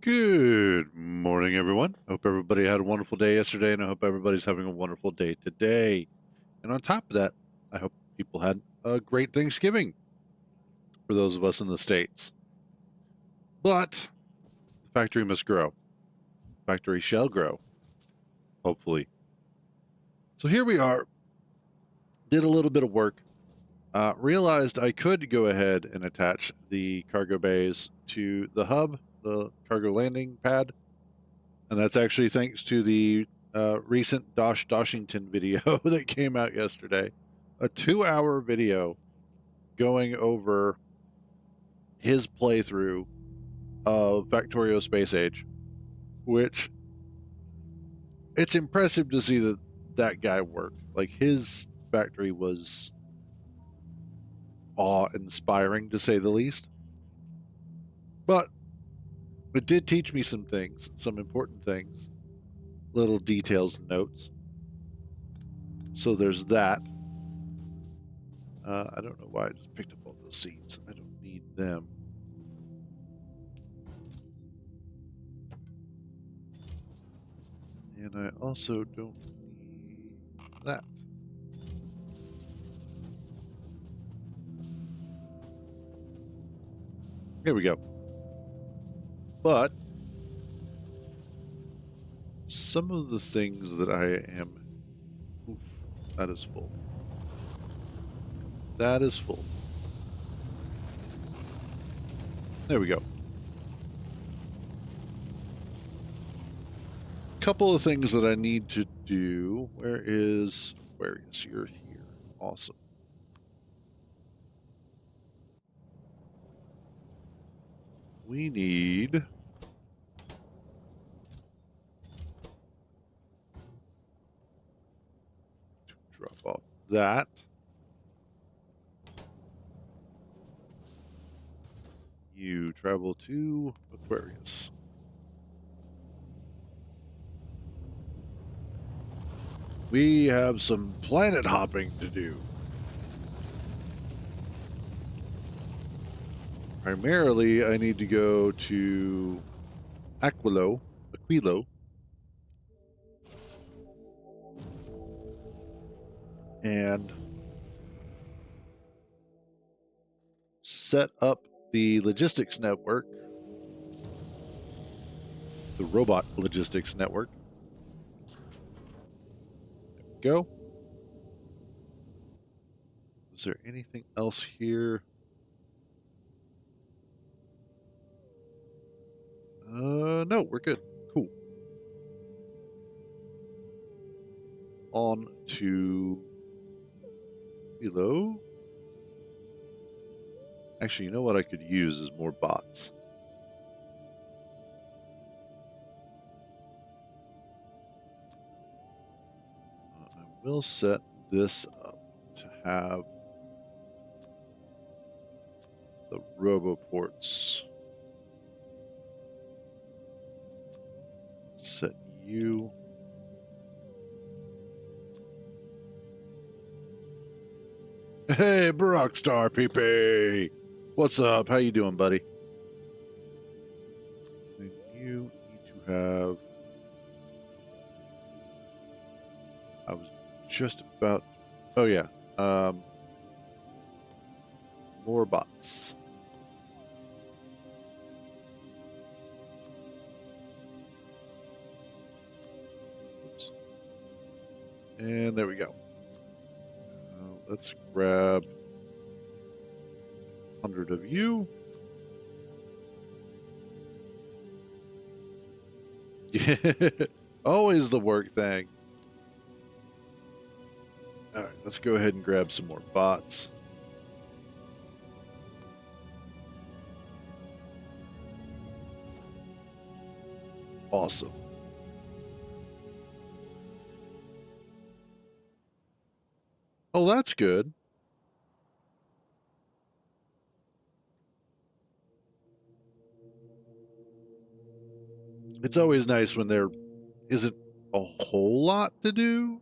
Good morning, everyone. Hope everybody had a wonderful day yesterday, and I hope everybody's having a wonderful day today. And on top of that, I hope people had a great Thanksgiving for those of us in the States. But the factory must grow. The factory shall grow, hopefully. So here we are. Did a little bit of work. Realized I could go ahead and attach the cargo bays to the hub, the cargo landing pad. And that's actually thanks to the recent Doshington video that came out yesterday. A 2-hour video going over his playthrough of Factorio Space Age, which it's impressive to see that guy work. Like, his factory was awe-inspiring, to say the least. But it did teach me some things, some important things, little details and notes. So there's that. I don't know why I just picked up all those seeds. I don't need them. And I also don't need that. Here we go. But some of the things that I am... Oof, that is full. That is full. There we go. Couple of things that I need to do. Where is Aquarius? You're here. Awesome. We need to drop off that. You travel to Aquarius. We have some planet hopping to do. Primarily, I need to go to Aquilo, and set up the logistics network, the robot logistics network. There we go. Is there anything else here? No, we're good. Cool. On to below. Actually, you know what I could use is more bots. I will set this up to have the roboports. Set you. Hey, Rockstar PP! What's up? How you doing, buddy? And you need to have... I was just about... Oh, yeah. More bots. Oops. And there we go. Let's grab 100 of you. Always the work thing. All right, let's go ahead and grab some more bots. Awesome. Oh, that's good. It's always nice when there isn't a whole lot to do.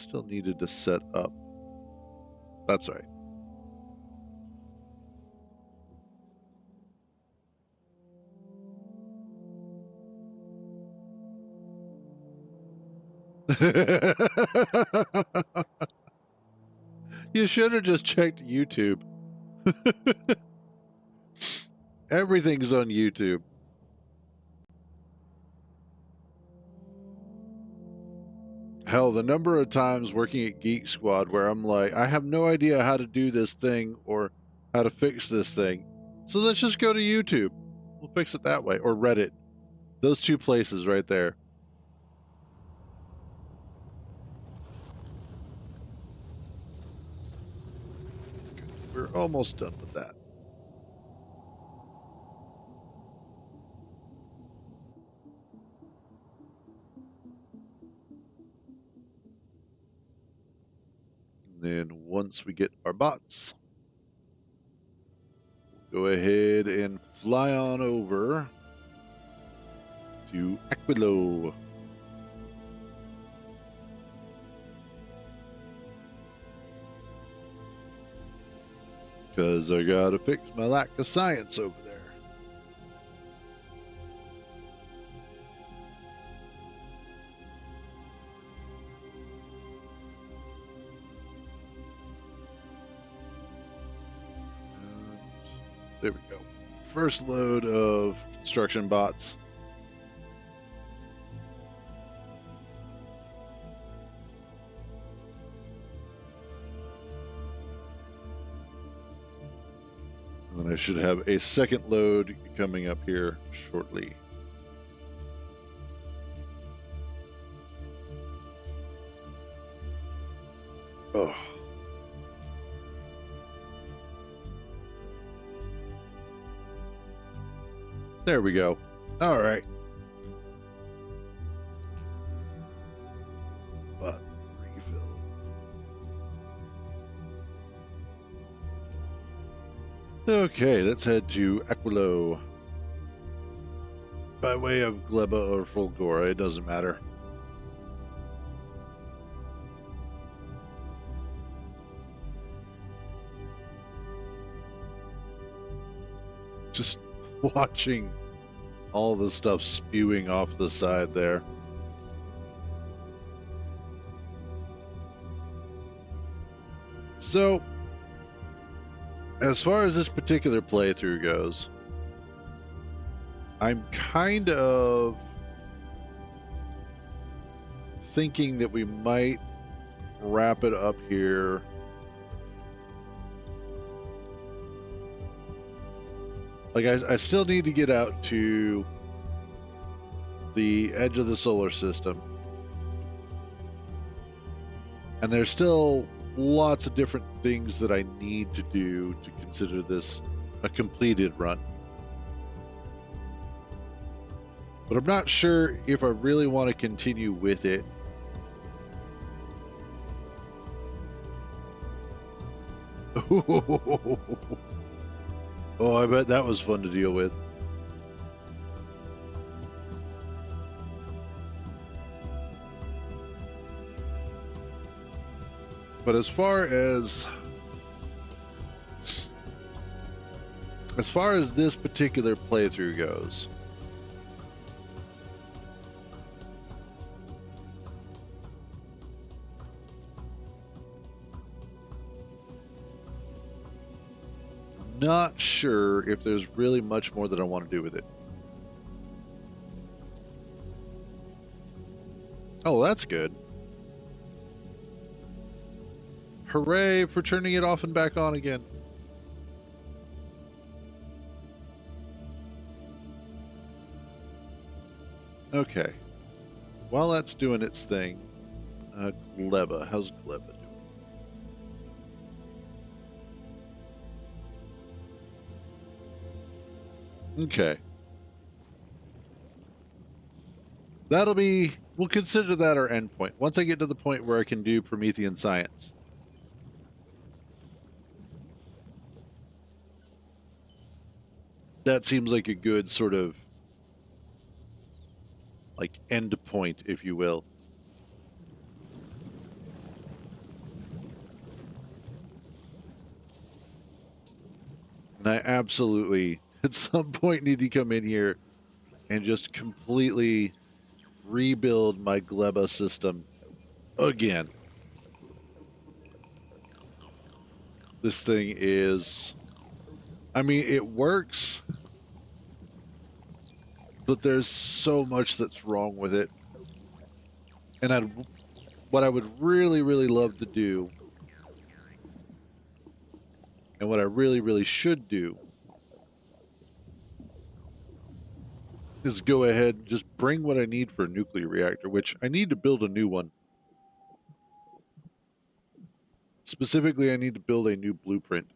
still needed to set up. That's right. You should have just checked YouTube. Everything's on YouTube. Hell, the number of times working at Geek Squad where I'm like, I have no idea how to do this thing or how to fix this thing. So let's just go to YouTube. We'll fix it that way. Or Reddit. Those two places right there. We're almost done with that. And then once we get our bots, we'll go ahead and fly on over to Aquilo. Because I gotta fix my lack of science over there. There we go. First load of construction bots. And then I should have a second load coming up here shortly. Oh. There we go. All right. But refill. Okay, let's head to Aquilo. By way of Gleba or Fulgora, it doesn't matter. Just watching all the stuff spewing off the side there. So, as far as this particular playthrough goes, I'm kind of thinking that we might wrap it up here. Like, I still need to get out to the edge of the solar system. And there's still lots of different things that I need to do to consider this a completed run. But I'm not sure if I really want to continue with it. Oh, I bet that was fun to deal with. But as far as this particular playthrough goes, not sure if there's really much more that I want to do with it. Oh, that's good. Hooray for turning it off and back on again. Okay. While that's doing its thing, Gleba. How's Gleba doing? Okay. We'll consider that our endpoint. Once I get to the point where I can do Promethean science. That seems like a good sort of like end point, if you will. And I absolutely, at some point, need to come in here and just completely rebuild my gleba system again. This thing is, I mean, it works, but there's so much that's wrong with it. And what I would really, really love to do, and what I really, really should do, is go ahead and just bring what I need for a nuclear reactor, which I need to build a new one. Specifically, I need to build a new blueprint.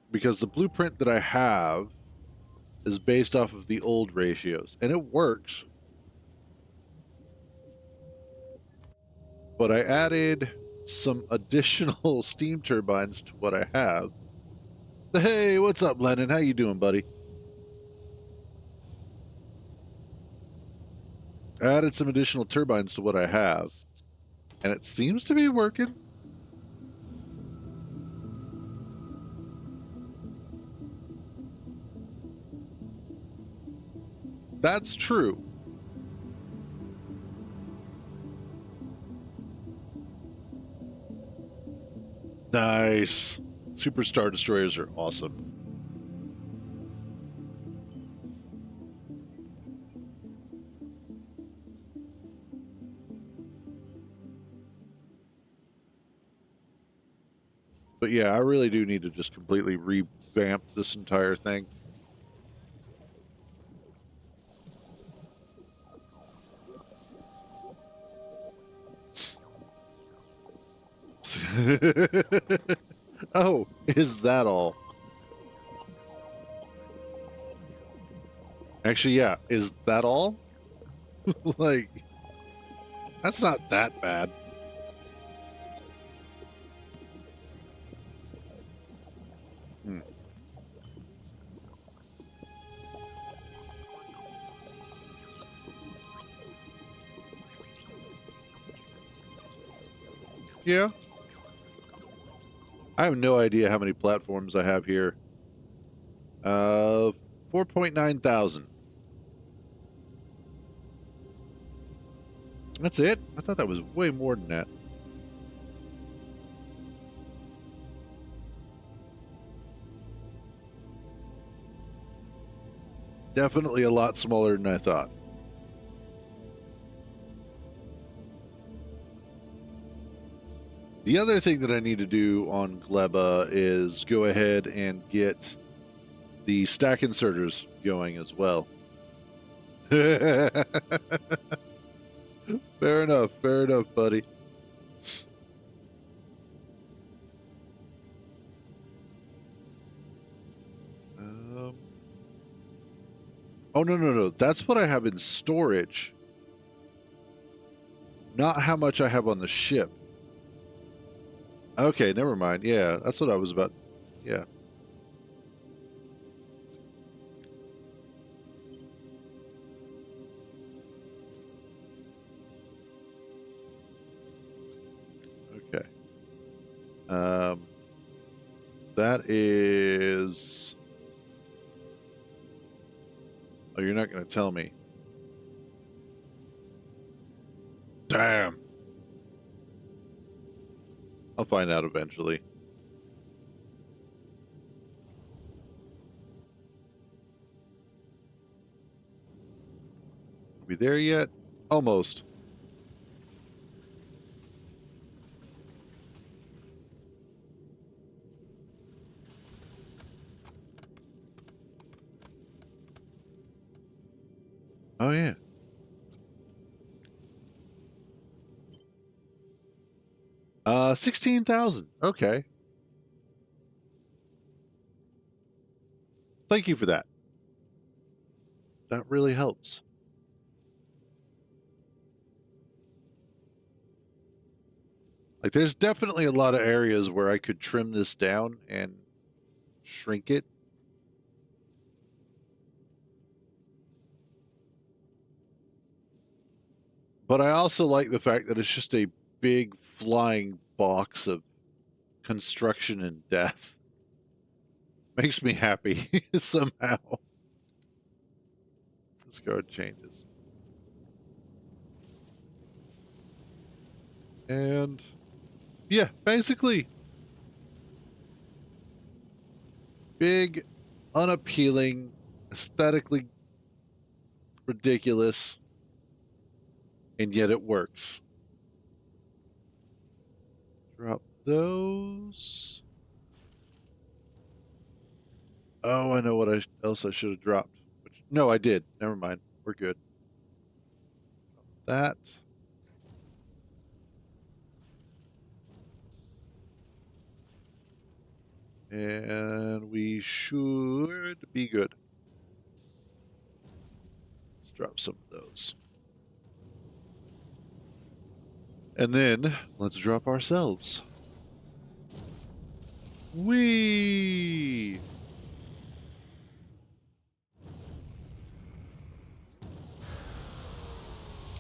Because the blueprint that I have is based off of the old ratios, and it works. But I added some additional steam turbines to what I have. Hey, what's up, Lennon? How you doing, buddy? I added some additional turbines to what I have, and it seems to be working. That's true. Nice. Superstar destroyers are awesome. But yeah, I really do need to just completely revamp this entire thing. Oh, is that all? Actually, yeah, is that all? Like, that's not that bad. Hmm. Yeah. I have no idea how many platforms I have here. 4.9 thousand. That's it? I thought that was way more than that. Definitely a lot smaller than I thought. The other thing that I need to do on Gleba is go ahead and get the stack inserters going as well. Fair enough, buddy. Oh, no. That's what I have in storage. Not how much I have on the ship. Okay, never mind. Yeah, that's what I was about. Yeah. Okay. That is. Oh, you're not going to tell me. Damn. I'll find out eventually. Are we there yet? Almost. Oh, yeah. 16,000. Okay. Thank you for that. That really helps. Like, there's definitely a lot of areas where I could trim this down and shrink it. But I also like the fact that it's just a big flying box of construction and death. Makes me happy somehow. This card changes. And yeah, basically big, unappealing, aesthetically ridiculous, and yet it works. Drop those. Oh, I know what else I should have dropped. No, I did. Never mind. We're good. That. And we should be good. Let's drop some of those. And then let's drop ourselves. Whee!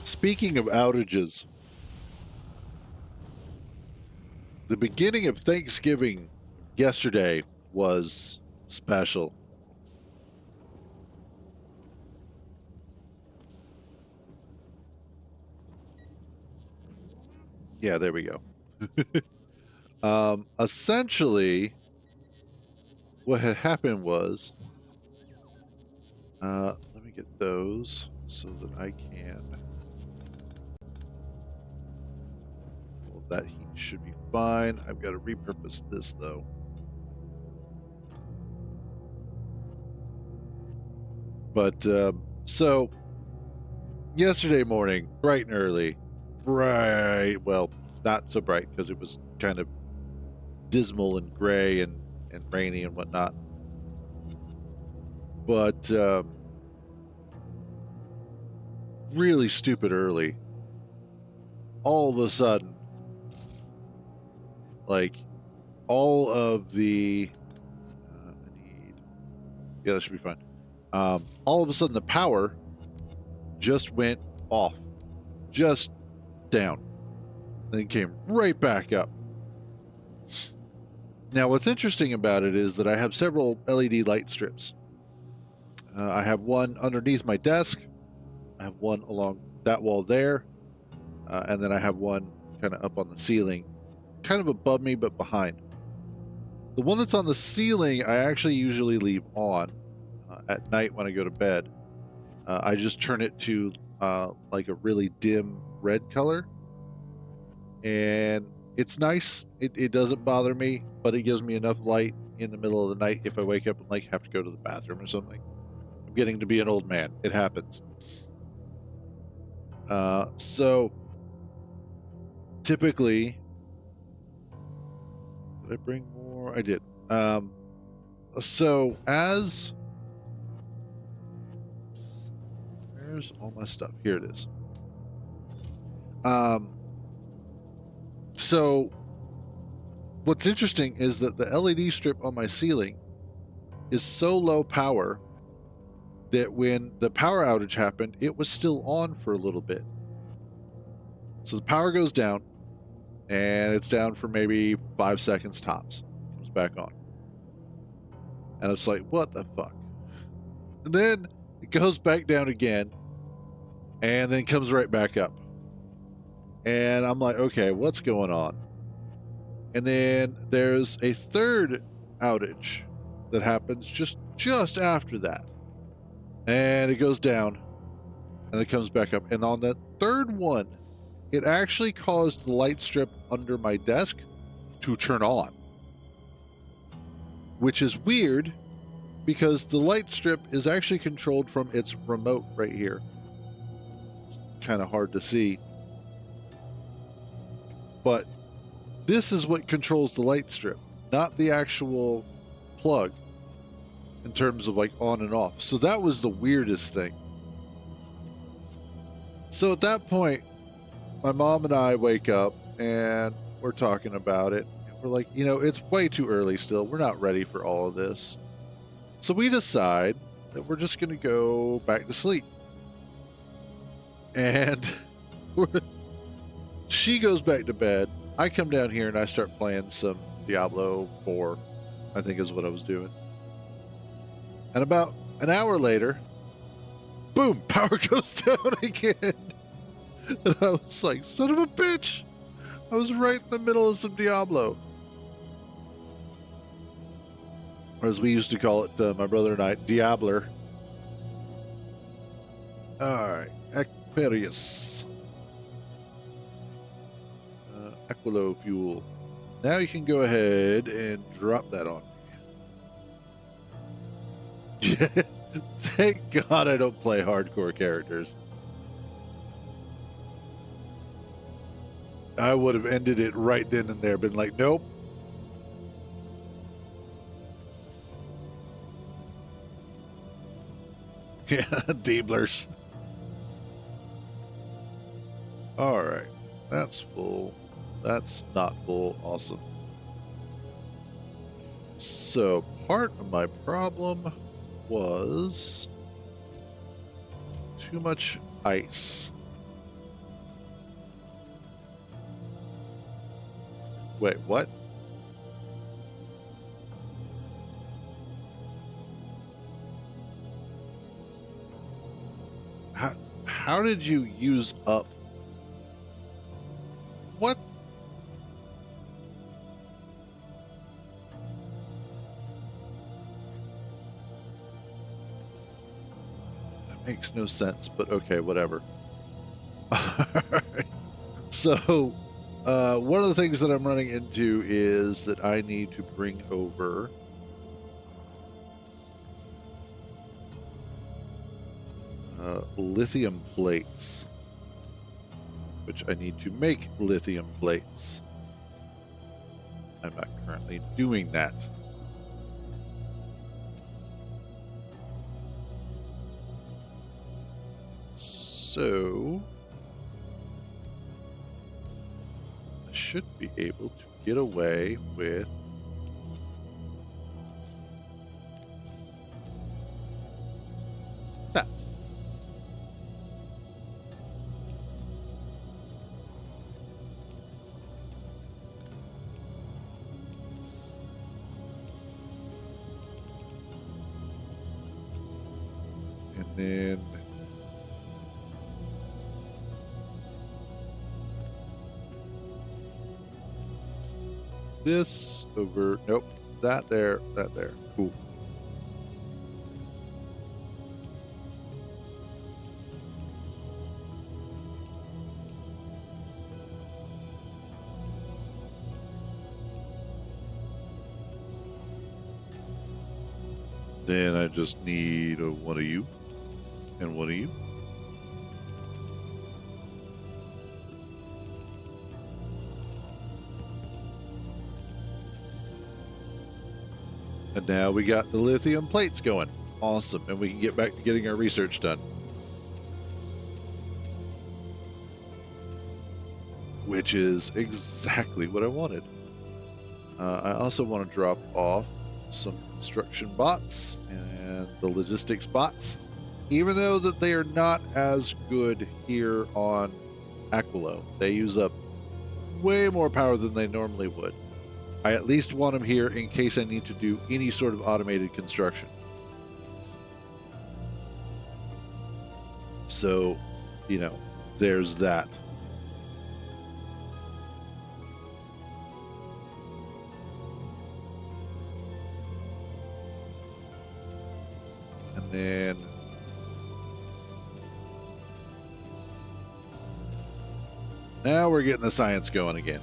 Speaking of outages, the beginning of Thanksgiving yesterday was special. Yeah, there we go. Essentially, what had happened was, let me get those so that I can. Well, that heat should be fine. I've got to repurpose this though. But so yesterday morning, bright and early, well, not so bright because it was kind of dismal and gray and rainy and whatnot. But really stupid early. All of a sudden, like all of the, yeah, that should be fine. All of a sudden, the power just went off, just down, then came right back up. Now, what's interesting about it is that I have several LED light strips. I have one underneath my desk. I have one along that wall there. And then I have one kind of up on the ceiling, kind of above me, but behind. The one that's on the ceiling, I actually usually leave on at night when I go to bed. I just turn it to like a really dim red color. And it's nice. It doesn't bother me, but it gives me enough light in the middle of the night if I wake up and like have to go to the bathroom or something. I'm getting to be an old man. It happens. So typically, did I bring more? I did. So as where's all my stuff? Here it is. So what's interesting is that the LED strip on my ceiling is so low power that when the power outage happened, it was still on for a little bit. So the power goes down, and it's down for maybe 5 seconds tops. Comes back on. And it's like, what the fuck? And then it goes back down again, and then comes right back up. And I'm like, okay, what's going on? And then there's a third outage that happens just after that. And it goes down, and it comes back up. And on that third one, it actually caused the light strip under my desk to turn on. Which is weird, because the light strip is actually controlled from its remote right here. It's kind of hard to see. But this is what controls the light strip, not the actual plug in terms of like on and off. So that was the weirdest thing. So at that point, my mom and I wake up and we're talking about it. We're like, it's way too early still. We're not ready for all of this. So we decide that we're just going to go back to sleep. And she goes back to bed. I come down here and I start playing some Diablo 4, I think is what I was doing. And about an hour later, boom, power goes down again. And I was like, son of a bitch. I was right in the middle of some Diablo. Or as we used to call it, my brother and I, Diabler. Alright, Aquarius. Aquilo fuel. Now you can go ahead and drop that on me. Thank God I don't play hardcore characters. I would have ended it right then and there, been like, nope. Yeah, Deeblers. Alright, that's full. That's not full. Awesome. So, part of my problem was too much ice. Wait, what? How did you use up? What? That makes no sense, but okay, whatever. So, one of the things that I'm running into is that I need to bring over lithium plates, which I need to make lithium plates. I'm not currently doing that. So I should be able to get away with that. And then this over, nope, that there, cool. Then I just need one of you and one of you. And now we got the lithium plates going. Awesome. And we can get back to getting our research done. Which is exactly what I wanted. I also want to drop off some construction bots and the logistics bots. Even though that they are not as good here on Aquilo. They use up way more power than they normally would. I at least want them here in case I need to do any sort of automated construction. So, you know, there's that. And then now we're getting the science going again.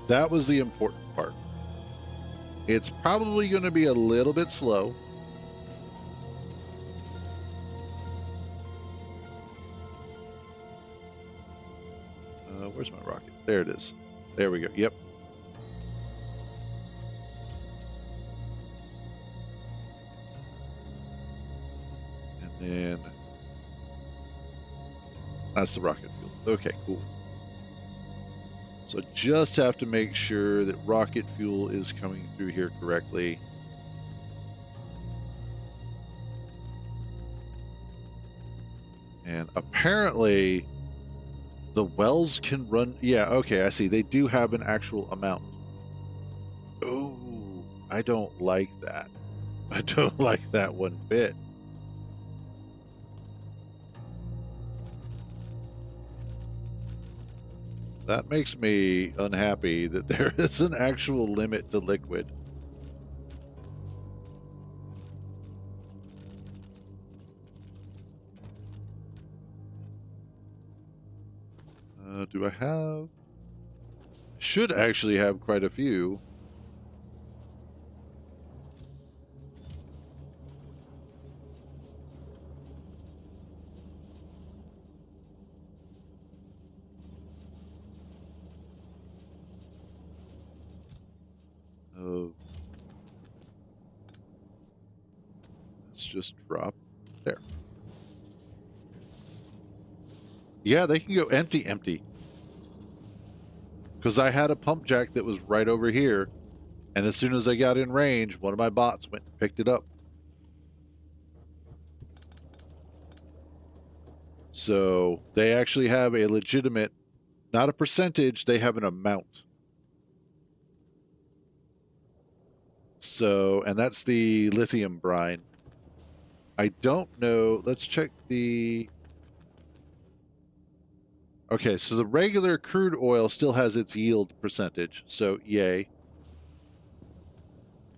That was the important part. It's probably going to be a little bit slow. Where's my rocket? There it is. There we go. Yep. And then that's the rocket fuel. Okay, cool. So just have to make sure that rocket fuel is coming through here correctly. And apparently the wells can run. Yeah, okay, I see. They do have an actual amount. Oh, I don't like that. I don't like that one bit. That makes me unhappy that there is an actual limit to liquid. Do I have... Should actually have quite a few. Oh. Let's just drop there. Yeah, they can go empty. Because I had a pump jack that was right over here, and as soon as I got in range, one of my bots went and picked it up. So they actually have a legitimate, not a percentage, they have an amount. So, and that's the lithium brine. I don't know. Let's check the... Okay, so the regular crude oil still has its yield percentage, so yay.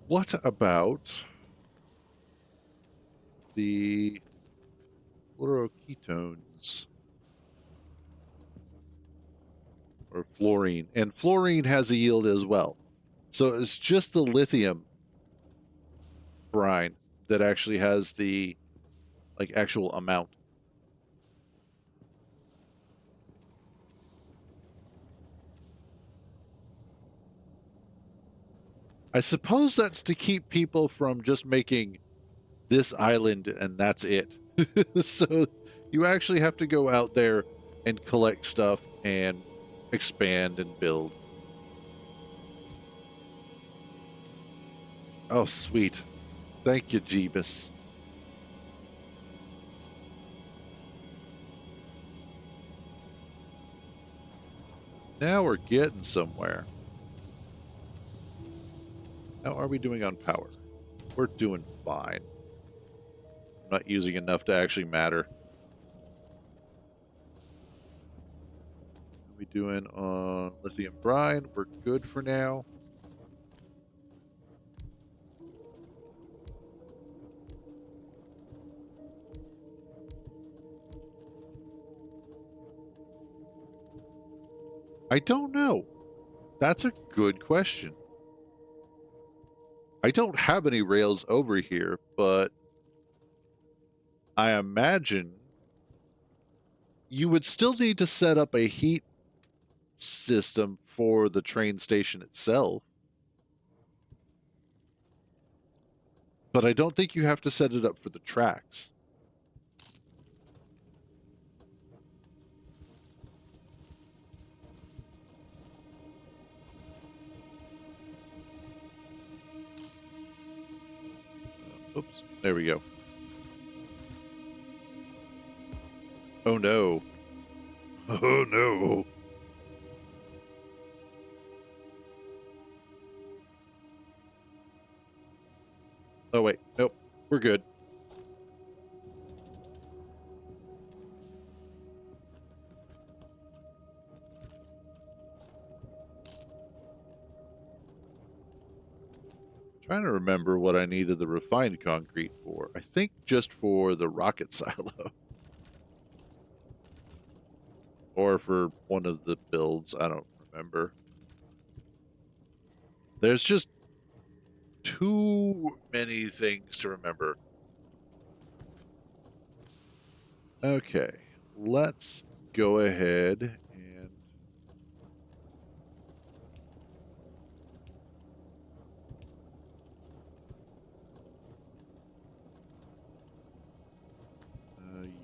What about the fluoroketones? Or fluorine. And fluorine has a yield as well. So it's just the lithium brine that actually has the like actual amount. I suppose that's to keep people from just making this island and that's it. So you actually have to go out there and collect stuff and expand and build. Oh, sweet. Thank you, Jeebus. Now we're getting somewhere. How are we doing on power? We're doing fine. I'm not using enough to actually matter. How are we doing on lithium brine? We're good for now. I don't know. That's a good question. I don't have any rails over here, but I imagine you would still need to set up a heat system for the train station itself. But I don't think you have to set it up for the tracks. Oops, there we go. Oh no. Oh no. Oh wait, nope, we're good. Trying to remember what I needed the refined concrete for. I think just for the rocket silo. Or for one of the builds, I don't remember. There's just too many things to remember. Okay, let's go ahead and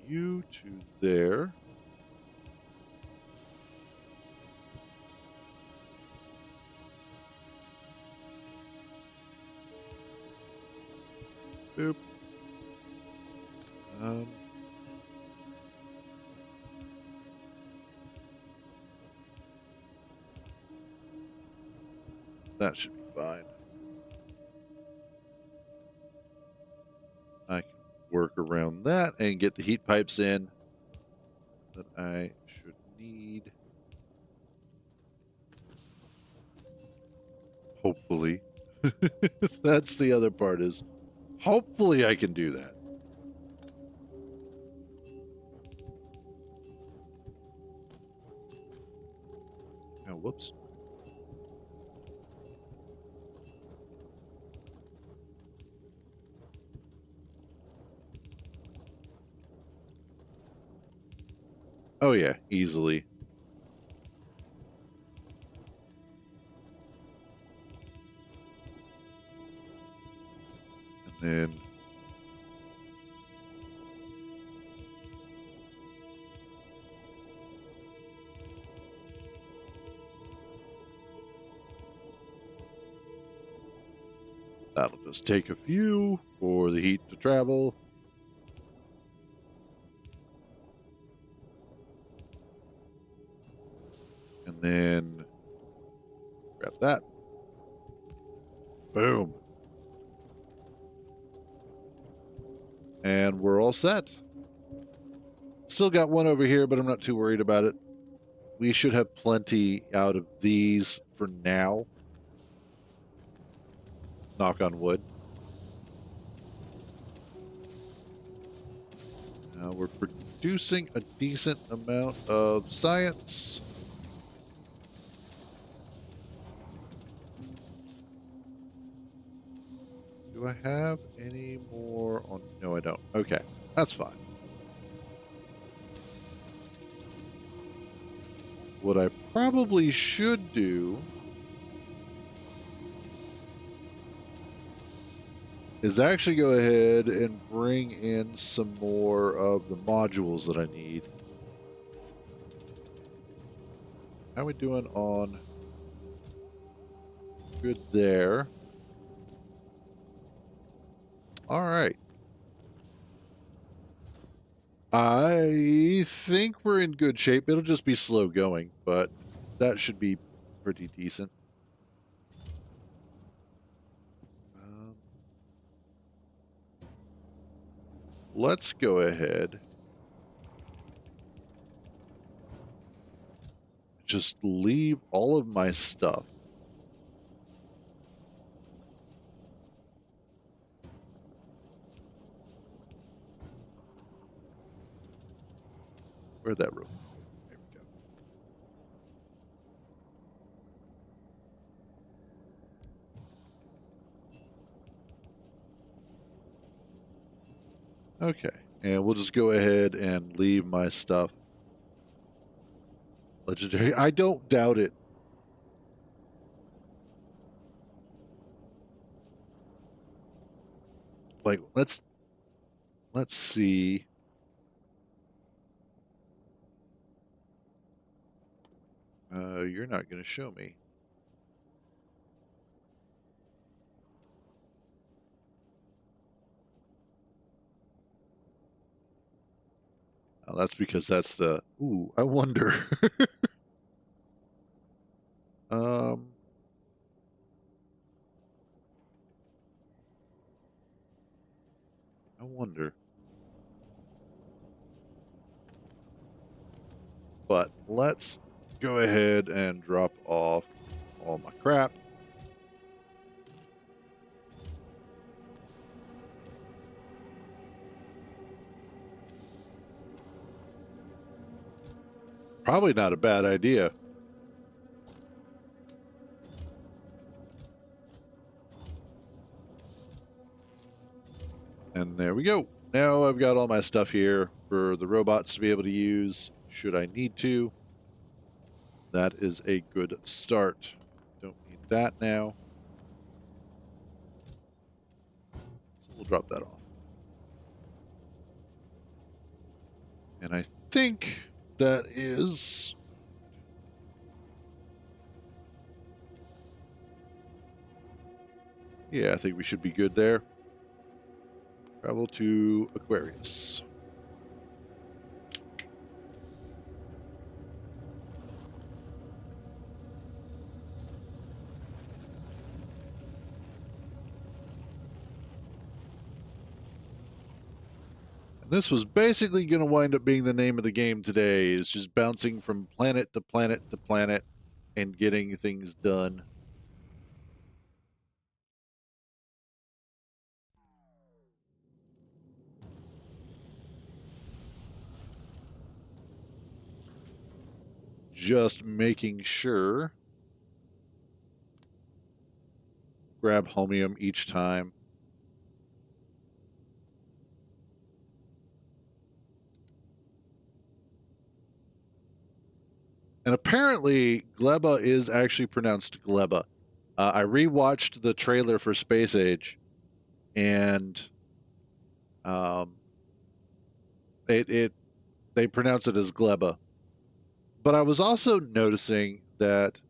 you to there. Boop. That should be fine. work around that and get the heat pipes in that I should need. Hopefully. That's the other part, is hopefully I can do that. Oh, whoops. Oh yeah, easily. And then that'll just take a few for the heat to travel. And then grab that. Boom. And we're all set. Still got one over here, but I'm not too worried about it. We should have plenty out of these for now. Knock on wood. We're producing a decent amount of science. Do I have any more on? No, I don't. Okay, that's fine. What I probably should do is actually go ahead and bring in some more of the modules that I need. How are we doing on good there? All right. I think we're in good shape. It'll just be slow going, but that should be pretty decent. Let's go ahead. Just leave all of my stuff. Where'd that room? There we go. Okay, and we'll just go ahead and leave my stuff. Legendary. I don't doubt it. Like, let's see. You're not going to show me. Oh, that's because that's the. Ooh, I wonder. um. I wonder. But let's go ahead and drop off all my crap. Probably not a bad idea. And there we go. Now I've got all my stuff here for the robots to be able to use should I need to. That is a good start. Don't need that now. So we'll drop that off. And I think that is... Yeah, I think we should be good there. Travel to Aquarius. And this was basically going to wind up being the name of the game today, is just bouncing from planet to planet to planet and getting things done. Just making sure. Grab homium each time. And apparently, Gleba is actually pronounced Gleba. I rewatched the trailer for Space Age, and they pronounce it as Gleba. But I was also noticing that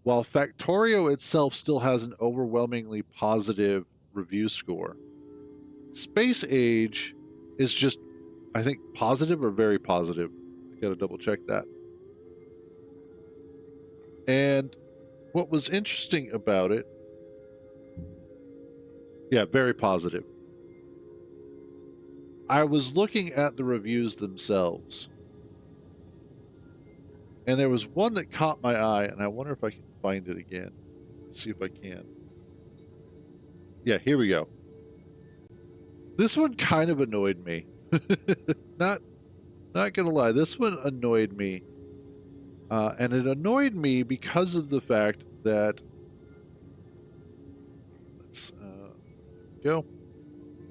while Factorio itself still has an overwhelmingly positive review score, Space Age is just, I think, positive or very positive. I gotta double check that. And what was interesting about it, yeah, very positive. I was looking at the reviews themselves, and there was one that caught my eye, and I wonder if I can find it again. See if I can. Yeah, here we go. This one kind of annoyed me. Not gonna lie, this one annoyed me. And it annoyed me because of the fact that, let's go.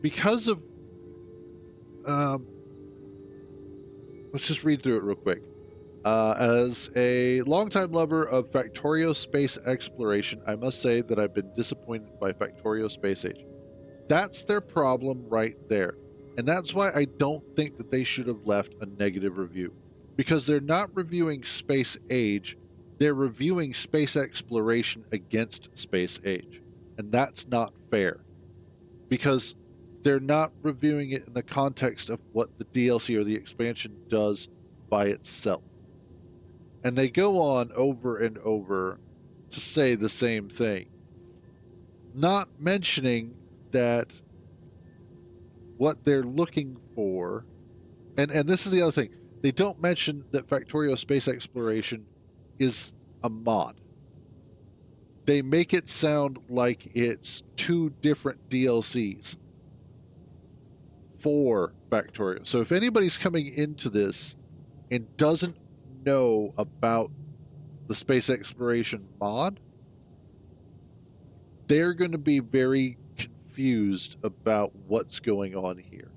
Because of, let's just read through it real quick. As a longtime lover of Factorio space exploration, I must say that I've been disappointed by Factorio Space Age. That's their problem right there. And that's why I don't think that they should have left a negative review. Because they're not reviewing Space Age, they're reviewing space exploration against Space Age. And that's not fair. Because they're not reviewing it in the context of what the DLC or the expansion does by itself. And they go on over and over to say the same thing, not mentioning that what they're looking for, and this is the other thing, they don't mention that Factorio Space Exploration is a mod. They make it sound like it's two different DLCs for Factorio. So if anybody's coming into this and doesn't know about the space exploration mod, they're going to be very confused about what's going on here.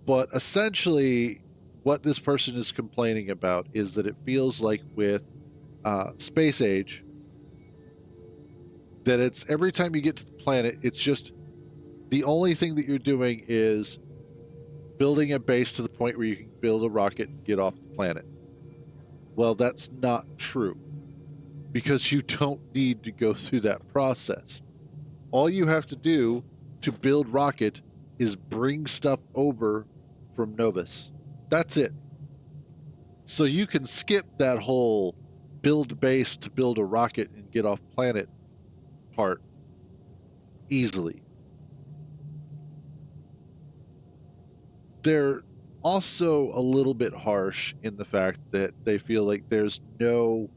But essentially, what this person is complaining about is that it feels like with Space Age, that it's every time you get to the planet, it's just the only thing that you're doing is building a base to the point where you can build a rocket and get off the planet. Well, that's not true, because you don't need to go through that process. All you have to do to build rocket is bring stuff over from Novus. That's it. So you can skip that whole build base to build a rocket and get off planet part easily. They're also a little bit harsh in the fact that they feel like there's no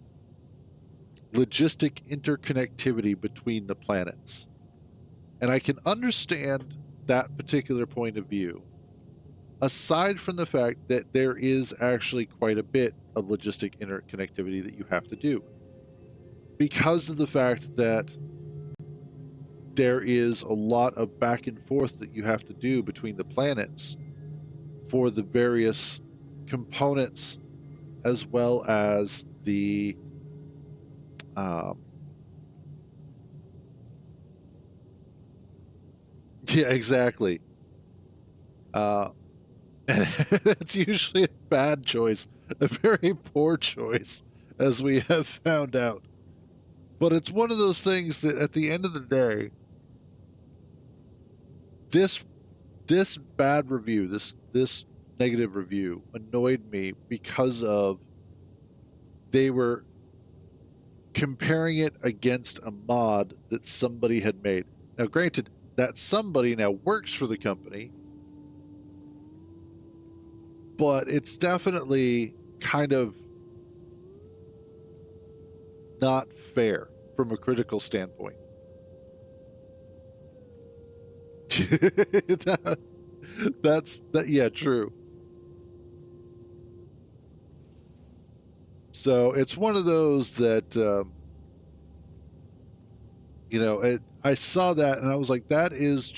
logistic interconnectivity between the planets. And I can understand that particular point of view, aside from the fact that there is actually quite a bit of logistic interconnectivity that you have to do, because of the fact that there is a lot of back and forth that you have to do between the planets for the various components, as well as the yeah, exactly. And it's usually a bad choice, a very poor choice, as we have found out. But it's one of those things that at the end of the day, this bad review, this negative review annoyed me because of they were comparing it against a mod that somebody had made. Now, granted, that somebody now works for the company, but it's definitely kind of not fair from a critical standpoint. Yeah, true. So it's one of those that, I saw that and I was like, that is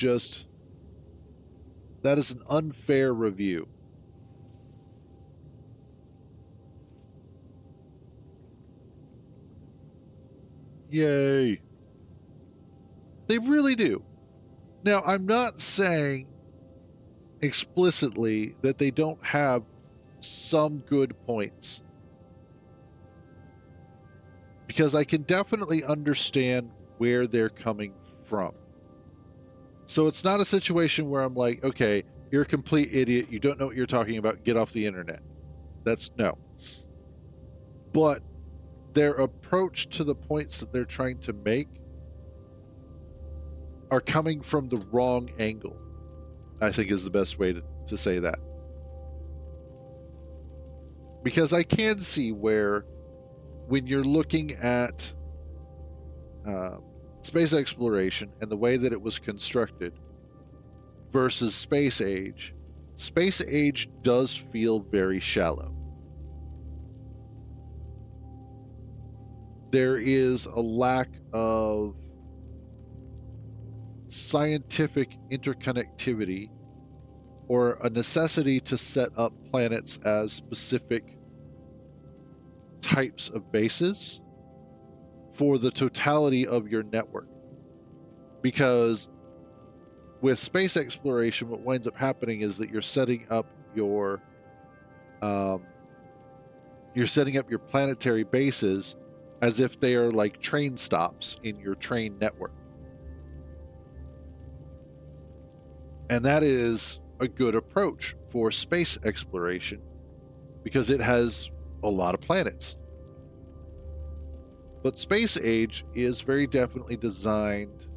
an unfair review. Yay. They really do. Now, I'm not saying explicitly that they don't have some good points, because I can definitely understand where they're coming from. So it's not a situation where I'm like, okay, you're a complete idiot. You don't know what you're talking about. Get off the internet. That's no. But their approach to the points that they're trying to make are coming from the wrong angle, I think is the best way to say that. Because I can see where, when you're looking at space exploration and the way that it was constructed versus space age does feel very shallow. There is a lack of scientific interconnectivity or a necessity to set up planets as specific types of bases for the totality of your network. Because with space exploration, what winds up happening is that you're setting up your planetary bases as if they are like train stops in your train network. And that is a good approach for space exploration because it has a lot of planets. But space age is very definitely designed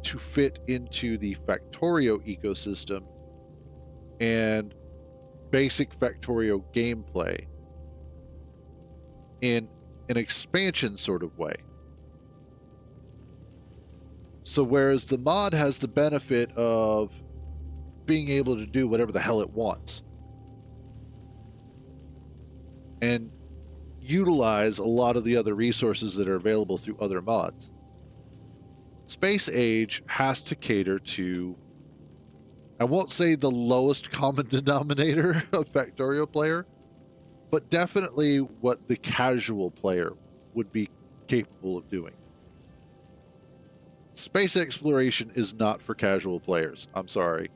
to fit into the Factorio ecosystem and basic Factorio gameplay in an expansion sort of way. So whereas the mod has the benefit of being able to do whatever the hell it wants and utilize a lot of the other resources that are available through other mods, Space Age has to cater to, I won't say the lowest common denominator of Factorio player, but definitely what the casual player would be capable of doing. Space exploration is not for casual players. I'm sorry.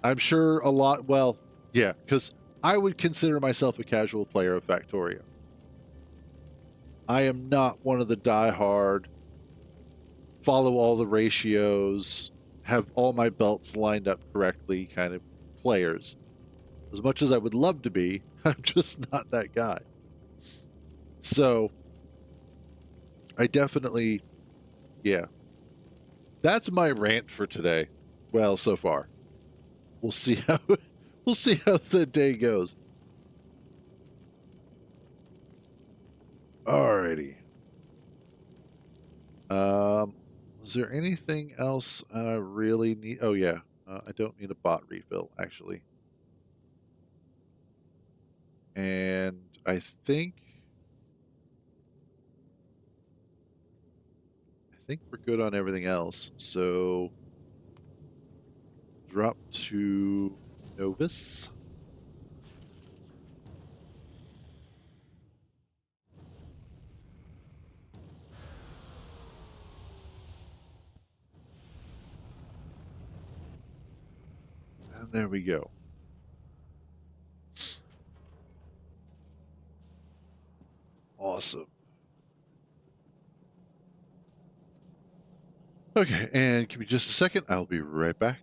I'm sure a lot, well, yeah, because I would consider myself a casual player of Factorio. I am not one of the diehard, follow all the ratios, have all my belts lined up correctly kind of players. As much as I would love to be, I'm just not that guy. So, I definitely, yeah. That's my rant for today. Well, so far. We'll see how the day goes. Alrighty. Is there anything else I really need? Oh yeah, I don't need a bot refill actually. And I think we're good on everything else. So drop to Novus. And there we go. Awesome. Okay, and give me just a second. I'll be right back.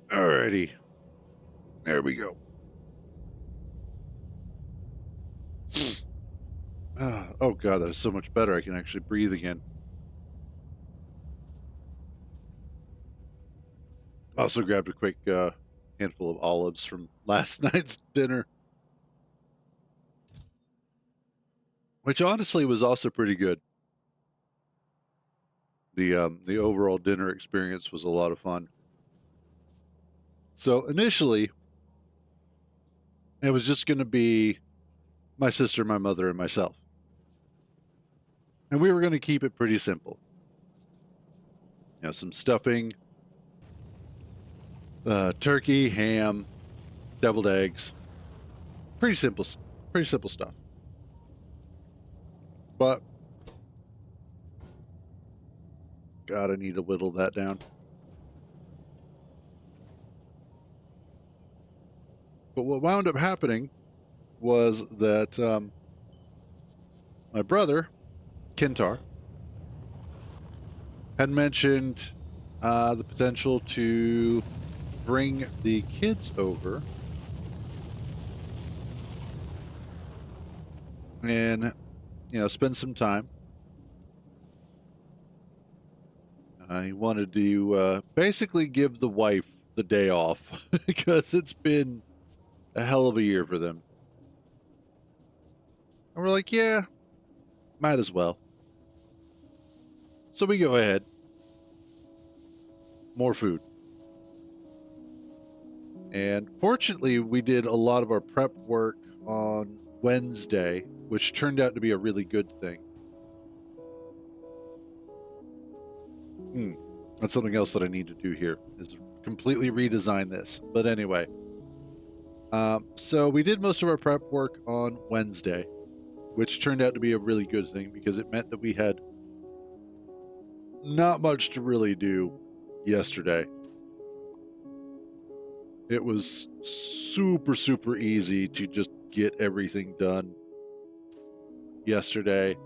Alrighty. There we go. Oh god, that is so much better. I can actually breathe again. Also grabbed a quick handful of olives from last night's dinner, which honestly was also pretty good. The overall dinner experience was a lot of fun. So initially, it was just going to be my sister, my mother, and myself, and we were going to keep it pretty simple. You know, some stuffing, turkey, ham, deviled eggs. Pretty simple stuff. But God, I need to whittle that down. But what wound up happening was that my brother, Kentar, had mentioned the potential to bring the kids over and, you know, spend some time. He wanted to basically give the wife the day off because it's been a hell of a year for them. And we're like, yeah, might as well. So we go ahead. More food. And fortunately, we did a lot of our prep work on Wednesday, which turned out to be a really good thing. That's something else that I need to do here, is completely redesign this. But anyway, so we did most of our prep work on Wednesday, which turned out to be a really good thing because it meant that we had not much to really do yesterday. It was super easy to just get everything done yesterday.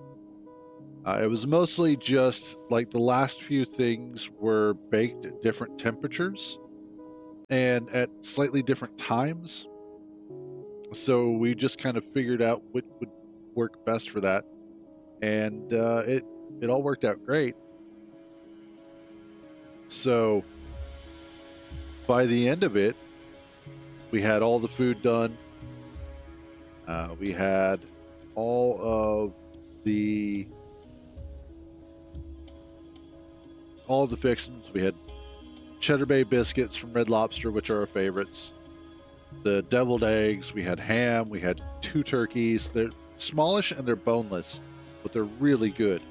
It was mostly just like the last few things were baked at different temperatures and at slightly different times. So we just kind of figured out what would work best for that. And it all worked out great. So by the end of it, we had all the food done. We had all of the fixings. We had Cheddar Bay biscuits from Red Lobster, which are our favorites. The deviled eggs. We had ham. We had 2 turkeys. They're smallish and they're boneless, but they're really good.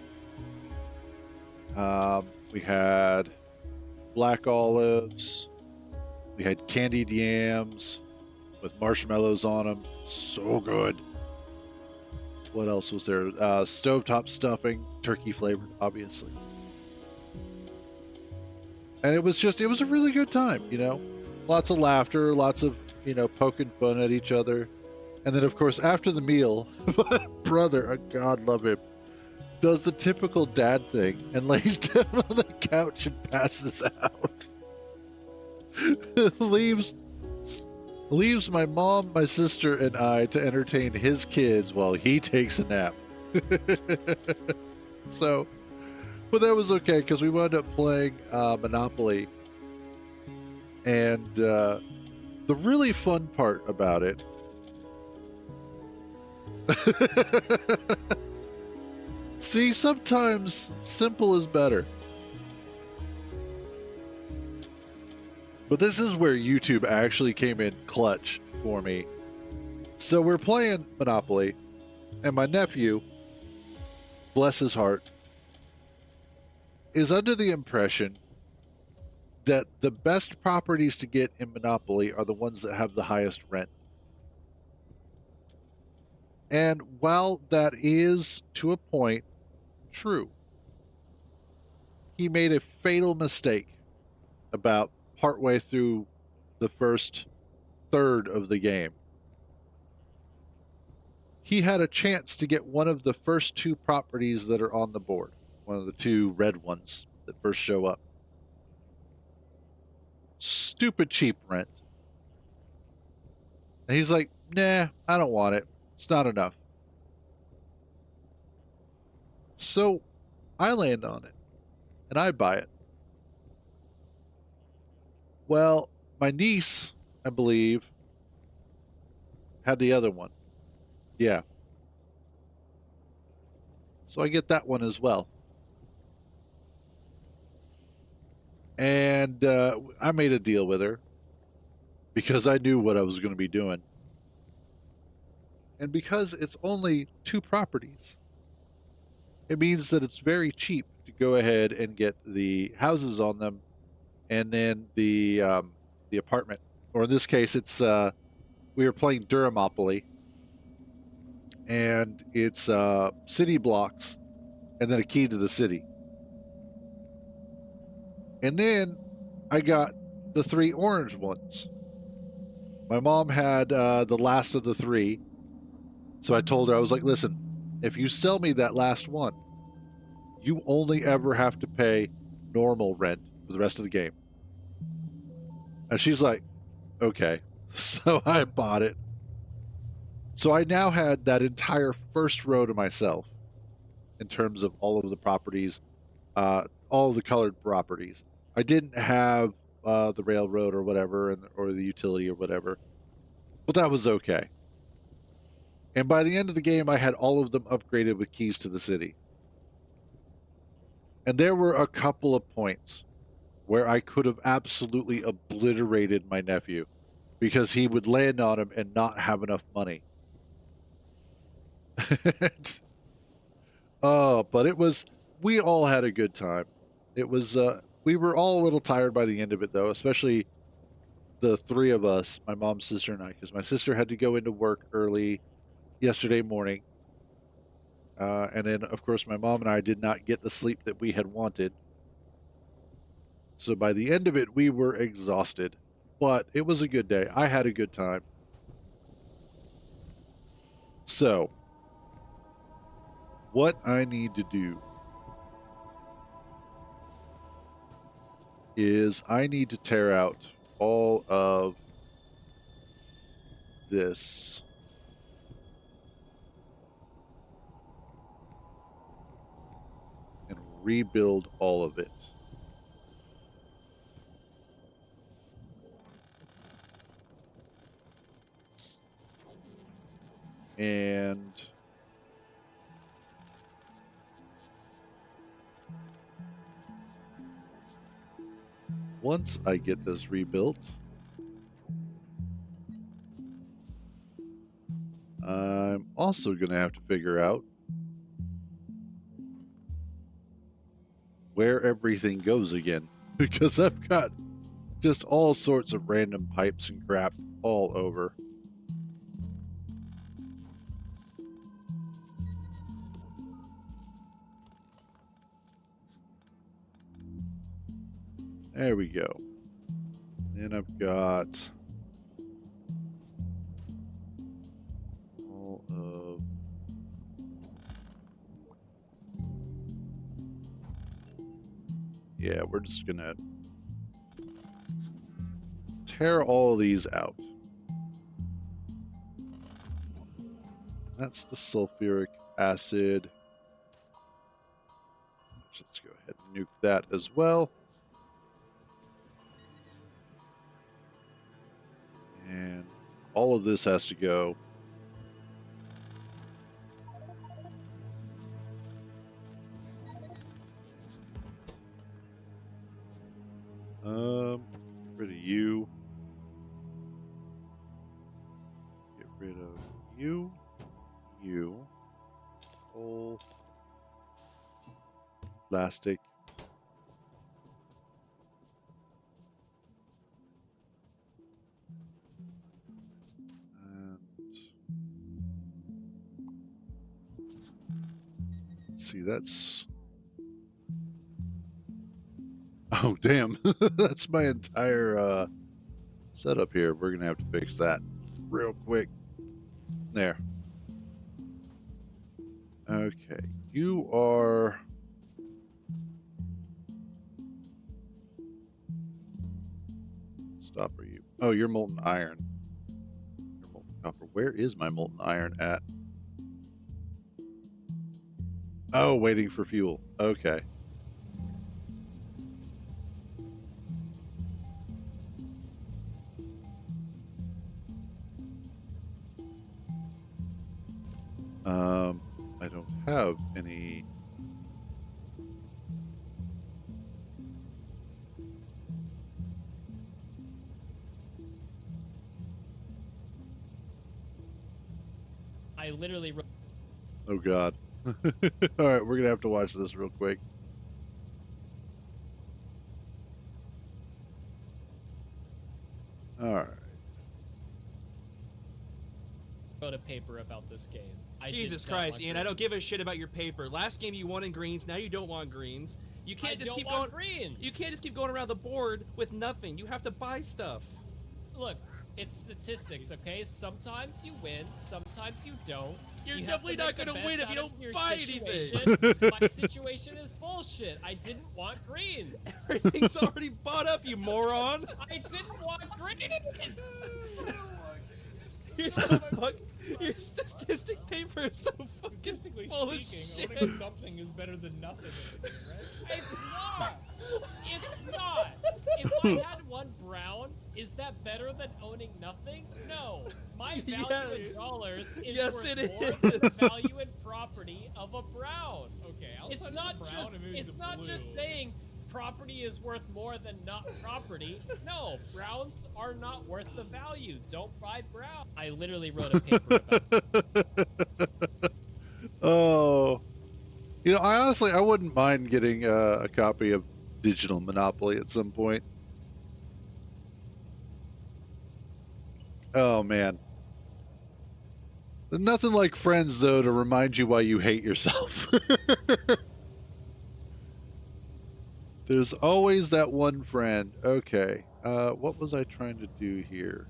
We had black olives. We had candied yams with marshmallows on them. So good. What else was there? Stovetop stuffing, turkey flavored, obviously. And it was a really good time, you know? Lots of laughter, lots of, you know, poking fun at each other. And then, of course, after the meal, my brother, God love him, does the typical dad thing and lays down on the couch and passes out. leaves my mom, my sister, and I to entertain his kids while he takes a nap. So, but that was okay because we wound up playing Monopoly. And the really fun part about it see, sometimes simple is better. But this is where YouTube actually came in clutch for me. So we're playing Monopoly, and my nephew, bless his heart, is under the impression that the best properties to get in Monopoly are the ones that have the highest rent. And while that is, to a point, true, he made a fatal mistake about partway through the first third of the game. He had a chance to get one of the first 2 properties that are on the board, one of the 2 red ones that first show up. stupid cheap rent. And he's like, nah, I don't want it. It's not enough. So I land on it and I buy it. Well, my niece, I believe, had the other one. Yeah. So I get that one as well. And I made a deal with her because I knew what I was going to be doing. And because it's only 2 properties, it means that it's very cheap to go ahead and get the houses on them and then the apartment. Or in this case, it's we were playing Duramopoly, and it's city blocks and then a key to the city. And then I got the 3 orange ones. My mom had the last of the 3. So I told her, I was like, listen, if you sell me that last one, you only ever have to pay normal rent for the rest of the game. And she's like, okay. So I bought it. So I now had that entire first row to myself in terms of all of the properties, all of the colored properties. I didn't have the railroad or whatever, or the utility or whatever, but that was okay. And by the end of the game, I had all of them upgraded with keys to the city. And there were a couple of points where I could have absolutely obliterated my nephew because he would land on him and not have enough money. Oh, but we all had a good time. It was, we were all a little tired by the end of it, though, especially the 3 of us, my mom, sister, and I, because my sister had to go into work early yesterday morning. And then, of course, my mom and I did not get the sleep that we had wanted. So by the end of it, we were exhausted. But it was a good day. I had a good time. So, what I need to do is I need to tear out all of this. And rebuild all of it. And once I get this rebuilt, I'm also going to have to figure out where everything goes again, because I've got just all sorts of random pipes and crap all over. There we go. Then I've got all of... Yeah, we're just going to tear all of these out. That's the sulfuric acid. Let's go ahead and nuke that as well. And all of this has to go. Get rid of you. Get rid of you. You. Coal. Plastic. And let's see, that's... Oh, damn. That's my entire setup here. We're going to have to fix that real quick. There. Okay. You are... stuff are you? Oh, you're molten iron. You're molten copper. Where is my molten iron at? Oh, waiting for fuel. Okay. I don't have any. I literally wrote. Oh God. All right, we're gonna have to watch this real quick. All right. Wrote a paper about this game. Jesus Christ, Ian! I don't give a shit about your paper. Last game you wanted greens, now you don't want greens. You can't just keep going. Greens. You can't just keep going around the board with nothing. You have to buy stuff. Look, it's statistics, okay? Sometimes you win, sometimes you don't. You're definitely not gonna win if you don't buy anything. My situation is bullshit. I didn't want greens. Everything's already bought up, you moron. I didn't want greens. Your statistic paper is so fucking full of shit. Owning something is better than nothing, right? It's not! It's not! If I had one brown, is that better than owning nothing? No. My value in dollars is worth more than the value in property of a brown. Okay, it's not just saying property is worth more than not property. No, browns are not worth the value. Don't buy brown. I literally wrote a paper about it. Oh, you know, I wouldn't mind getting a copy of Digital Monopoly at some point. Oh man, there's nothing like friends though to remind you why you hate yourself. There's always that one friend. Okay, what was I trying to do here?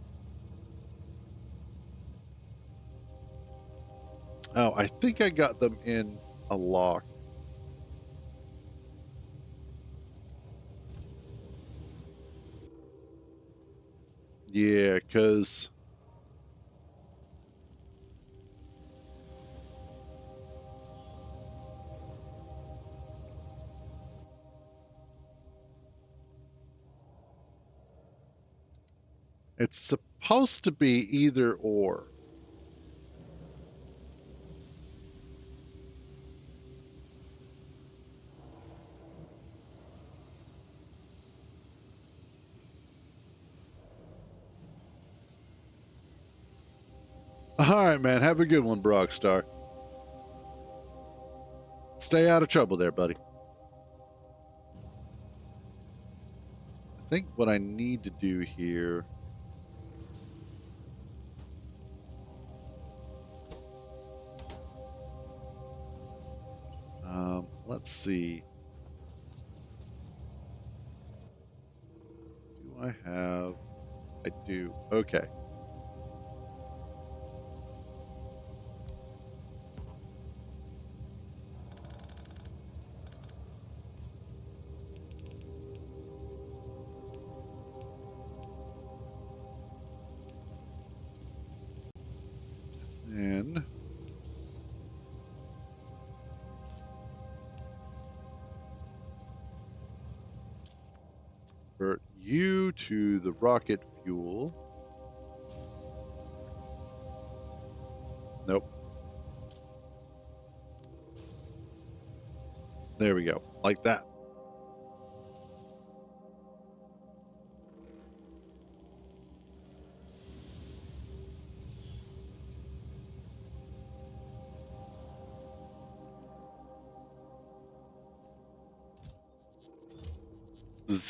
Oh, I think I got them in a lock. Yeah, because it's supposed to be either or. All right, man. Have a good one, Brockstar. Stay out of trouble there, buddy. I think what I need to do here... let's see. Do I have... I do. Okay. And convert you to the rocket fuel. Nope. There we go. Like that.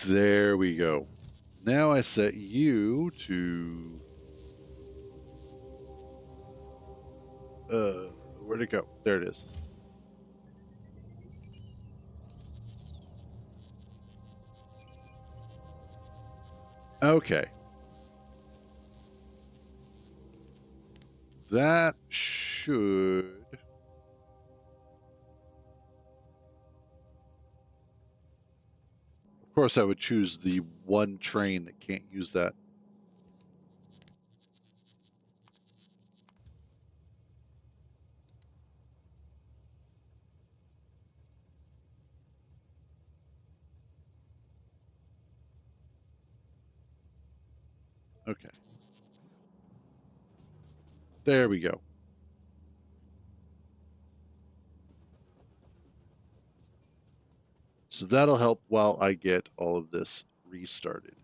There we go. Now I set you to... where'd it go? There it is. Okay. That should... Of course, I would choose the one train that can't use that. Okay. There we go. So that'll help while I get all of this restarted.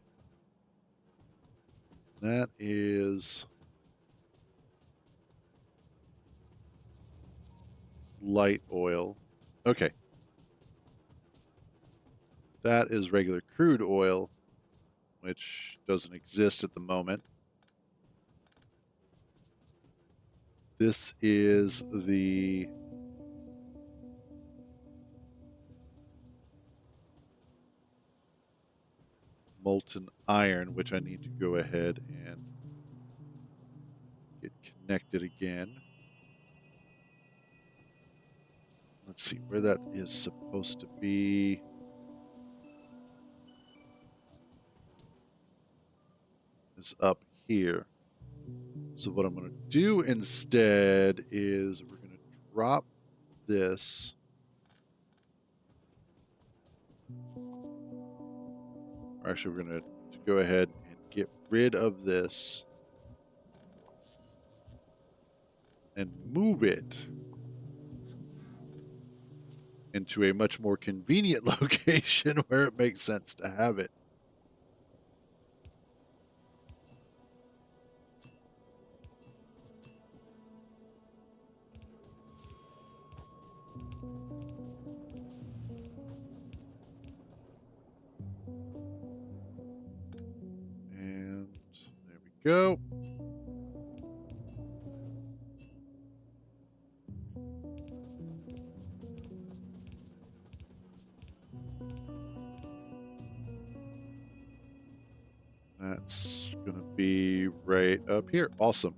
That is light oil. Okay. That is regular crude oil, which doesn't exist at the moment. This is the molten iron, which I need to go ahead and get connected again. Let's see where that is supposed to be. It's up here. So what I'm going to do instead is we're going to drop this. Or actually, we're going to go ahead and get rid of this and move it into a much more convenient location where it makes sense to have it. And there we go. That's going to be right up here. Awesome.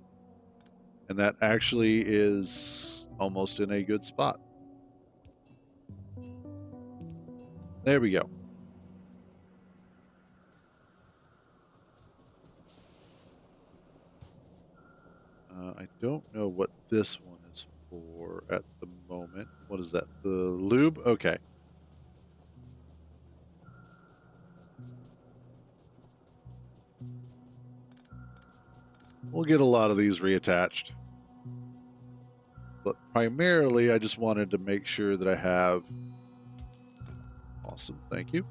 And that actually is almost in a good spot. There we go. I don't know what this one is for at the moment. What is that? The lube? Okay. We'll get a lot of these reattached. But primarily, I just wanted to make sure that I have... Awesome, thank you.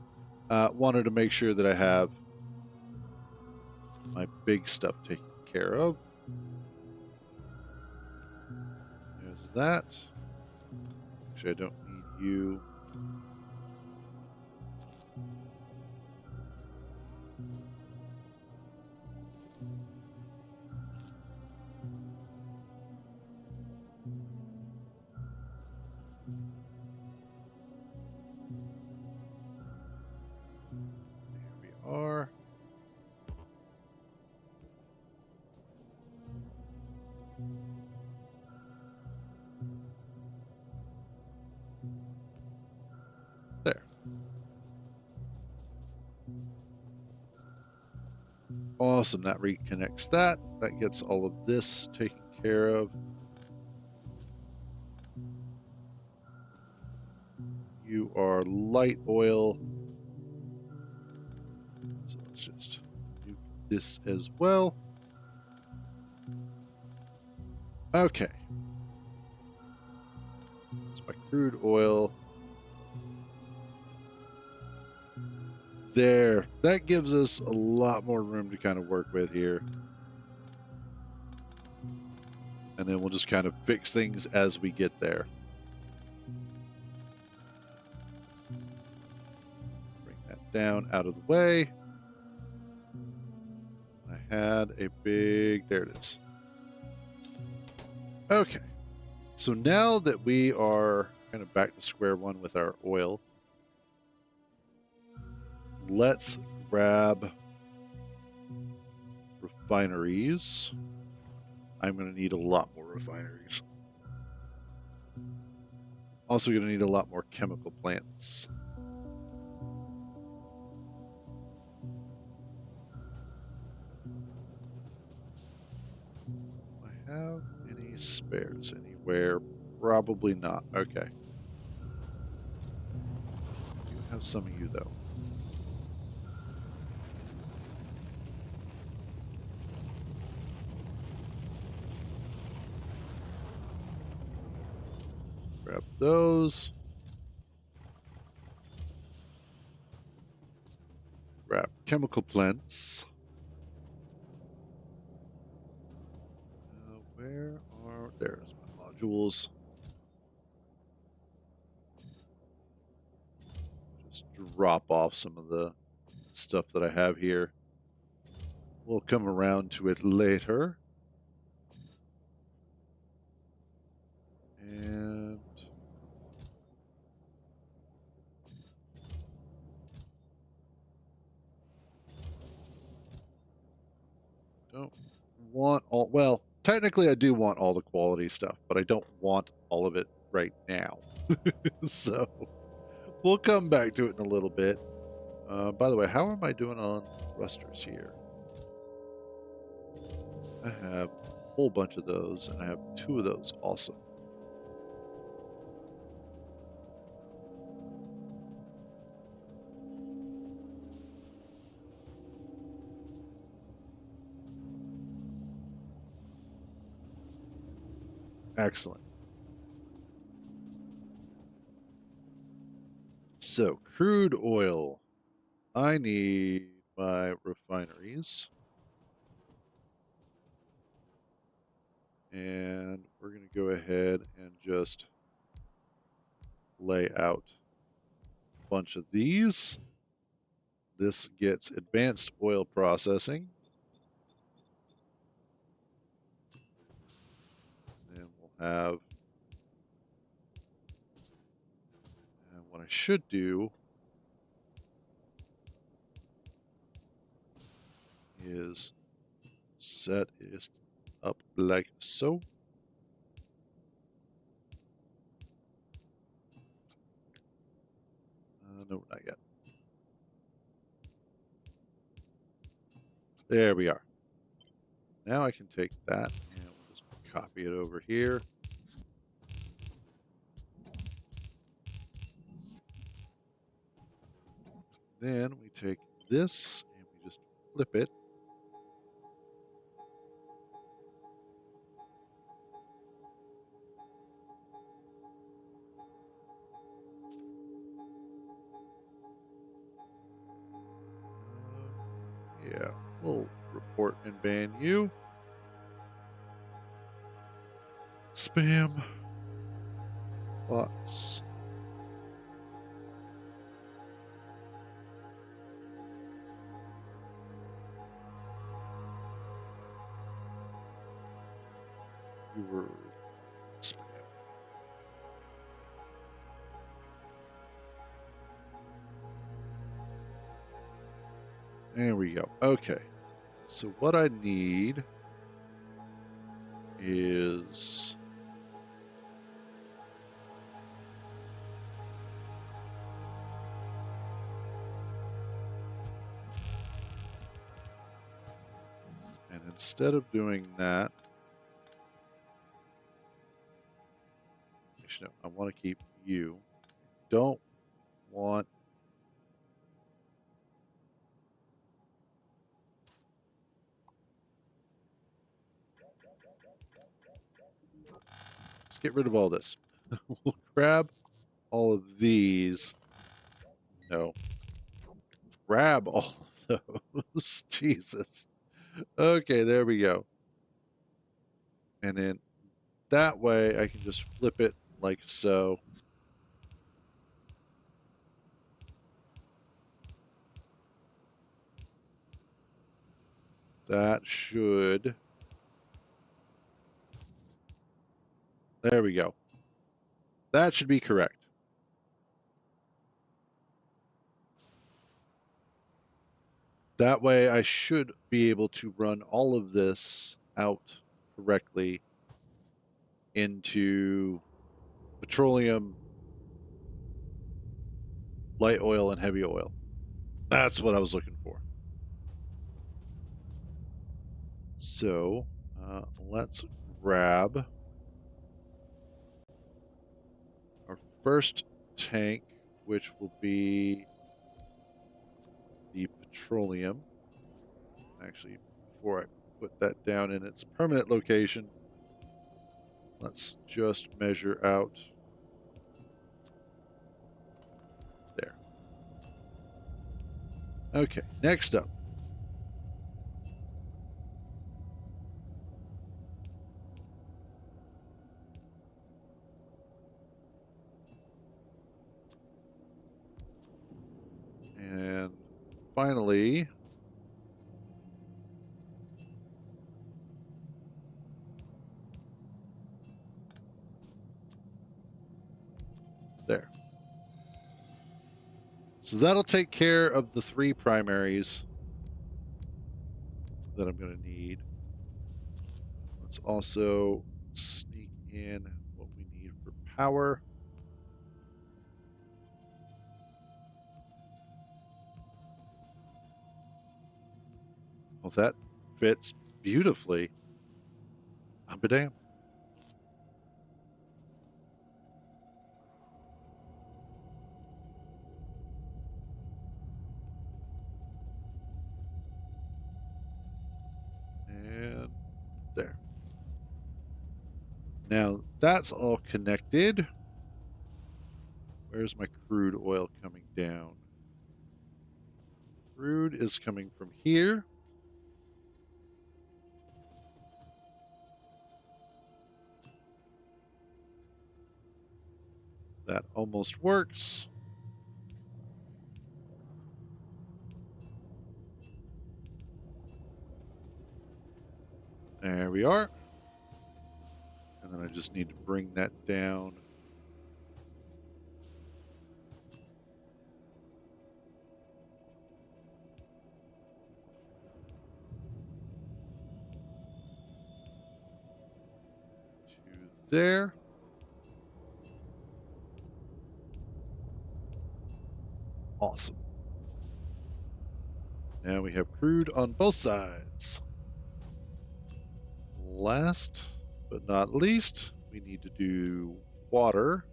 Wanted to make sure that I have my big stuff taken care of. There's that. Actually, I don't need you. There we are. There. Awesome, that reconnects that. That gets all of this taken care of. You are light oil. So let's just do this as well. Okay. That's my crude oil. There. That gives us a lot more room to kind of work with here. And then we'll just kind of fix things as we get there. Bring that down out of the way. I had a big... There it is. Okay. So now that we are kind of back to square one with our oil, let's grab refineries. I'm going to need a lot more refineries. Also going to need a lot more chemical plants. any spares anywhere? Probably not. Okay. You have some of you, though. Grab those. Grab chemical plants. Where are... There's my modules. Just drop off some of the stuff that I have here. We'll come around to it later. And... don't want all... Well, technically I do want all the quality stuff, but I don't want all of it right now. So we'll come back to it in a little bit. By the way, how am I doing on rusters here? I have a whole bunch of those, and I have 2 of those also. Excellent. So, crude oil. I need my refineries. And we're going to go ahead and just lay out a bunch of these. This gets advanced oil processing. And we'll have... And what I should do is set it up like so. No, not yet. There we are. Now I can take that and we'll just copy it over here. Then we take this and we just flip it. Yeah, we'll report and ban you. Spam. Bots. You were spam. There we go. Okay. So what I need is and instead of doing that, actually, no, I want to keep you. Don't want let's get rid of all this. We'll grab all of these. No. Grab all of those. Jesus. Okay, there we go. And then that way I can just flip it like so. That should... There we go. That should be correct. That way I should be able to run all of this out correctly into petroleum, light oil, and heavy oil. That's what I was looking for. So let's grab first tank, which will be the petroleum. Actually, before I put that down in its permanent location, let's just measure out there. Okay, next up. And finally, there. So that'll take care of the 3 primaries that I'm going to need. Let's also sneak in what we need for power. Well, that fits beautifully. I'm a damn. And there. Now that's all connected. Where's my crude oil coming down? Crude is coming from here. That almost works. There we are. And then I just need to bring that down. To there. Awesome. Now we have crude on both sides. Last but not least, we need to do water.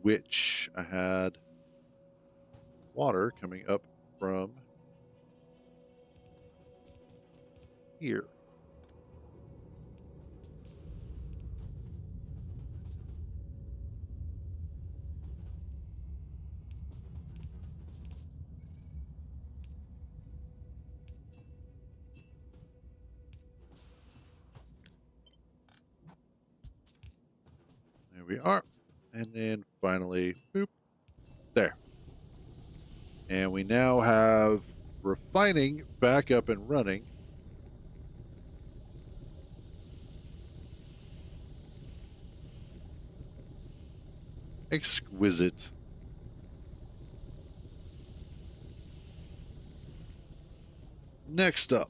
Which I had water coming up from here. There we are. And then finally, boop, there. And we now have refining back up and running. Exquisite. Next up.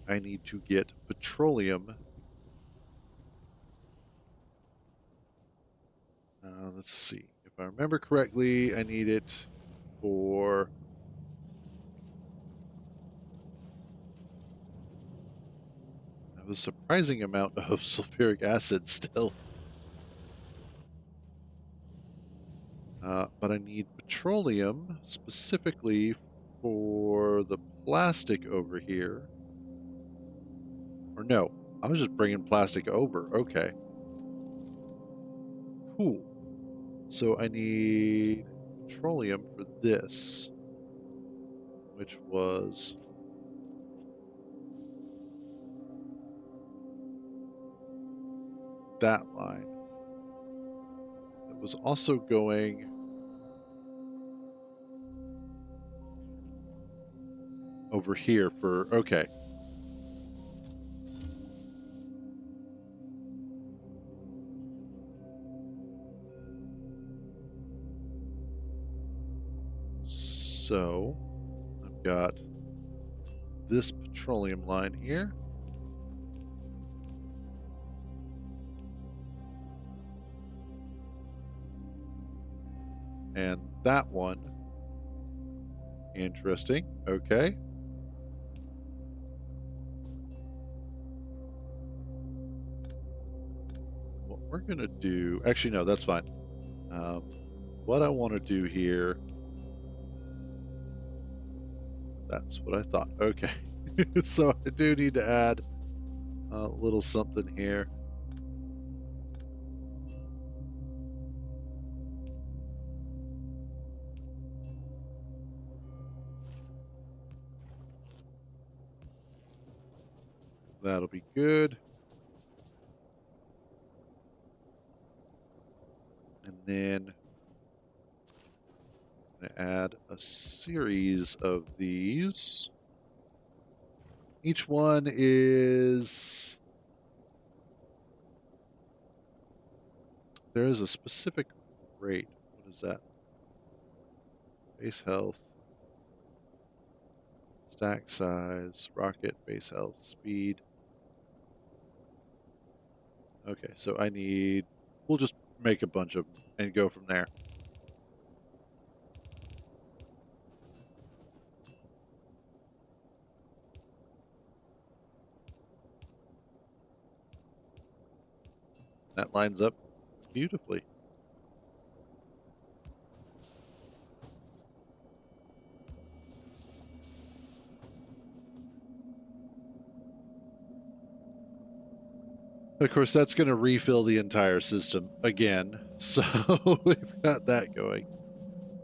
I need to get petroleum. Let's see. If I remember correctly, I need it for a surprising amount of sulfuric acid still. But I need petroleum specifically for the plastic over here. Or no, I was just bringing plastic over. Okay. Cool. So I need petroleum for this, which was that line. It was also going over here for, okay. So I've got this petroleum line here. And that one. Interesting. Okay. What we're going to do... Actually, no, that's fine. What I want to do here... That's what I thought. Okay. So I do need to add a little something here. That'll be good. And then I'm going to add a series of these. Each one is... There is a specific rate. What is that? Base health. Stack size. Rocket. Base health. Speed. Okay, so I need... We'll just make a bunch of them and go from there. That lines up beautifully. Of course, that's going to refill the entire system again. So we've got that going.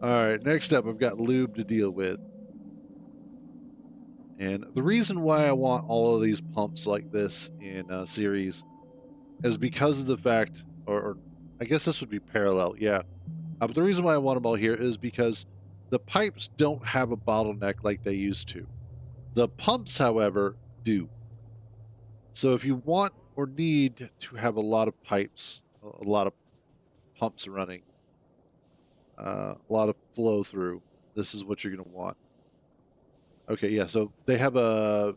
All right, next up, I've got lube to deal with. And the reason why I want all of these pumps like this in a series is because of the fact, or I guess this would be parallel, yeah. But the reason why I want them all here is because the pipes don't have a bottleneck like they used to. The pumps, however, do. So if you want or need to have a lot of pipes, a lot of pumps running, a lot of flow through, this is what you're going to want. Okay, yeah, so they have a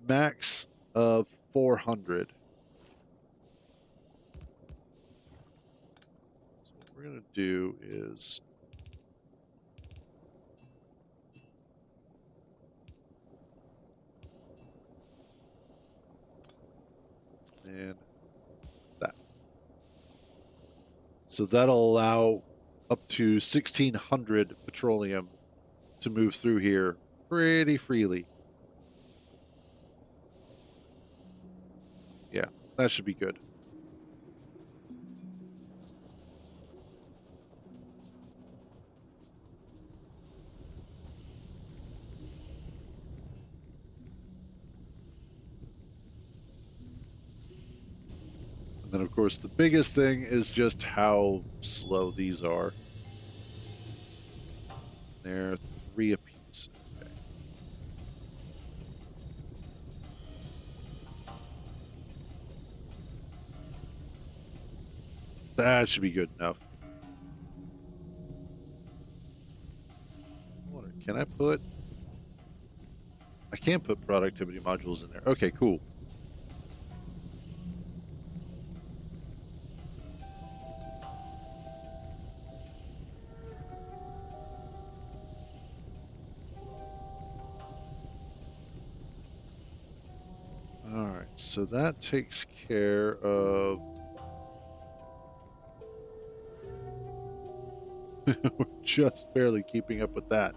max of 400. So what we're going to do is and that. So that'll allow up to 1,600 petroleum to move through here pretty freely. Yeah, that should be good. And then, of course, the biggest thing is just how slow these are. They're 3 apiece. Okay. That should be good enough. Can I put... I can put productivity modules in there. Okay, cool. Alright, so that takes care of... We're just barely keeping up with that.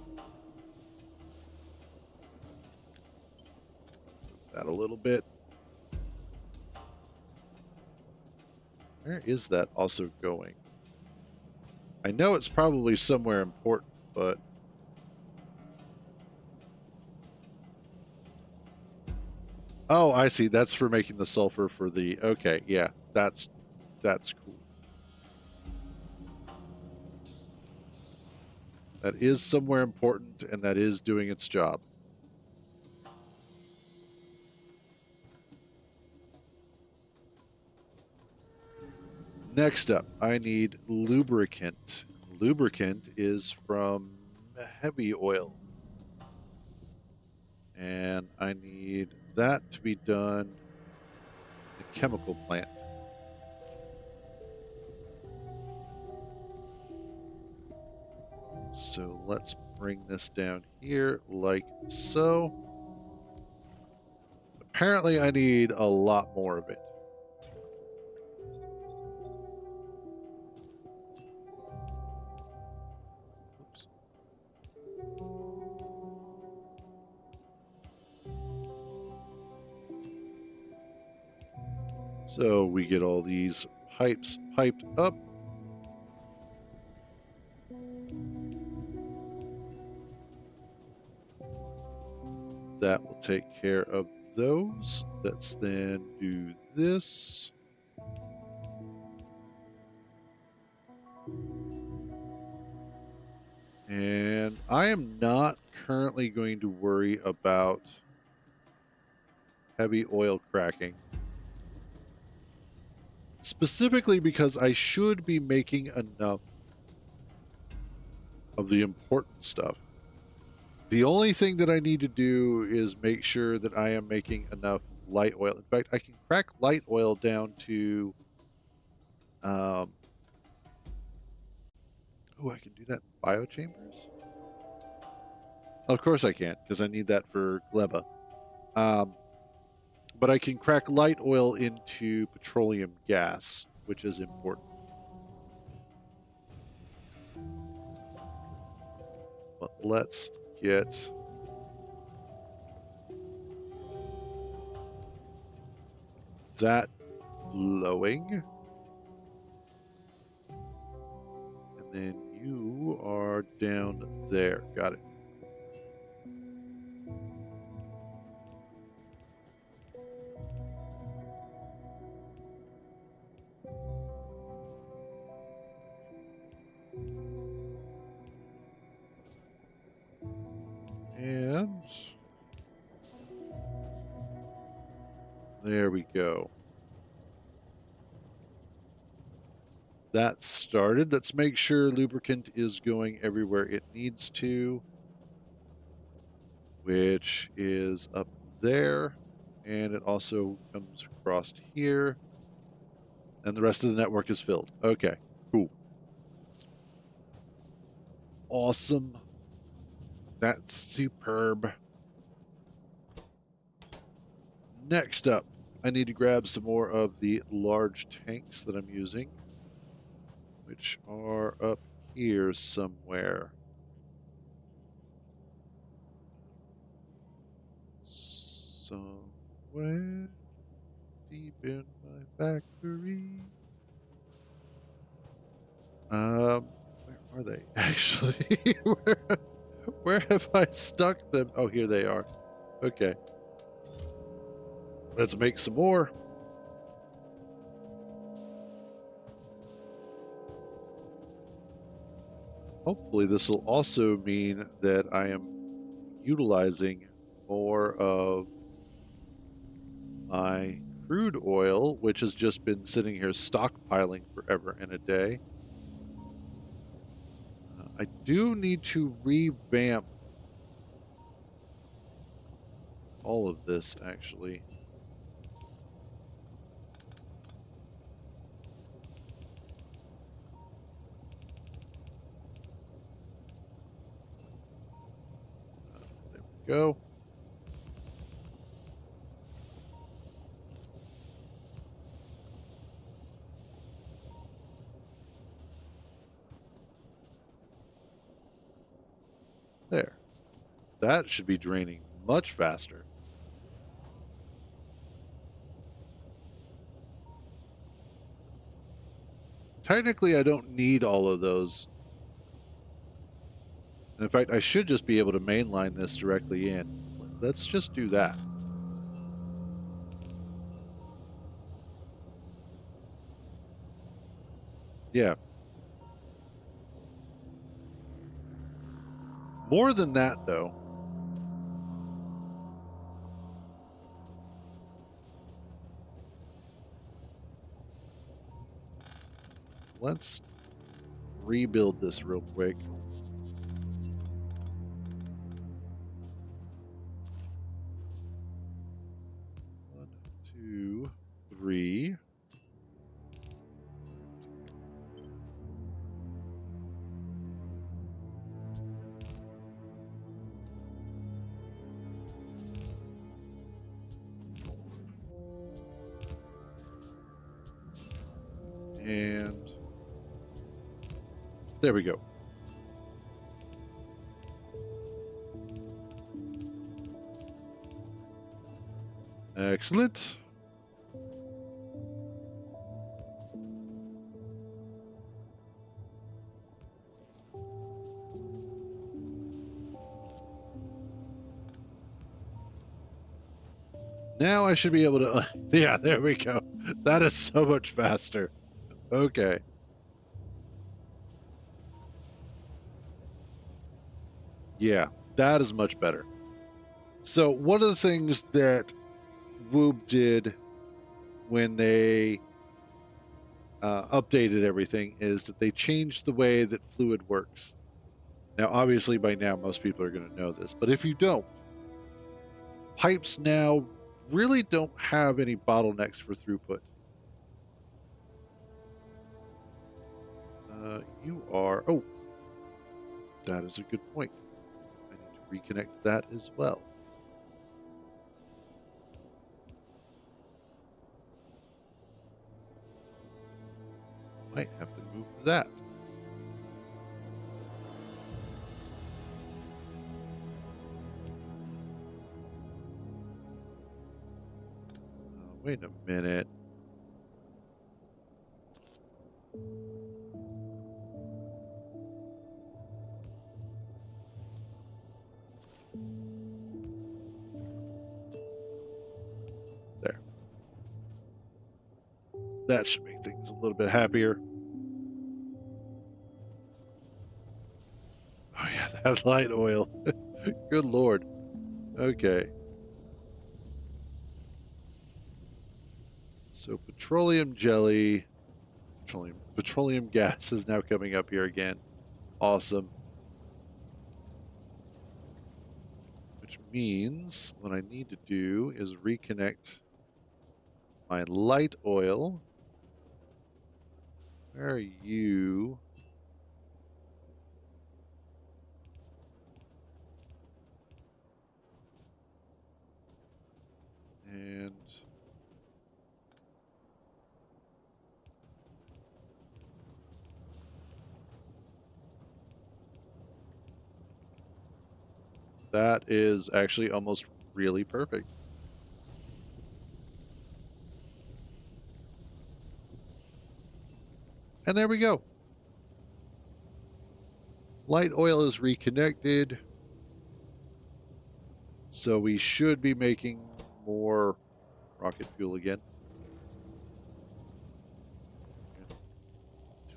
That a little bit. Where is that also going? I know it's probably somewhere important, but... Oh, I see. That's for making the sulfur for the... Okay, yeah. That's cool. That is somewhere important, and that is doing its job. Next up, I need lubricant. Lubricant is from heavy oil. And I need that to be done in the chemical plant. So let's bring this down here like so. Apparently I need a lot more of it. Oops. So we get all these pipes piped up. That will take care of those. Let's then do this. And I am not currently going to worry about heavy oil cracking. Specifically because I should be making enough of the important stuff. The only thing that I need to do is make sure that I am making enough light oil. In fact, I can crack light oil down to I can do that in biochambers. Of course I can, because I need that for gleba. But I can crack light oil into petroleum gas, which is important. But let's get that flowing. And then you are down there. Got it. And there we go. That started. Let's make sure lubricant is going everywhere it needs to, which is up there. And it also comes across here. And the rest of the network is filled. Okay, cool. Awesome. That's superb. Next up, I need to grab some more of the large tanks that I'm using, which are up here somewhere. Somewhere deep in my factory. Where are they actually? where have I stuck them? Oh, here they are. Okay. Let's make some more. Hopefully this will also mean that I am utilizing more of my crude oil, which has just been sitting here stockpiling forever and a day. I do need to revamp all of this, actually. There we go. There. That should be draining much faster. Technically, I don't need all of those. And in fact, I should just be able to mainline this directly in. Let's just do that. Yeah. More than that, though. Let's rebuild this real quick. 1, 2, 3. And there we go. Excellent. Now I should be able to... yeah, there we go. That is so much faster. Okay. Yeah, that is much better. So one of the things that Whoop did when they updated everything is that they changed the way that fluid works. Now, obviously, by now, most people are going to know this, but if you don't, pipes now really don't have any bottlenecks for throughput. You are... Oh, that is a good point. I need to reconnect that as well. Might have to move that. Wait a minute. There. That should make things a little bit happier. Oh yeah, that light oil. Good Lord. Okay. So petroleum jelly, petroleum gas is now coming up here again. Awesome. Which means what I need to do is reconnect my light oil. Where are you? And that is actually almost really perfect. And there we go. Light oil is reconnected. So we should be making more rocket fuel again.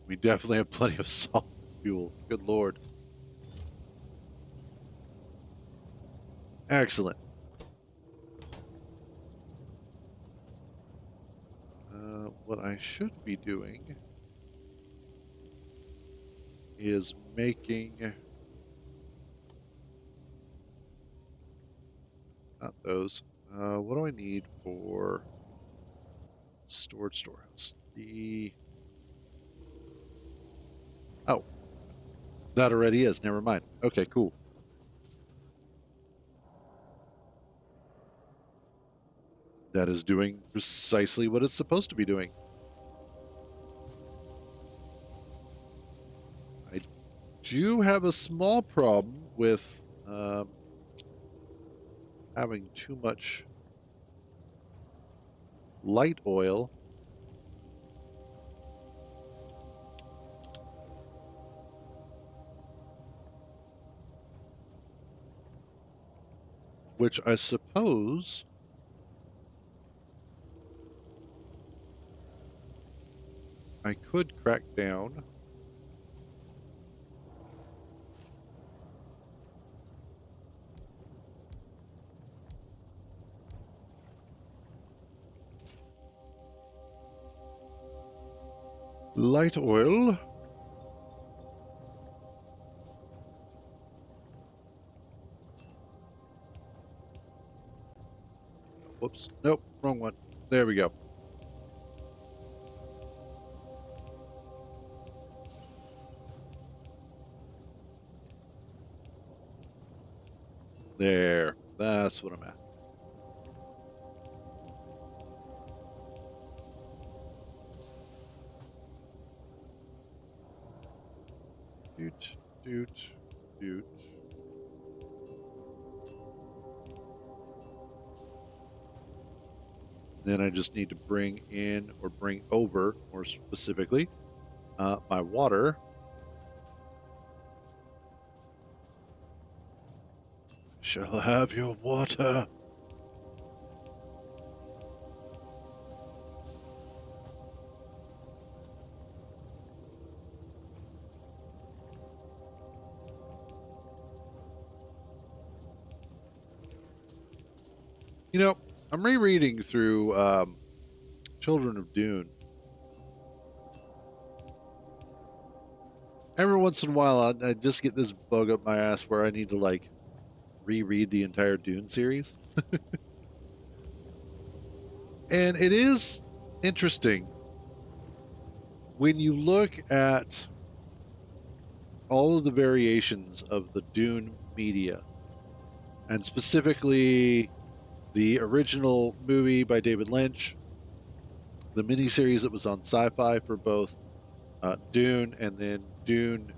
We definitely have plenty of solid fuel. Good Lord. Excellent. What I should be doing is making... Not those. What do I need for storehouse? Oh. That already is. Never mind. Okay, cool. That is doing precisely what it's supposed to be doing. I do have a small problem with having too much light oil. Which I suppose I could crack down. Light oil. Whoops. Nope, wrong one. There we go. There. That's what I'm at. Doot, doot. Then I just need to bring in, or bring over, more specifically, my water. Shall have your water. You know, I'm rereading through Children of Dune. Every once in a while, I just get this bug up my ass where I need to, like, reread the entire Dune series. And it is interesting when you look at all of the variations of the Dune media, and specifically the original movie by David Lynch, the miniseries that was on Sci-Fi for both Dune, and then Dune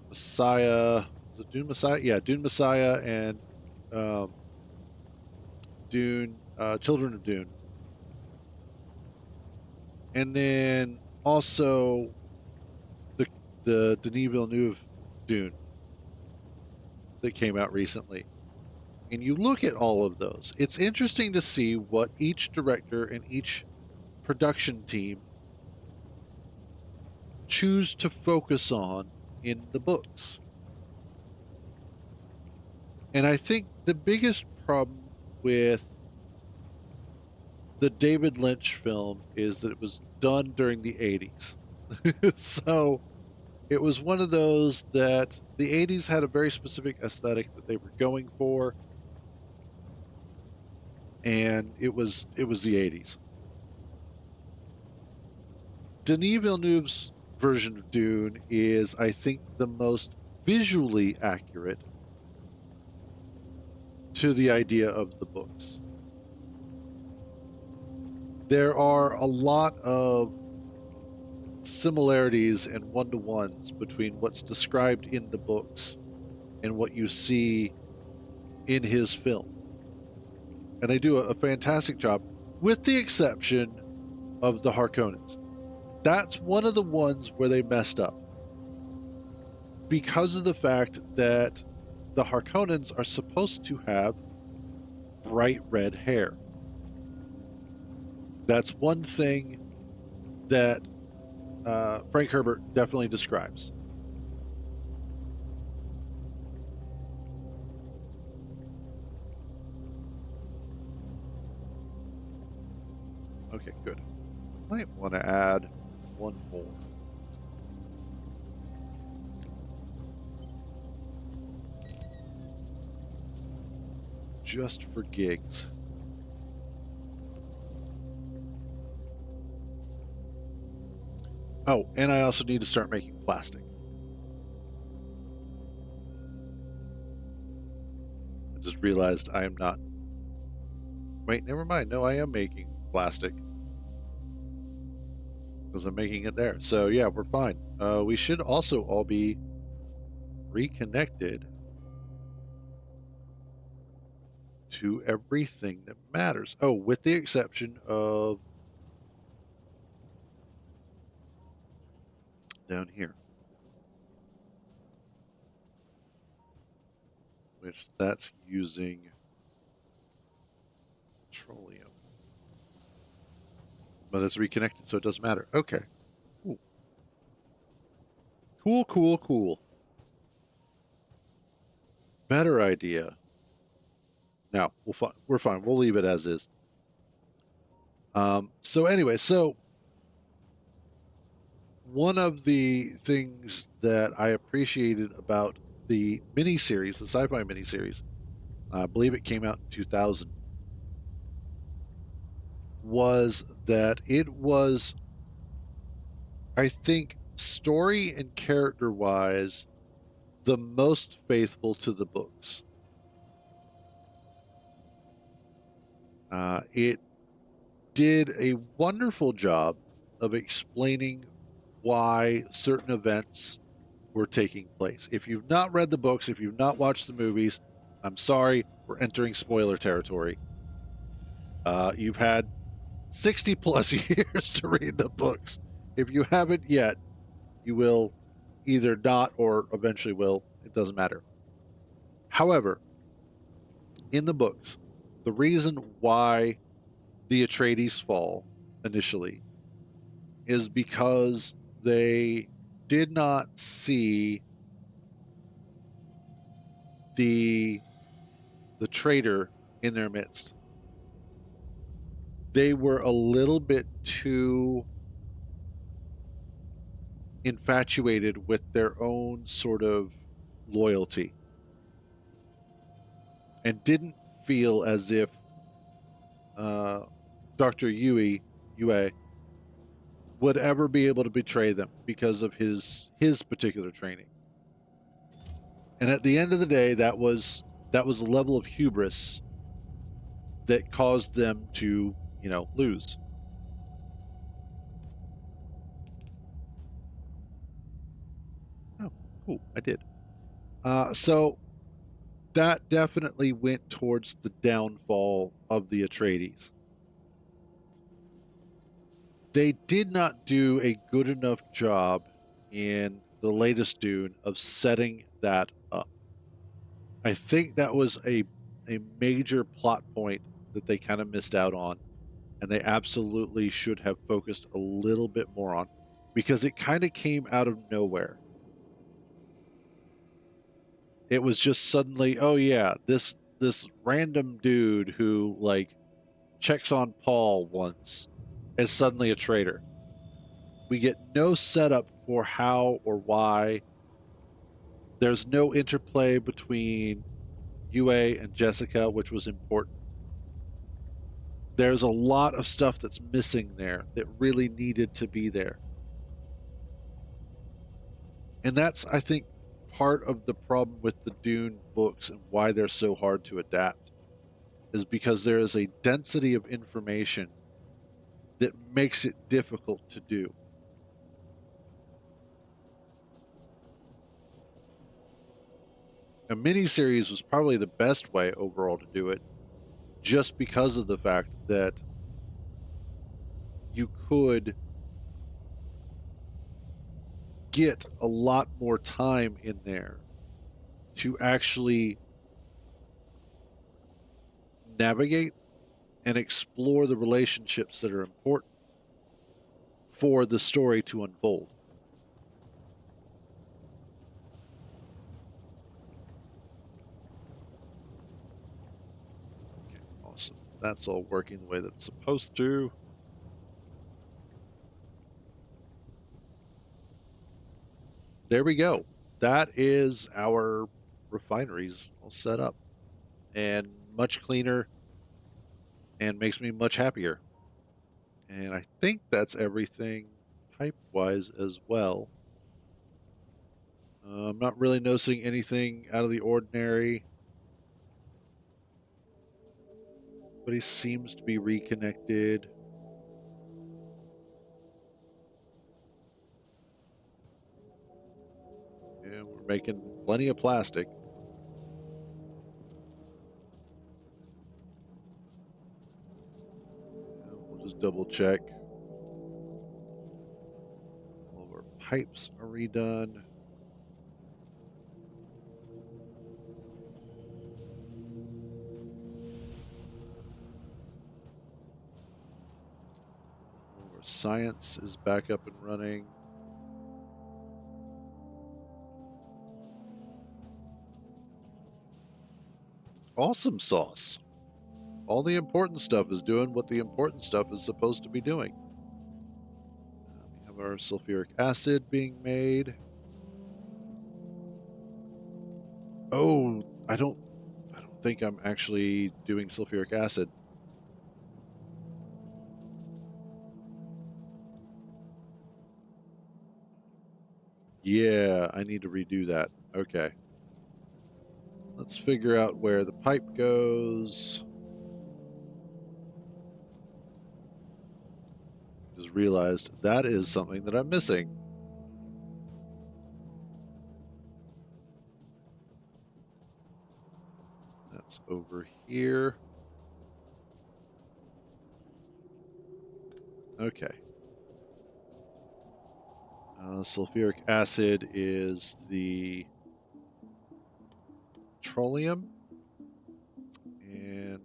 Messiah. Was it Dune Messiah? Yeah, Dune Messiah, and Dune Children of Dune. And then also the Denis Villeneuve Dune that came out recently. And you look at all of those, it's interesting to see what each director and each production team choose to focus on in the books. And I think the biggest problem with the David Lynch film is that it was done during the 80s. So it was one of those that the 80s had a very specific aesthetic that they were going for, and it was the 80s. Denis Villeneuve's version of Dune is, I think, the most visually accurate to the idea of the books. There are a lot of similarities and one-to-ones between what's described in the books and what you see in his film. And they do a fantastic job, with the exception of the Harkonnens. That's one of the ones where they messed up, because of the fact that the Harkonnens are supposed to have bright red hair. That's one thing that Frank Herbert definitely describes. Okay, good. Might want to add one more. Just for gigs. Oh, and I also need to start making plastic. I just realized I am not. Wait, never mind. No, I am making plastic, because I'm making it there. So yeah, we're fine. We should also all be reconnected to everything that matters. Oh, with the exception of down here, which that's using petroleum. But it's reconnected, so it doesn't matter. Okay. Cool. Cool, cool, cool. Better idea. Now, we're fine. We'll leave it as is. So anyway, so one of the things that I appreciated about the miniseries, the sci-fi miniseries, I believe it came out in 2000, was that it was, I think, story and character-wise, the most faithful to the books. It did a wonderful job of explaining why certain events were taking place. If you've not read the books, if you've not watched the movies, I'm sorry, we're entering spoiler territory. You've had 60 plus years to read the books. If you haven't yet, you will either not or eventually will. It doesn't matter. However, in the books, the reason why the Atreides fall initially is because they did not see the traitor in their midst. They were a little bit too infatuated with their own sort of loyalty and didn't feel as if Dr. Yue would ever be able to betray them because of his particular training. And at the end of the day, that was a level of hubris that caused them to, lose. Oh, cool. I did. So that definitely went towards the downfall of the Atreides. They did not do a good enough job in the latest Dune of setting that up. I think that was a major plot point that they kind of missed out on, and they absolutely should have focused a little bit more on, because it kind of came out of nowhere. It was just suddenly, oh yeah, this random dude who like checks on Paul once is suddenly a traitor. We get no setup for how or why. There's no interplay between Yue and Jessica, which was important. There's a lot of stuff that's missing there that really needed to be there. And that's, I think, part of the problem with the Dune books and why they're so hard to adapt, is because there is a density of information that makes it difficult to do. A miniseries was probably the best way overall to do it, just because of the fact that you could get a lot more time in there to actually navigate and explore the relationships that are important for the story to unfold. Okay, awesome. That's all working the way that it's supposed to. There we go. That is our refineries all set up and much cleaner and makes me much happier. And I think that's everything pipe-wise as well. I'm not really noticing anything out of the ordinary. But he seems to be reconnected. And we're making plenty of plastic. We'll just double check. All of our pipes are redone. All of our science is back up and running. Awesome sauce. All the important stuff is doing what the important stuff is supposed to be doing. We have our sulfuric acid being made. Oh, I don't think I'm actually doing sulfuric acid. Yeah, I need to redo that. Okay. Let's figure out where the pipe goes. Just realized that is something that I'm missing. That's over here. Okay. Sulfuric acid is the petroleum. And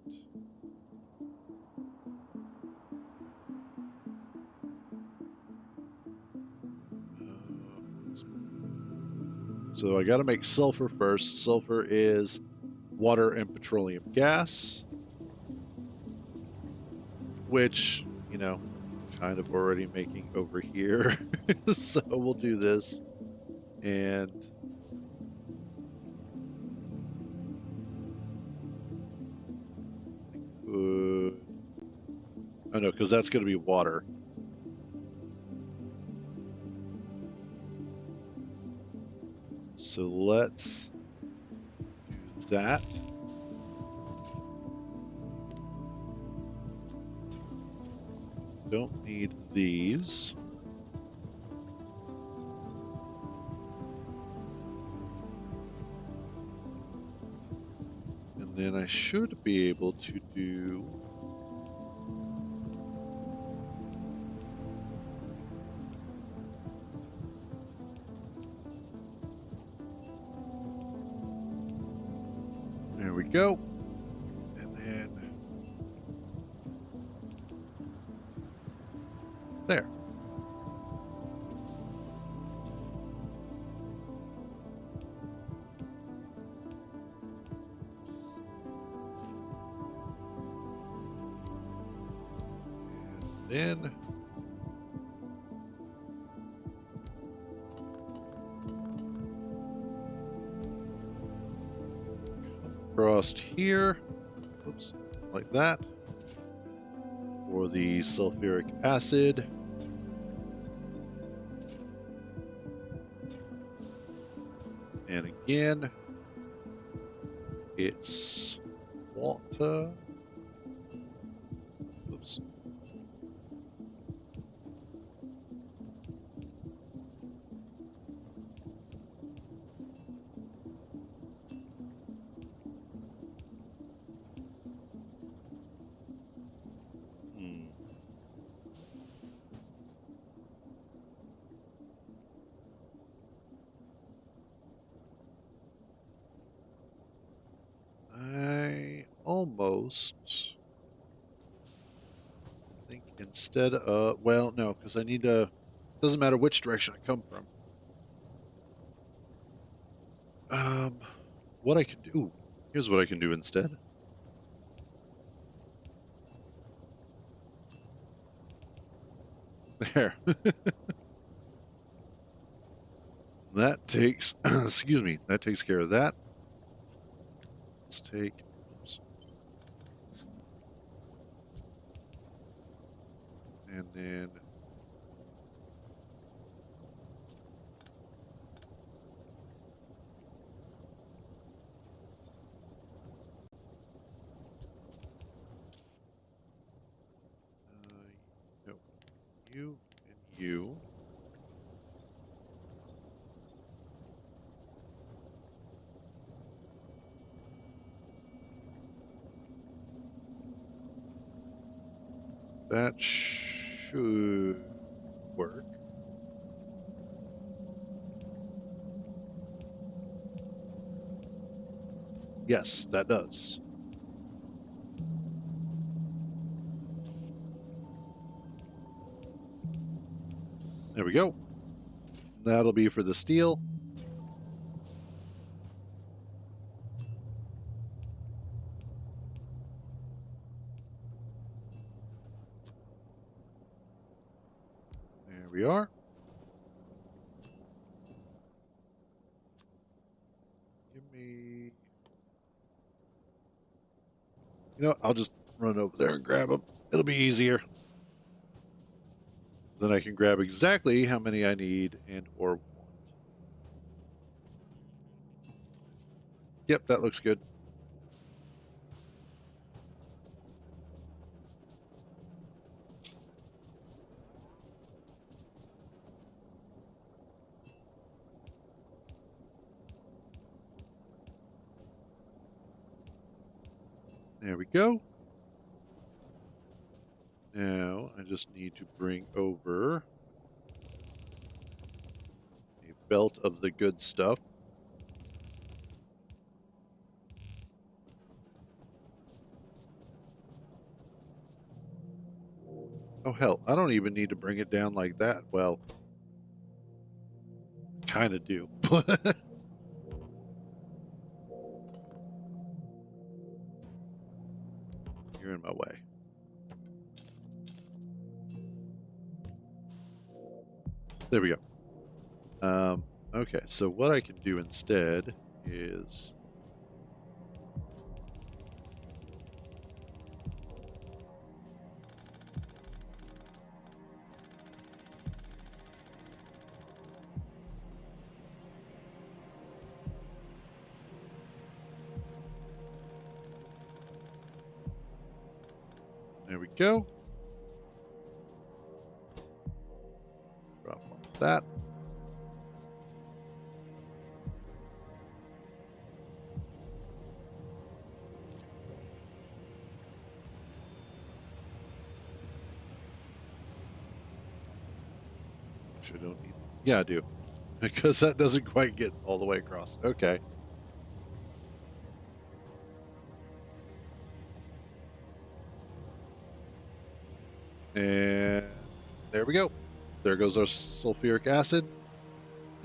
so I got to make sulfur first. Sulfur is water and petroleum gas, which, you know, kind of already making over here. So we'll do this. And oh no, because that's going to be water. So let's do that. Don't need these. And then I should be able to do there we go. And then there. And then across here, oops, like that, for the sulfuric acid. And again, it's water. Oops. I almost think instead of, well, no, because I need to, doesn't matter which direction I come from. What I can do, ooh, here's what I can do instead. There. That takes, excuse me, that takes care of that. Let's take, oops. And then no, you and you. That should work. Yes, that does. There we go. That'll be for the steel. There we are. Give me... You know what? I'll just run over there and grab them. It'll be easier. Then I can grab exactly how many I need and or want. Yep, that looks good. There we go. Now I just need to bring over a belt of the good stuff. Oh, hell, I don't even need to bring it down like that. Well, kind of do. You're in my way. There we go. Okay, so what I can do instead is... There we go. Drop off that. Actually, I don't need... Yeah, I do. Because that doesn't quite get all the way across. Okay. And there we go. There goes our sulfuric acid.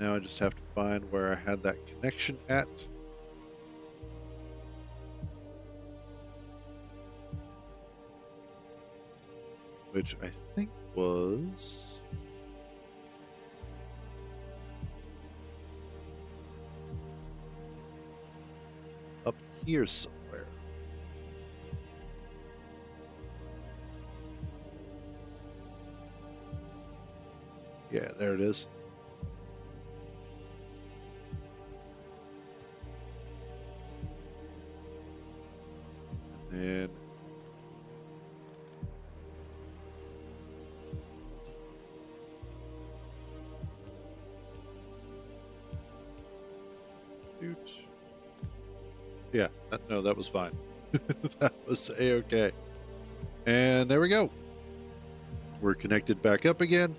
Now I just have to find where I had that connection at. Which I think was... up here somewhere. Yeah, there it is. And then yeah, no, that was fine. That was a-okay. And there we go. We're connected back up again.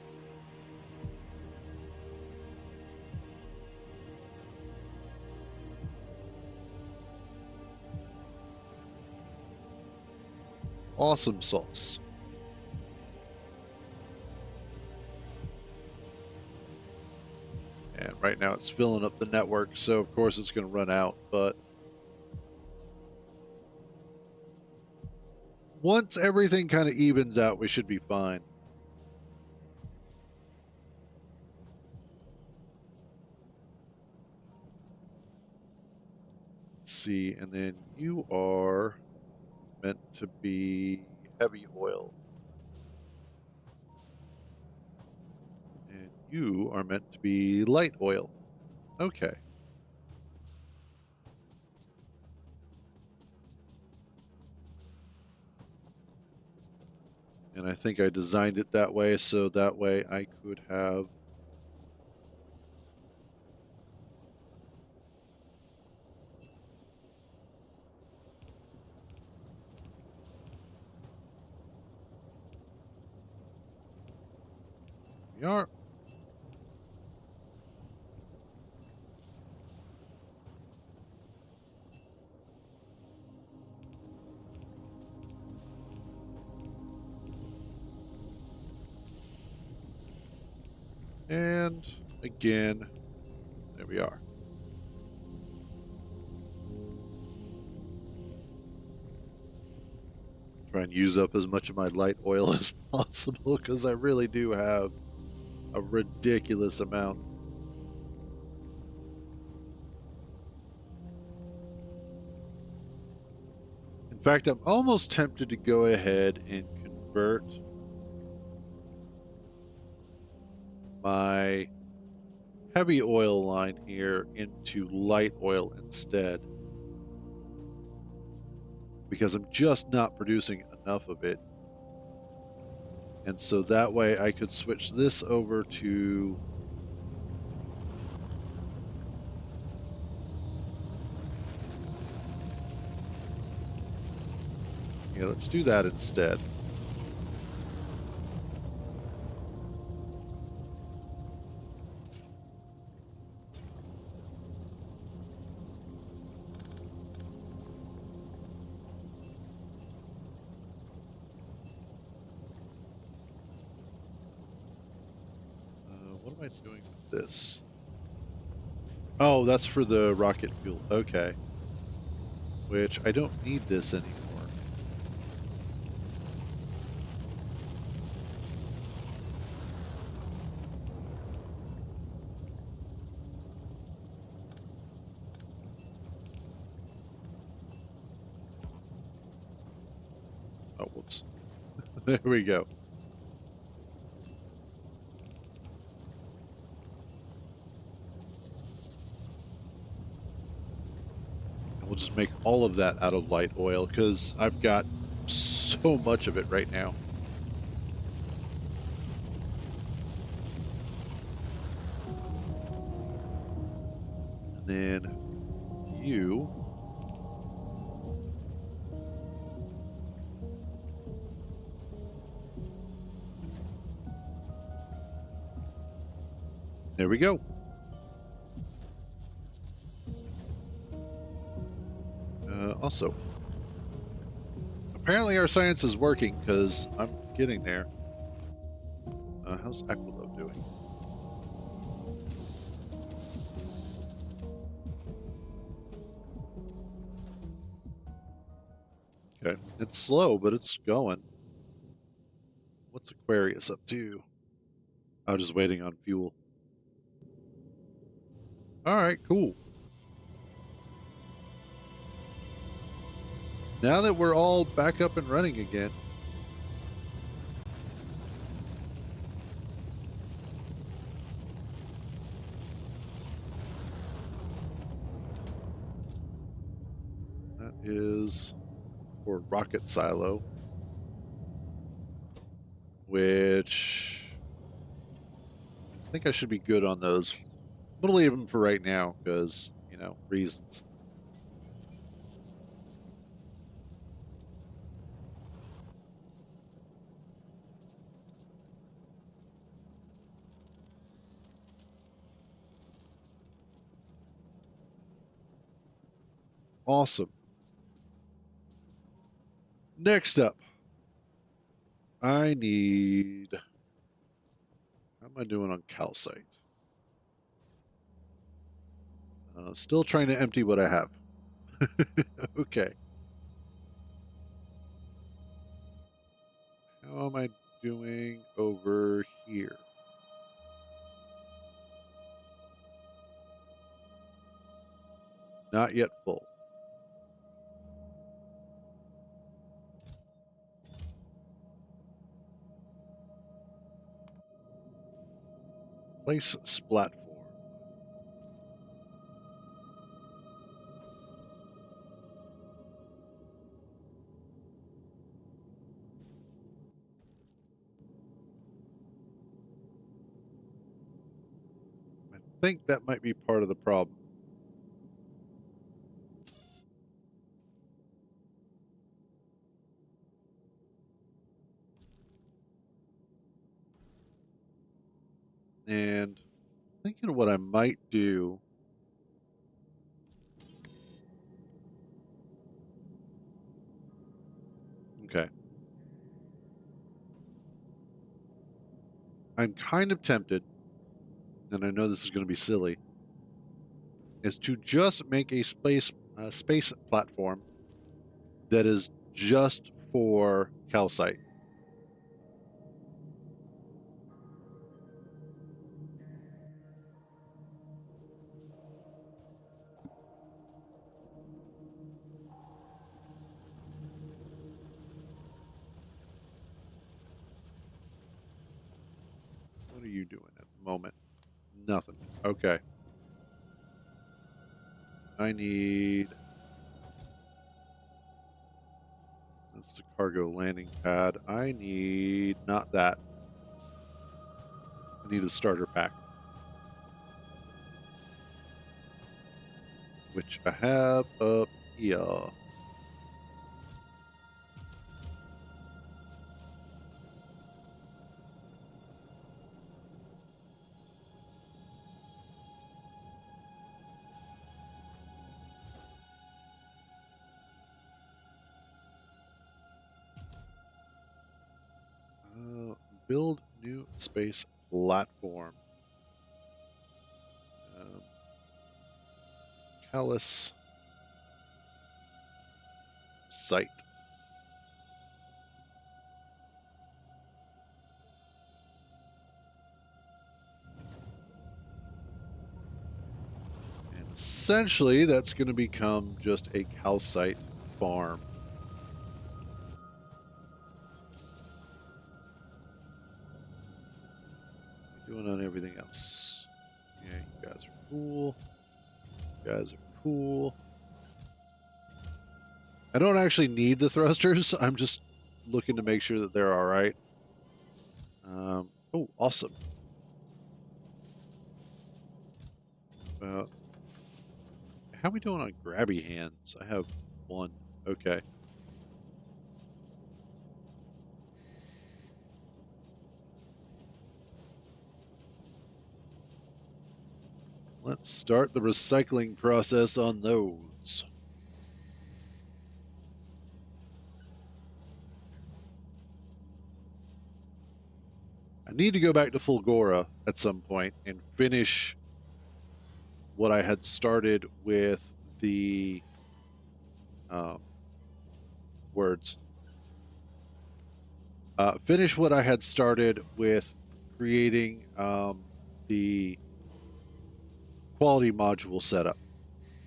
Awesome sauce. And right now it's filling up the network, so of course it's going to run out, but once everything kind of evens out, we should be fine. Let's see, and then you are meant to be heavy oil. And you are meant to be light oil. Okay. And I think I designed it that way so that way I could have we are. And again, there we are. Try and use up as much of my light oil as possible because I really do have a ridiculous amount. In fact, I'm almost tempted to go ahead and convert my heavy oil line here into light oil instead, because I'm just not producing enough of it. And so that way I could switch this over to Yeah, let's do that instead. What am I doing with this? Oh, that's for the rocket fuel. Okay. Which I don't need this anymore. Oh, whoops. There we go. And we'll just make all of that out of light oil because I've got so much of it right now. And then you. There we go. Also, apparently our science is working because I'm getting there. How's Aquilo doing? Okay. It's slow, but it's going. What's Aquarius up to? I'm just waiting on fuel. All right, cool. Now that we're all back up and running again, that is for rocket silo, which I think I should be good on those. I'm gonna leave them for right now because, you know, reasons. Awesome. Next up, I need. How am I doing on calcite? Still trying to empty what I have. Okay. How am I doing over here? Not yet full. Place splat form. I think that might be part of the problem. And thinking of what I might do. Okay. I'm kind of tempted, and I know this is going to be silly, is to just make a space platform that is just for calcite. What are you doing at the moment? Nothing. Okay. I need. That's the cargo landing pad. I need not that. I need a starter pack. Which I have up here. build new space platform. Callus site. And essentially, that's going to become just a calcite farm. Doing on everything else. Yeah, you guys are cool. You guys are cool. I don't actually need the thrusters. I'm just looking to make sure that they're all right. Oh, awesome. How are we doing on grabby hands? I have one. Okay. Let's start the recycling process on those. I need to go back to Fulgora at some point and finish what I had started with the words. Finish what I had started with creating the quality module setup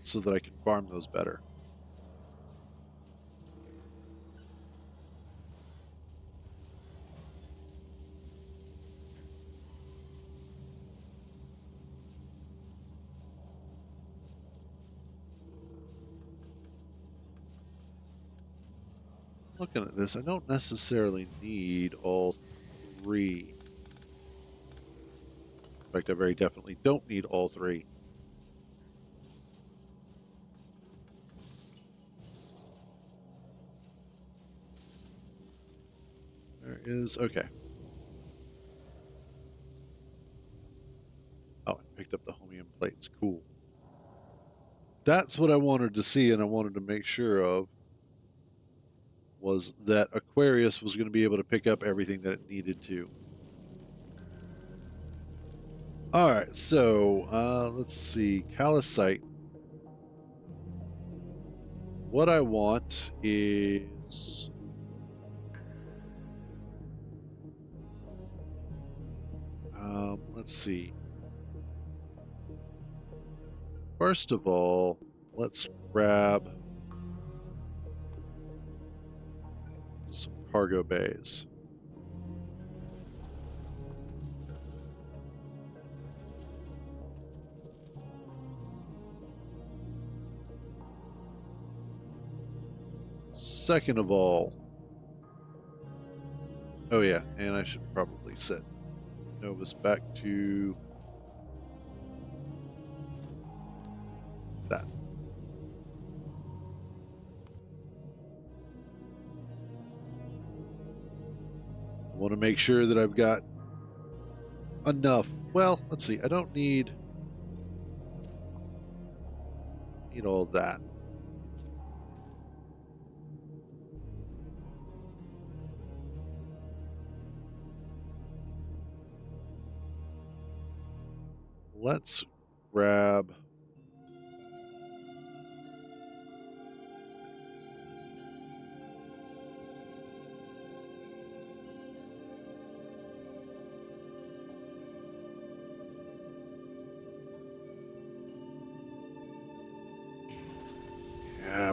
so that I can farm those better. Looking at this, I don't necessarily need all three. In fact, I very definitely don't need all three. There is, okay. Oh, I picked up the homium plates. Cool. That's what I wanted to see, and I wanted to make sure of was that Aquarius was going to be able to pick up everything that it needed to. All right, so let's see. Calcite. What I want is let's see. First of all, let's grab some cargo bays. Second of all, oh yeah, and I should probably set Novus back to that. I want to make sure that I've got enough. Well, let's see. I don't need all of that. Let's grab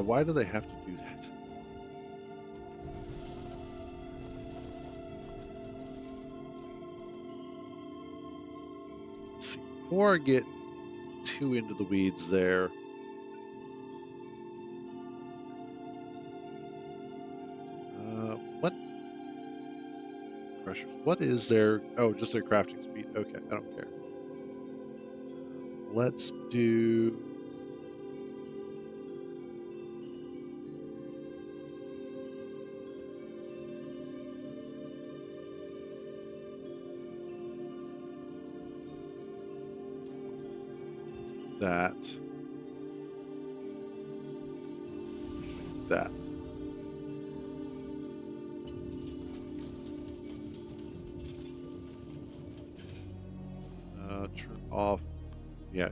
why do they have to do that? Let's see. Before I get too into the weeds there, what crushers? What is their? Oh, just their crafting speed. Okay, I don't care. Let's do. That. off. Yeah.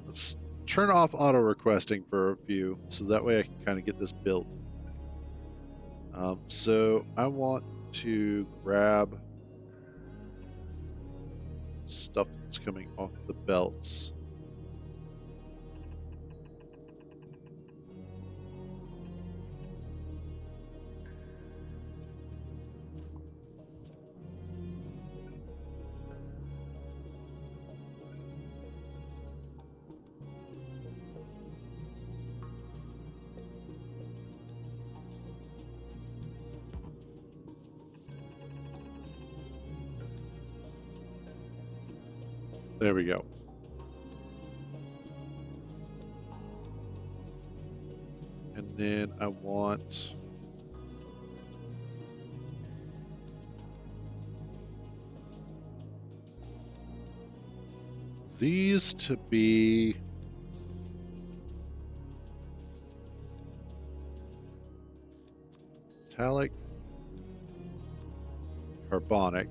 Let's turn off auto requesting for a few, so that way I can kind of get this built. So I want to grab stuff that's coming off the belts. There we go. And then I want these to be metallic, carbonic,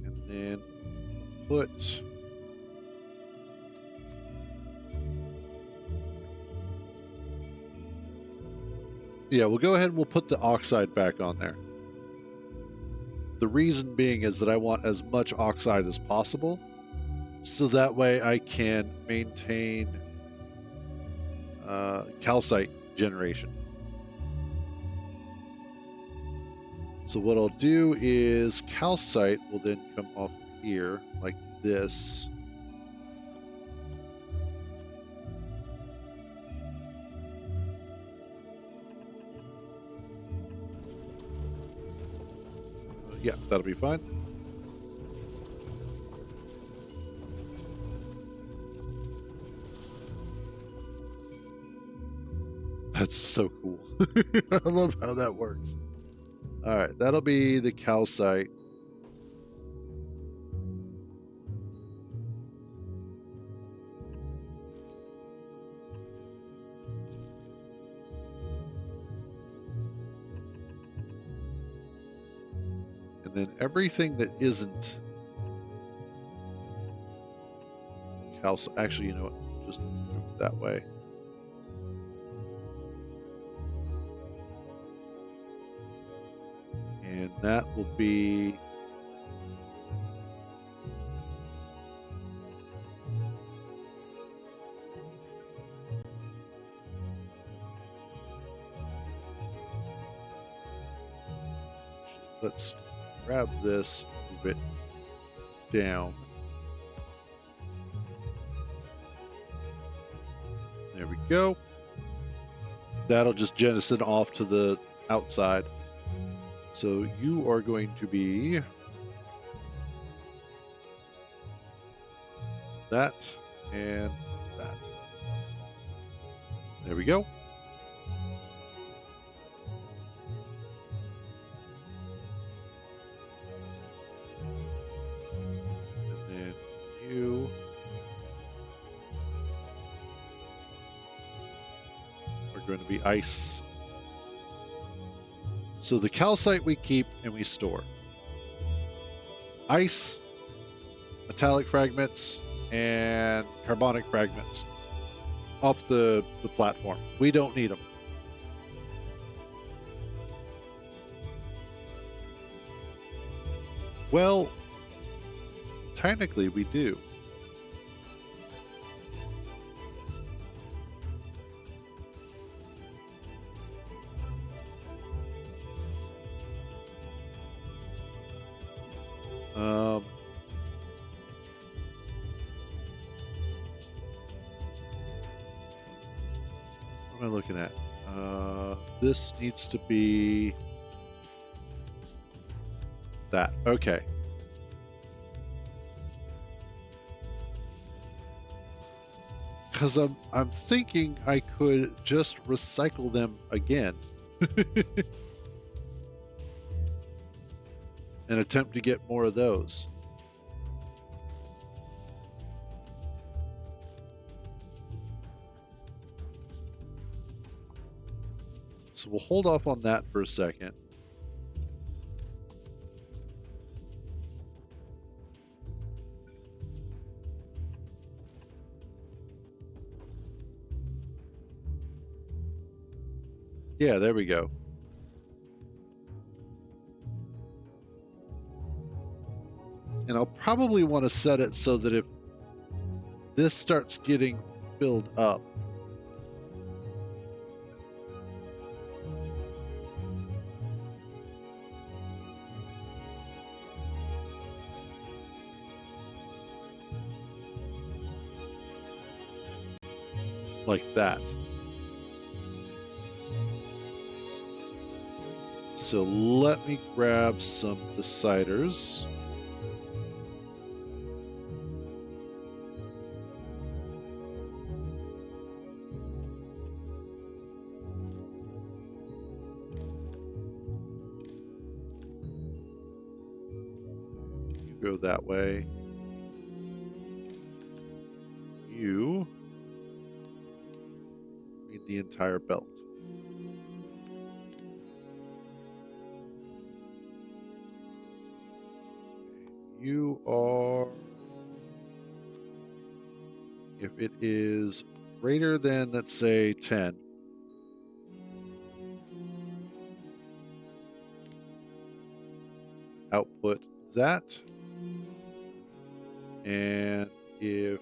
and then put we'll go ahead and we'll put the oxide back on there. The reason being is that I want as much oxide as possible, so that way I can maintain calcite generation. So what I'll do is calcite will then come off here like this. Yeah, that'll be fine. That's so cool. I love how that works. All right, that'll be the calcite. And then everything that isn't calcite, actually, you know what? Just move it that way. And that will be let's grab this, move it down. There we go. That'll just jettison off to the outside. So you are going to be that and that. There we go. And then you are going to be ice. So the calcite we keep and we store. Ice, metallic fragments, and carbonic fragments off the platform. We don't need them. Well, technically we do. What am I looking at? This needs to be that. Okay. Because I'm thinking I could just recycle them again and attempt to get more of those. So we'll hold off on that for a second. Yeah, there we go. And I'll probably want to set it so that if this starts getting filled up, like that. So let me grab some deciders. You go that way. You need the entire belt. You are, if it is greater than, let's say, 10, output that. And if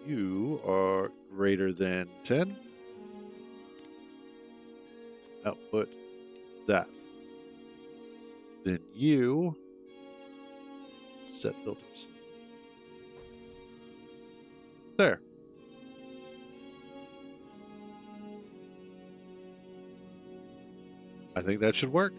you are greater than 10, output that. Then you set filters. There. I think that should work.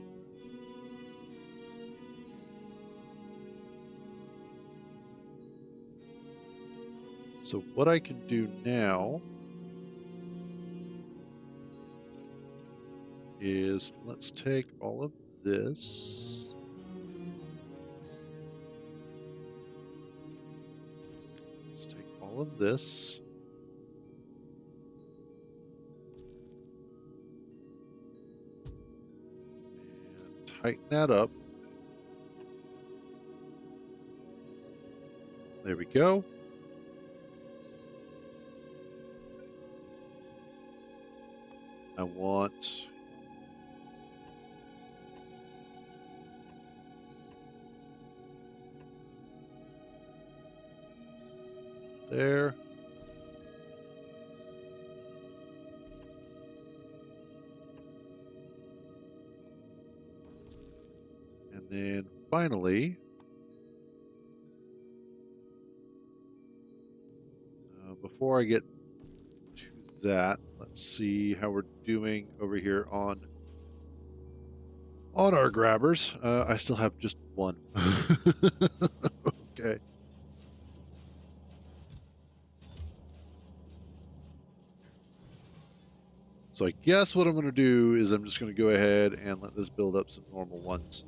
So what I can do now is let's take all of this. Let's take all of this. And tighten that up. There we go. I want there. And then finally, before I get to that, let's see how we're doing over here on our grabbers. I still have just one. Okay. So I guess what I'm going to do is I'm just going to go ahead and let this build up some normal ones.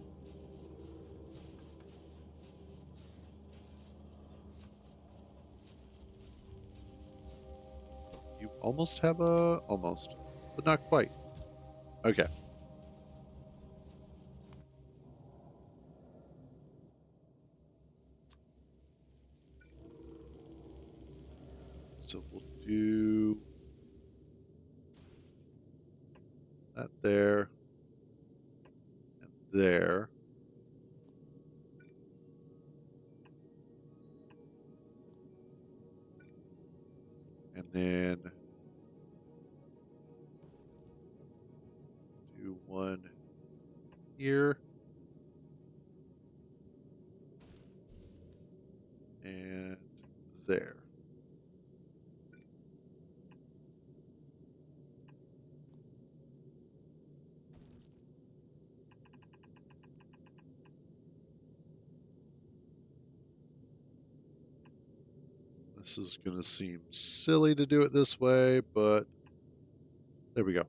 You almost have a... almost. But not quite. Okay. So we'll do that there and there. And then do one here. And there. This is going to seem silly to do it this way, but there we go.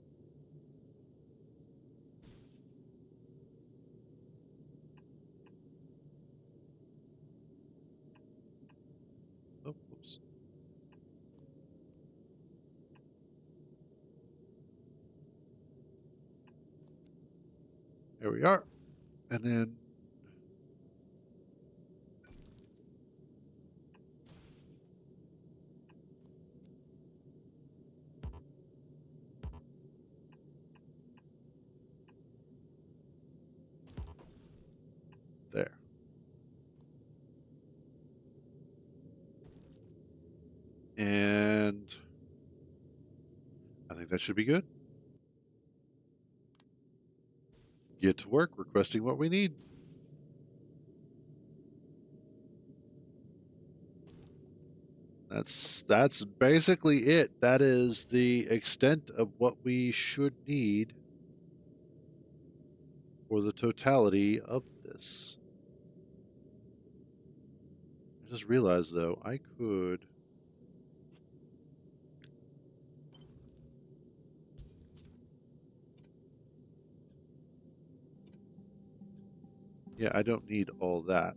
Oh, oops. There we are. And then there. And I think that should be good. Get to work requesting what we need. That's basically it. That is the extent of what we should need for the totality of this. I just realized though, I could yeah, I don't need all that.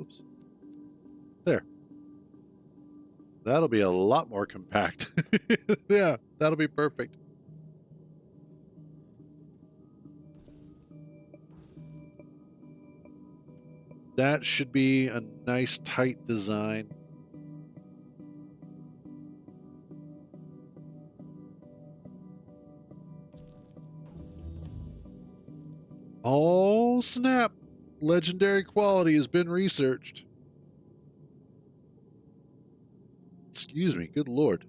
Oops. There. That'll be a lot more compact. Yeah, that'll be perfect. That should be a nice tight design. Oh, snap. Legendary quality has been researched. Excuse me, good lord.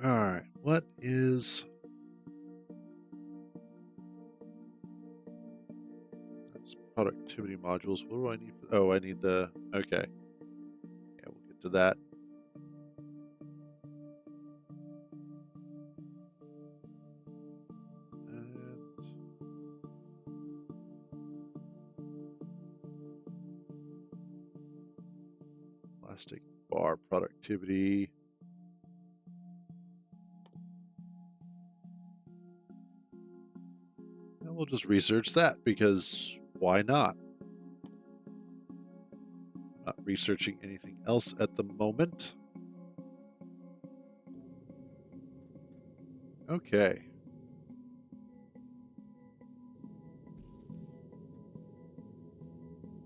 Alright, what is... That's productivity modules. What do I need? Oh, I need the... Okay. Yeah, we'll get to that. And... Plastic bar productivity. And we'll just research that because why not? Not researching anything else at the moment. Okay.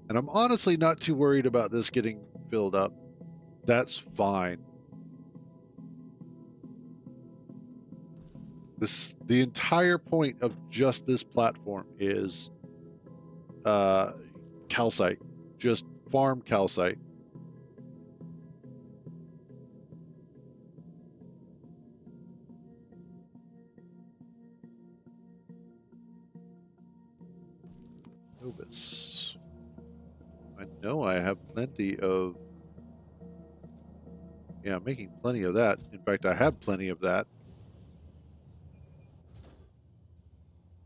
And I'm honestly not too worried about this getting filled up. That's fine. The entire point of just this platform is calcite. Just farm calcite. Novus. I know I have plenty of... Yeah, I'm making plenty of that. In fact, I have plenty of that.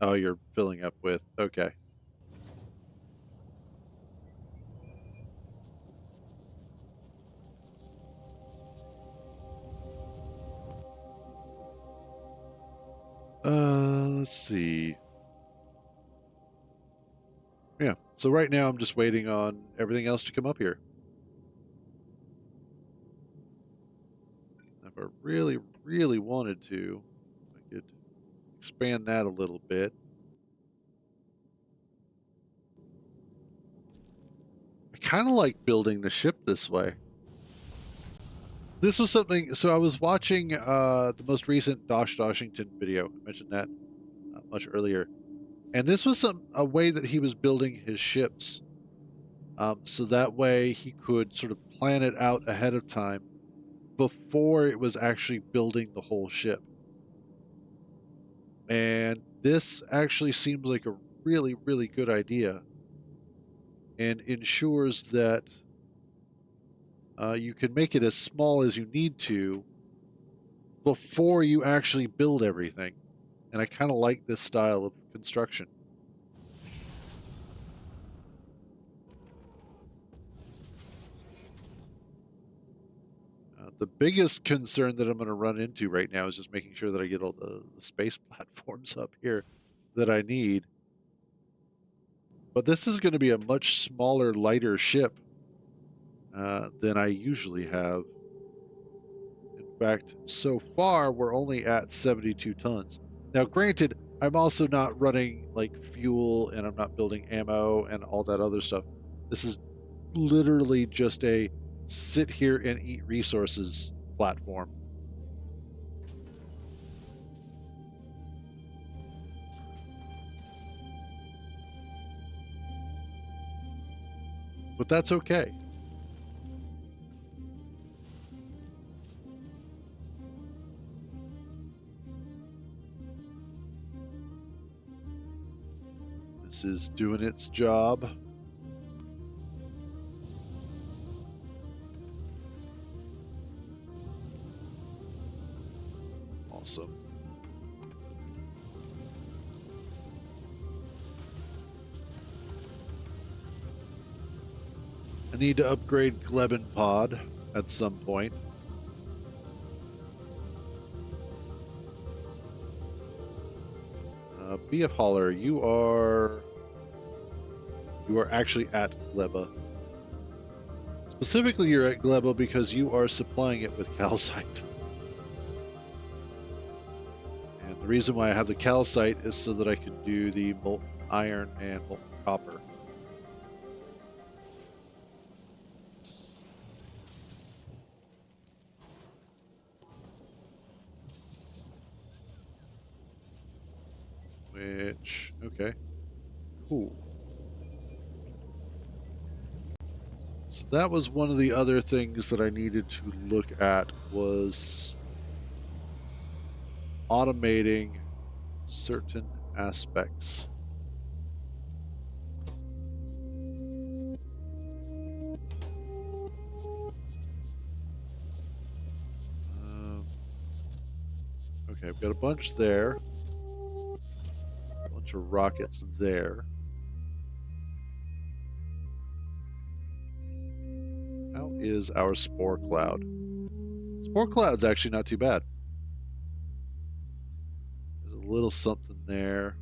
Oh, you're filling up with... Okay. Let's see. Yeah, so right now I'm just waiting on everything else to come up here. If I really, really wanted to, I could expand that a little bit. I kind of like building the ship this way. This was something, so I was watching the most recent Dosh Doshington video. I mentioned that much earlier. And this was a way that he was building his ships. So that way he could sort of plan it out ahead of time before it was actually building the whole ship. And this actually seems like a really, really good idea and ensures that you can make it as small as you need to before you actually build everything. And I kind of like this style of construction. the biggest concern that I'm going to run into right now is just making sure that I get all the space platforms up here that I need. But this is going to be a much smaller, lighter ship than I usually have. In fact, so far, we're only at 72 tons. Now, granted, I'm also not running like fuel and I'm not building ammo and all that other stuff. This is literally just a sit here and eat resources platform. But that's okay. This is doing its job. Awesome. I need to upgrade Glebin Pod at some point. BF Holler, you are actually at Gleba. Specifically, you're at Gleba because you are supplying it with calcite. And the reason why I have the calcite is so that I can do the molten iron and molten copper. Which, okay, cool. So that was one of the other things that I needed to look at was automating certain aspects. Okay, I've got a bunch there. A bunch of rockets there. How is our spore cloud? Spore cloud's actually not too bad. There's a little something there.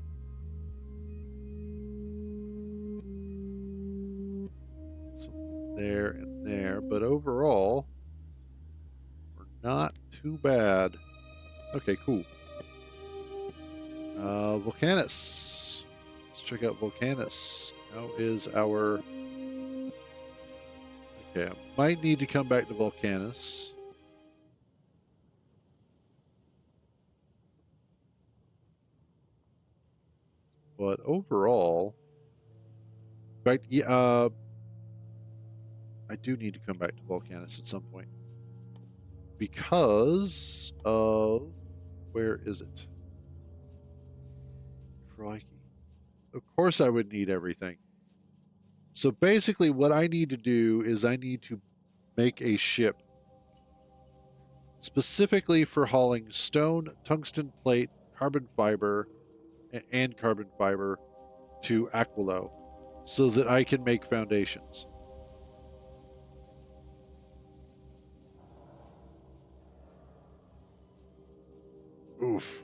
Something there and there, but overall, we're not too bad. Okay, cool. Volcanus. Let's check out Volcanus. How is our... Okay, I might need to come back to Volcanus. But overall... In fact, yeah, I do need to come back to Volcanus at some point. Because of... Where is it? Crikey. Of course I would need everything. So basically what I need to do is I need to make a ship specifically for hauling stone, tungsten plate, carbon fiber, and carbon fiber to Aquilo so that I can make foundations. Oof.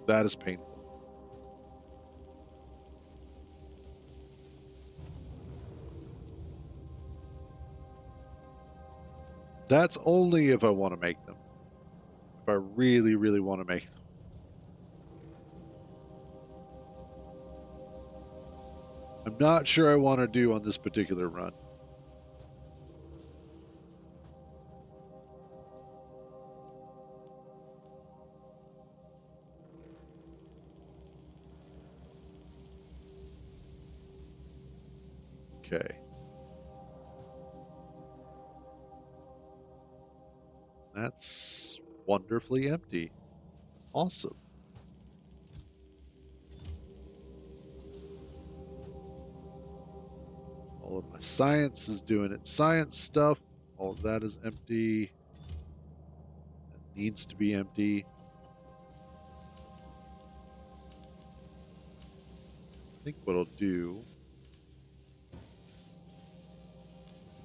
That is painful. That's only if I want to make them. If I really, really want to make them. I'm not sure I want to do on this particular run. Okay. That's wonderfully empty. Awesome. All of my science is doing its science stuff. All of that is empty. That needs to be empty. I think what I'll do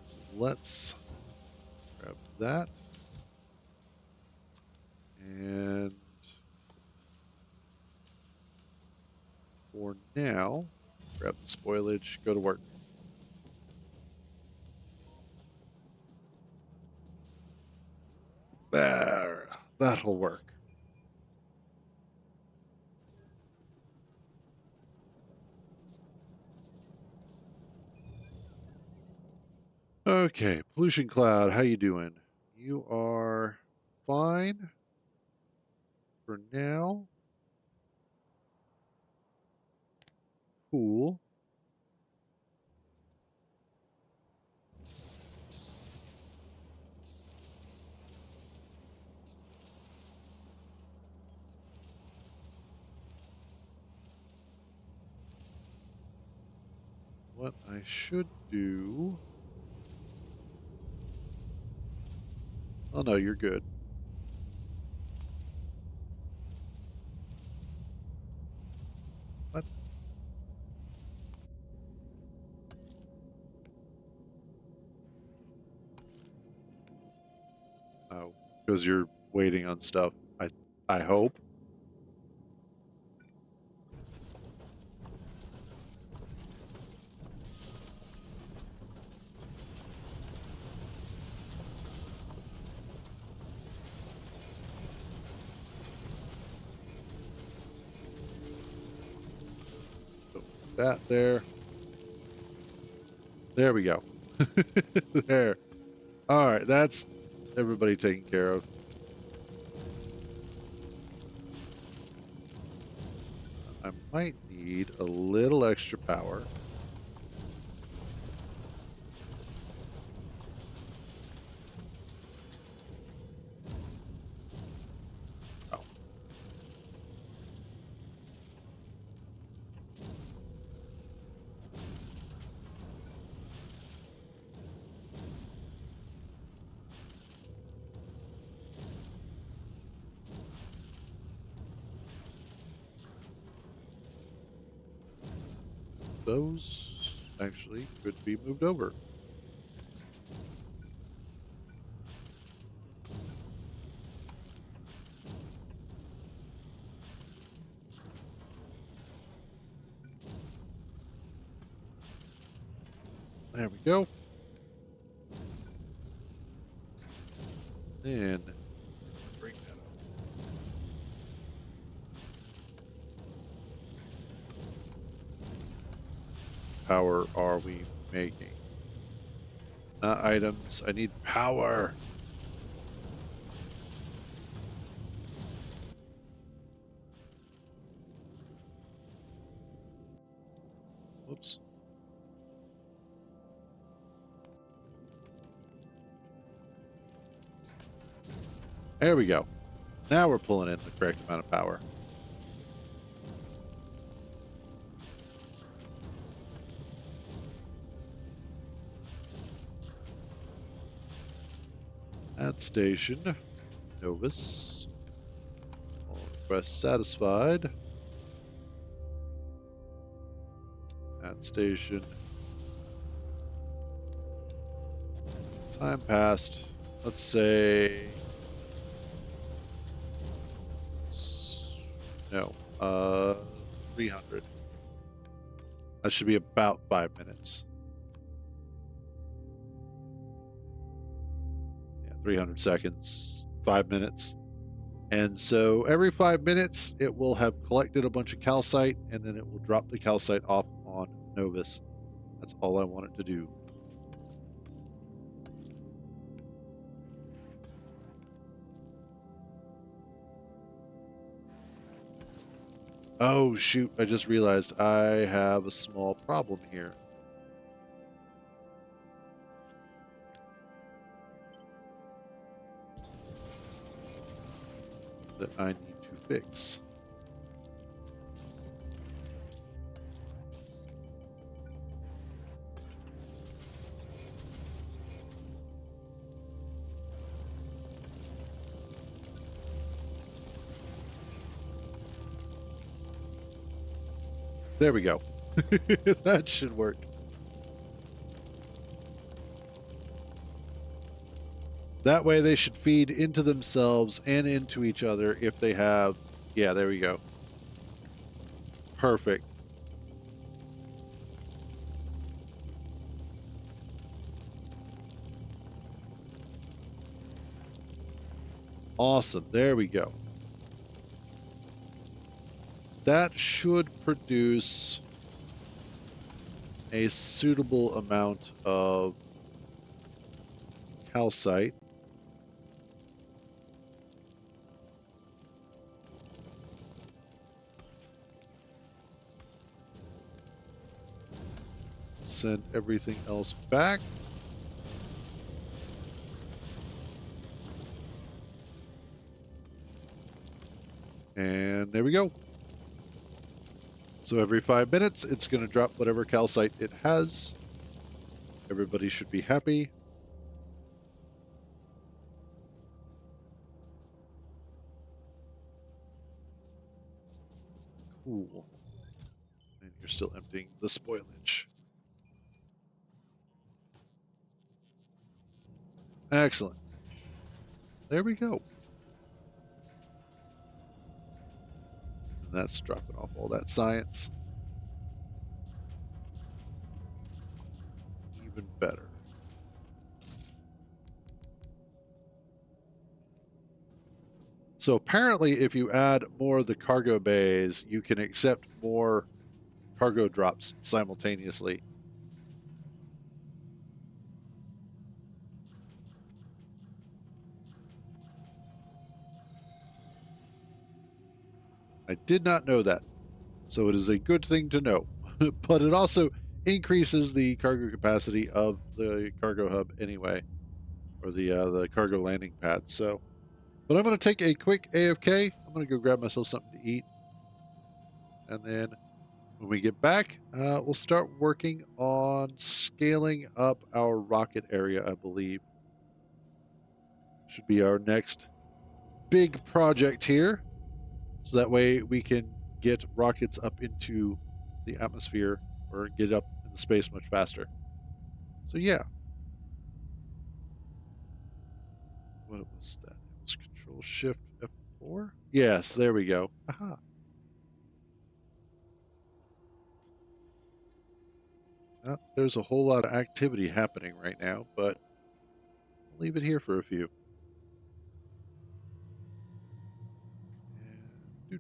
is let's that. And for now, grab the spoilage, go to work. There, that'll work. Okay, pollution cloud, how you doing? You are fine for now. Cool. What I should do... Oh no, you're good. What? Oh, because you're waiting on stuff. I hope. So that there. There we go. There. All right, that's everybody taken care of. I might need a little extra power. Oh. Those actually could be moved over. There we go. Then bring that up. Power are we making? Not items. I need power. Whoops. There we go. Now we're pulling in the correct amount of power. At station, Novus. All requests satisfied. At station. Time passed. Let's say... No. 300. That should be about 5 minutes. 300 seconds, 5 minutes. And so every 5 minutes, it will have collected a bunch of calcite, and then it will drop the calcite off on Novus. That's all I want it to do. Oh, shoot. I just realized I have a small problem here. That I need to fix. There we go. That should work. That way they should feed into themselves and into each other if they have... Yeah, there we go. Perfect. Awesome. There we go. That should produce a suitable amount of calcite. Send everything else back. And there we go. So every 5 minutes, it's going to drop whatever calcite it has. Everybody should be happy. Cool. And you're still emptying the spoilage. Excellent. There we go. And that's dropping off all that science. Even better. So apparently, if you add more of the cargo bays, you can accept more cargo drops simultaneously. I did not know that. So it is a good thing to know. But it also increases the cargo capacity of the cargo hub anyway, or the cargo landing pad. So, but I'm going to take a quick AFK. I'm going to go grab myself something to eat. And then when we get back, we'll start working on scaling up our rocket area, I believe. Should be our next big project here. So that way we can get rockets up into the atmosphere or get up into space much faster. So yeah. What was that? It was Control Shift F4? Yes, there we go. Aha. There's a whole lot of activity happening right now, but I'll leave it here for a few. And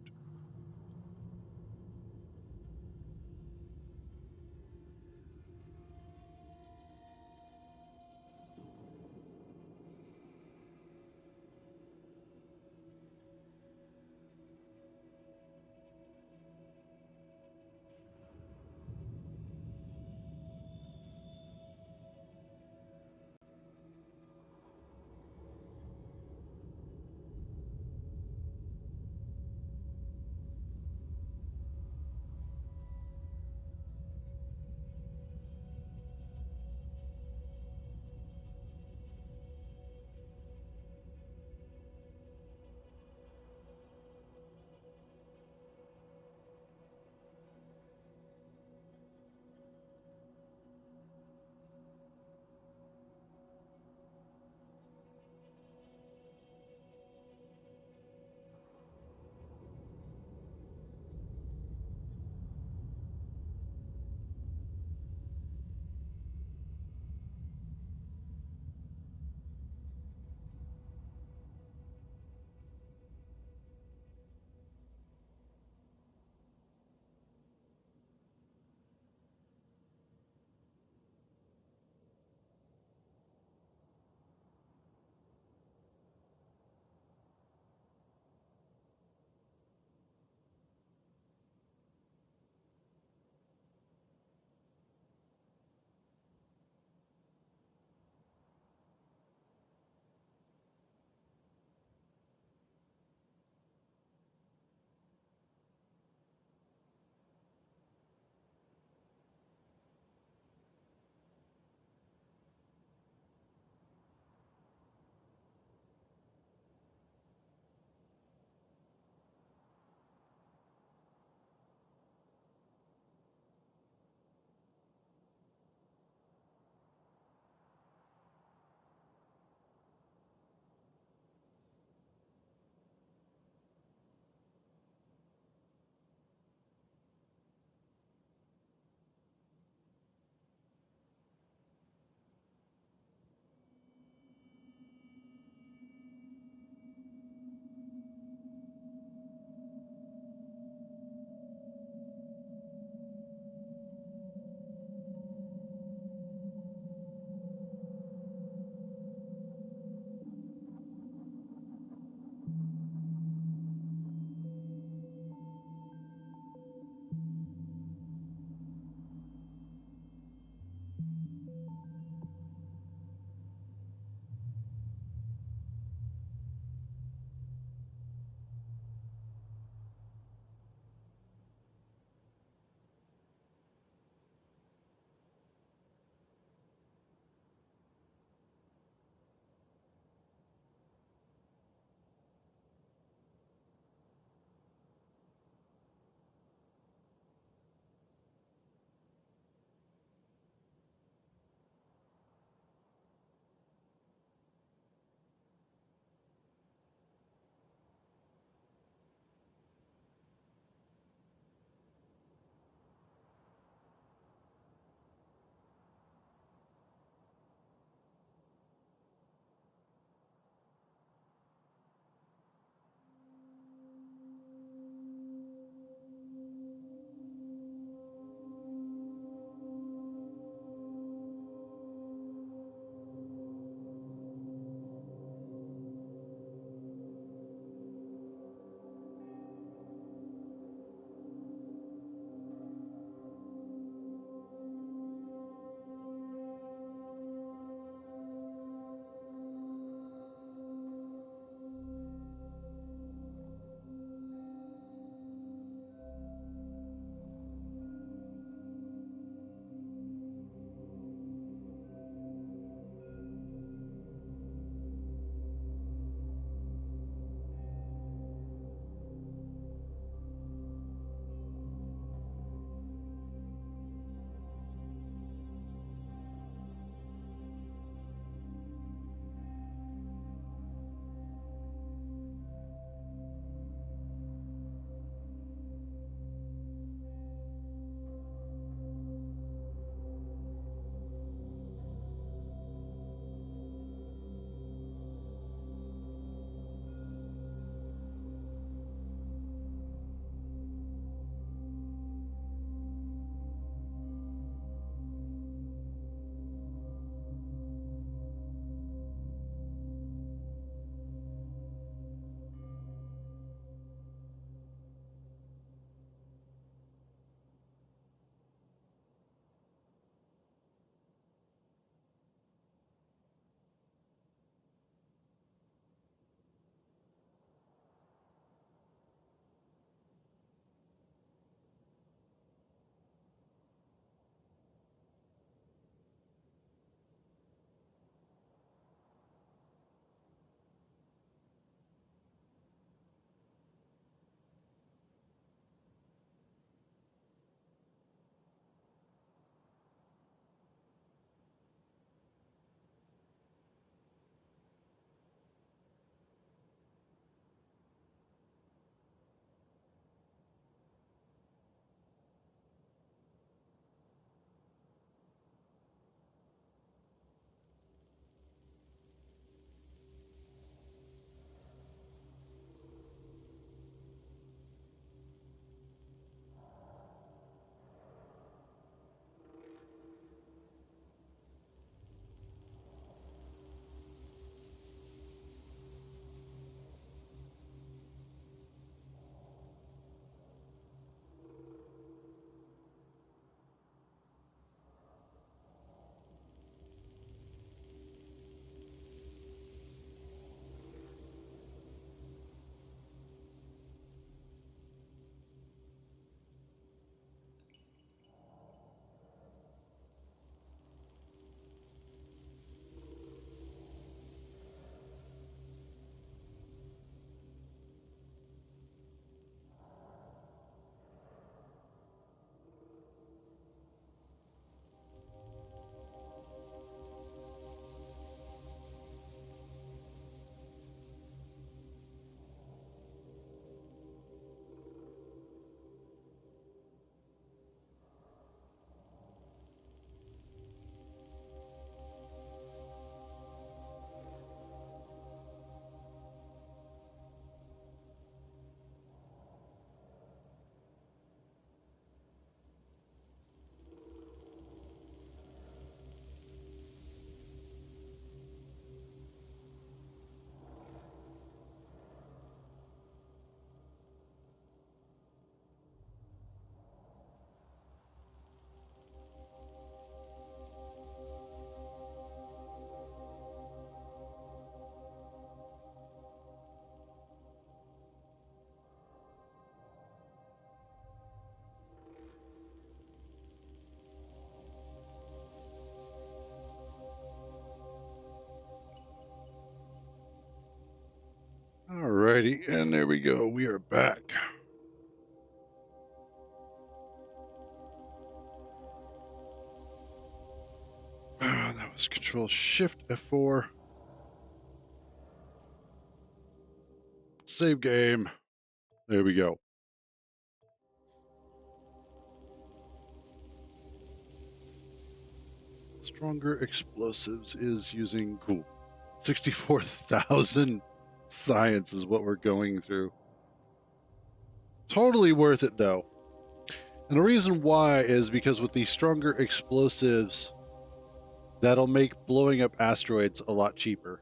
Alrighty, and there we go. We are back. That was Control Shift F4. Save game. There we go. Stronger Explosives is using cool. 64,000 science is what we're going through. Totally worth it though. And the reason why is because with these stronger explosives, that'll make blowing up asteroids a lot cheaper.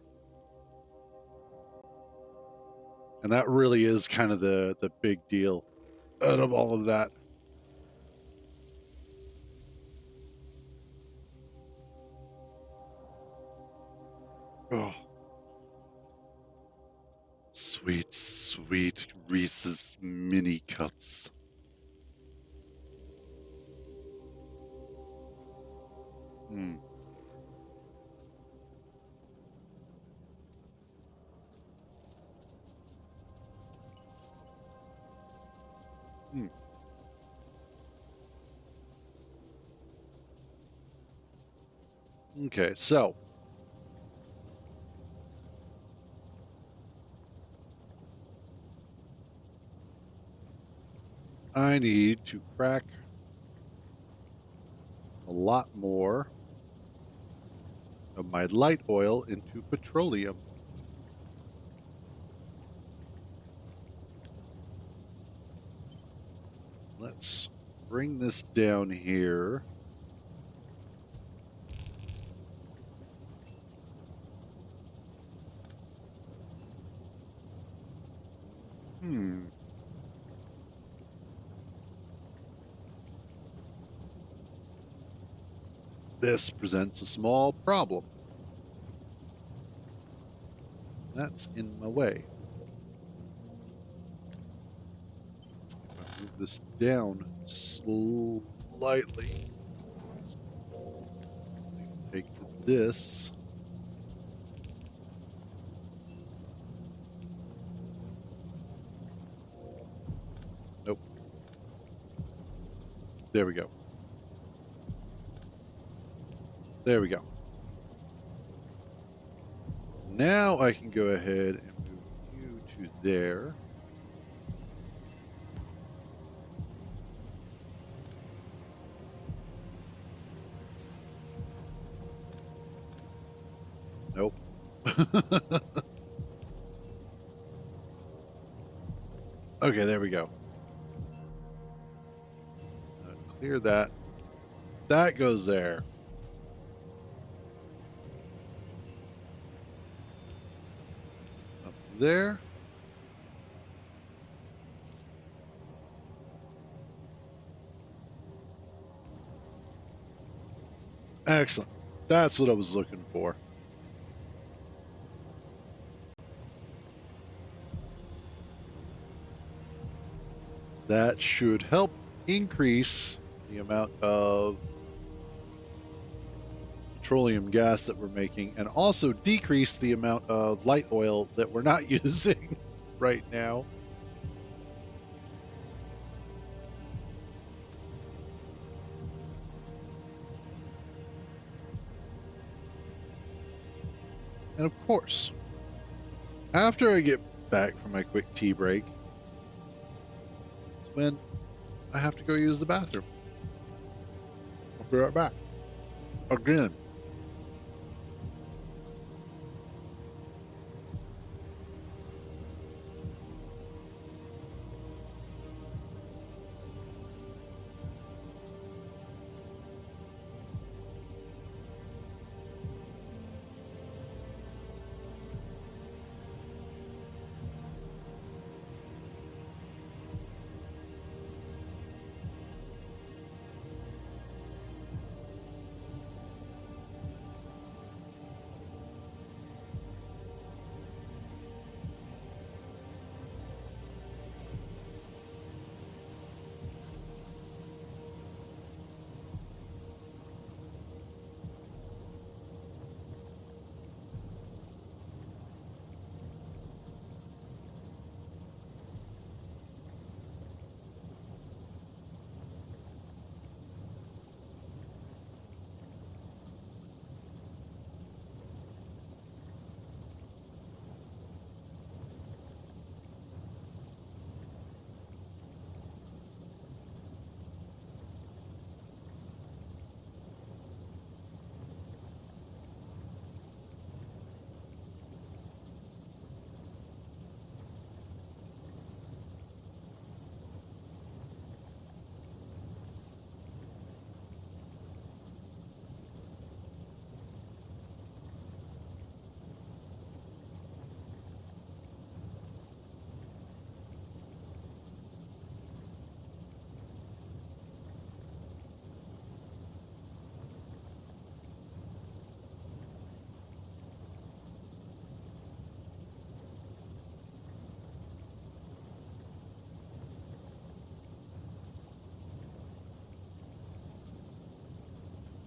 And that really is kind of the big deal out of all of that. Oh. Sweet, sweet Reese's mini cups. Hmm. Okay, so I need to crack a lot more of my light oil into petroleum. Let's bring this down here. This presents a small problem. That's in my way. I'll move this down slightly. Take this. Nope. There we go. There we go. Now I can go ahead and move you to there. Nope. Okay, there we go. Clear that. That goes there. Up there. Excellent. That's what I was looking for. That should help increase the amount of petroleum gas that we're making and also decrease the amount of light oil that we're not using right now. And of course, after I get back from my quick tea break, is when I have to go use the bathroom. I'll be right back. Again.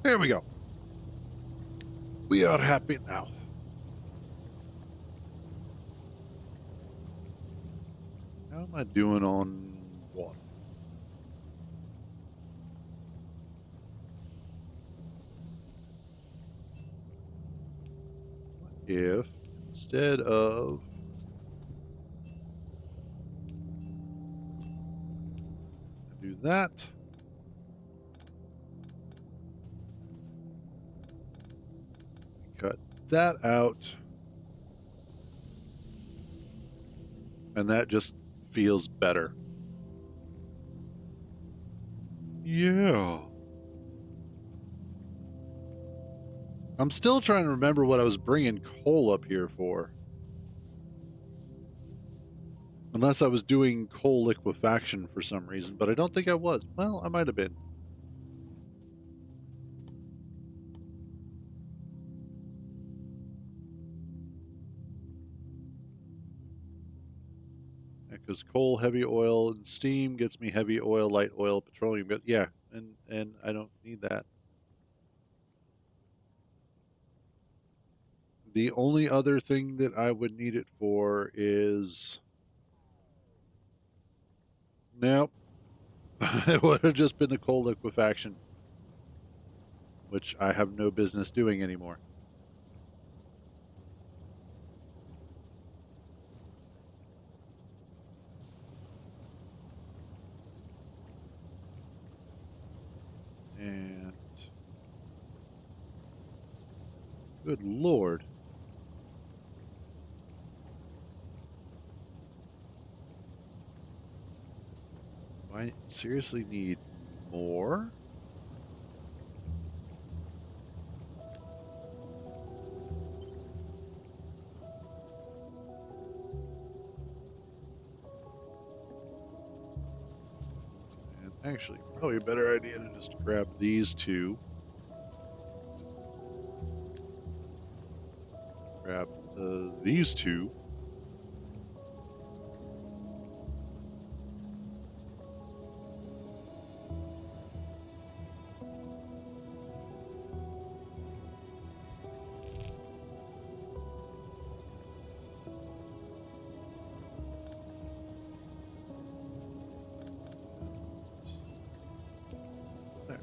There we go. We are happy now. How am I doing on water? What if instead of I do that, cut that out, and that just feels better. Yeah. I'm still trying to remember what I was bringing coal up here for. Unless I was doing coal liquefaction for some reason, but I don't think I was. Well, I might have been. Because coal, heavy oil, and steam gets me heavy oil, light oil, petroleum. But yeah, and I don't need that. The only other thing that I would need it for is nope. It would have just been the coal liquefaction, which I have no business doing anymore. And good Lord. Do I seriously need more? And actually, probably a better idea to just grab these two. Grab these two. There.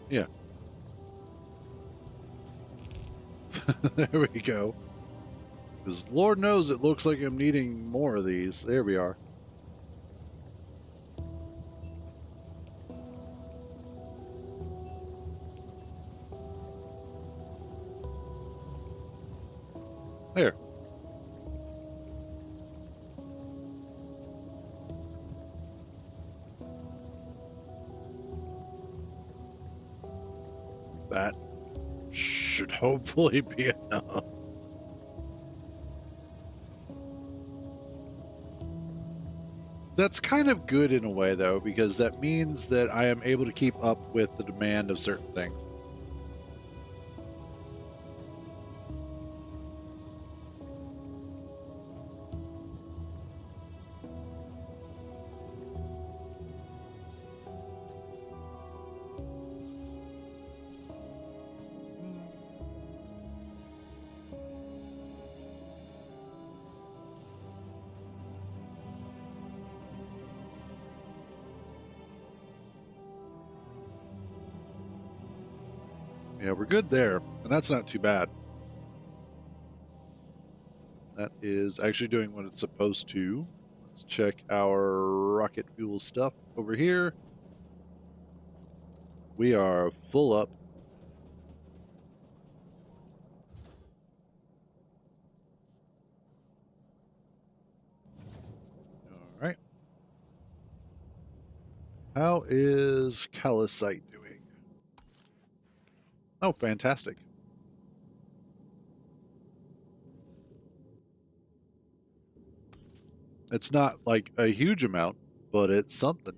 Yeah. There we go. Because Lord knows it looks like I'm needing more of these. There we are. There. That should hopefully be enough. That's kind of good in a way, though, because that means that I am able to keep up with the demand of certain things. Yeah, we're good there, and that's not too bad. That is actually doing what it's supposed to. Let's check our rocket fuel stuff over here. We are full up. All right. How is calcite doing? Oh, fantastic. It's not like a huge amount, but it's something.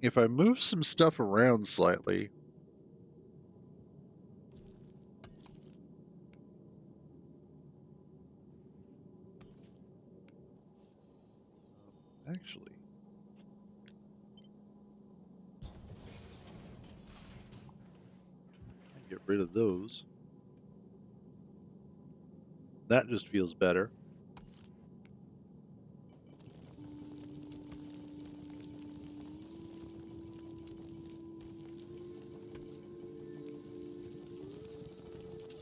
if I move some stuff around slightly, actually, I can get rid of those. That just feels better.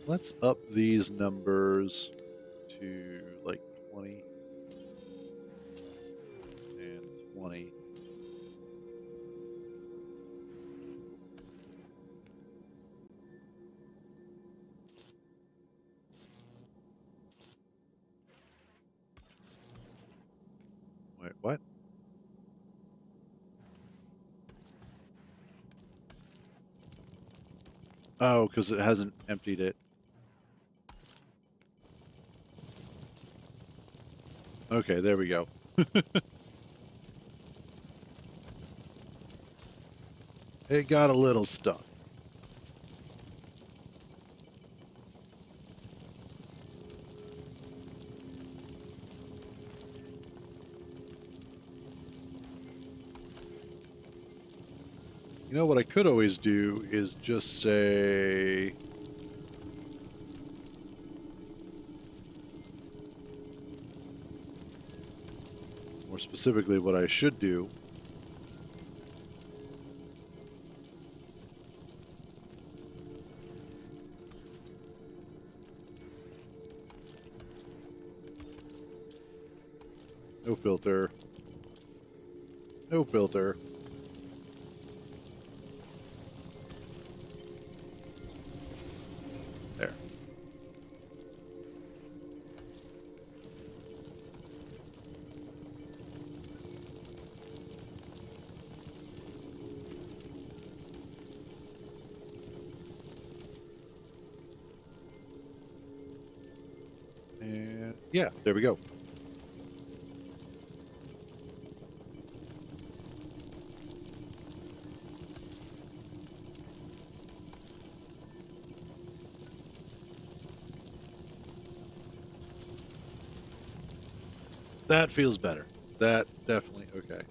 Let's up these numbers to like 20 and 20. Wait, what? Oh, because it hasn't emptied it. Okay, there we go. It got a little stuck. You know what I could always do is just say more specifically what I should do no filter. No filter. There. And yeah, there we go. That feels better. That definitely okay.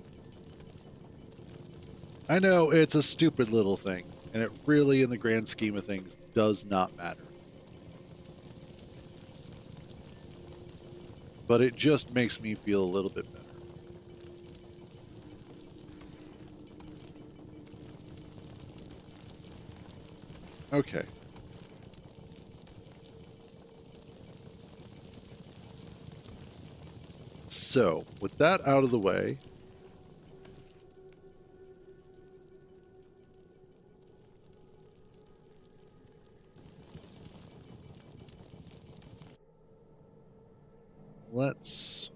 I know it's a stupid little thing, and it really, in the grand scheme of things, does not matter. But it just makes me feel a little bit better. Okay. So, with that out of the way, let's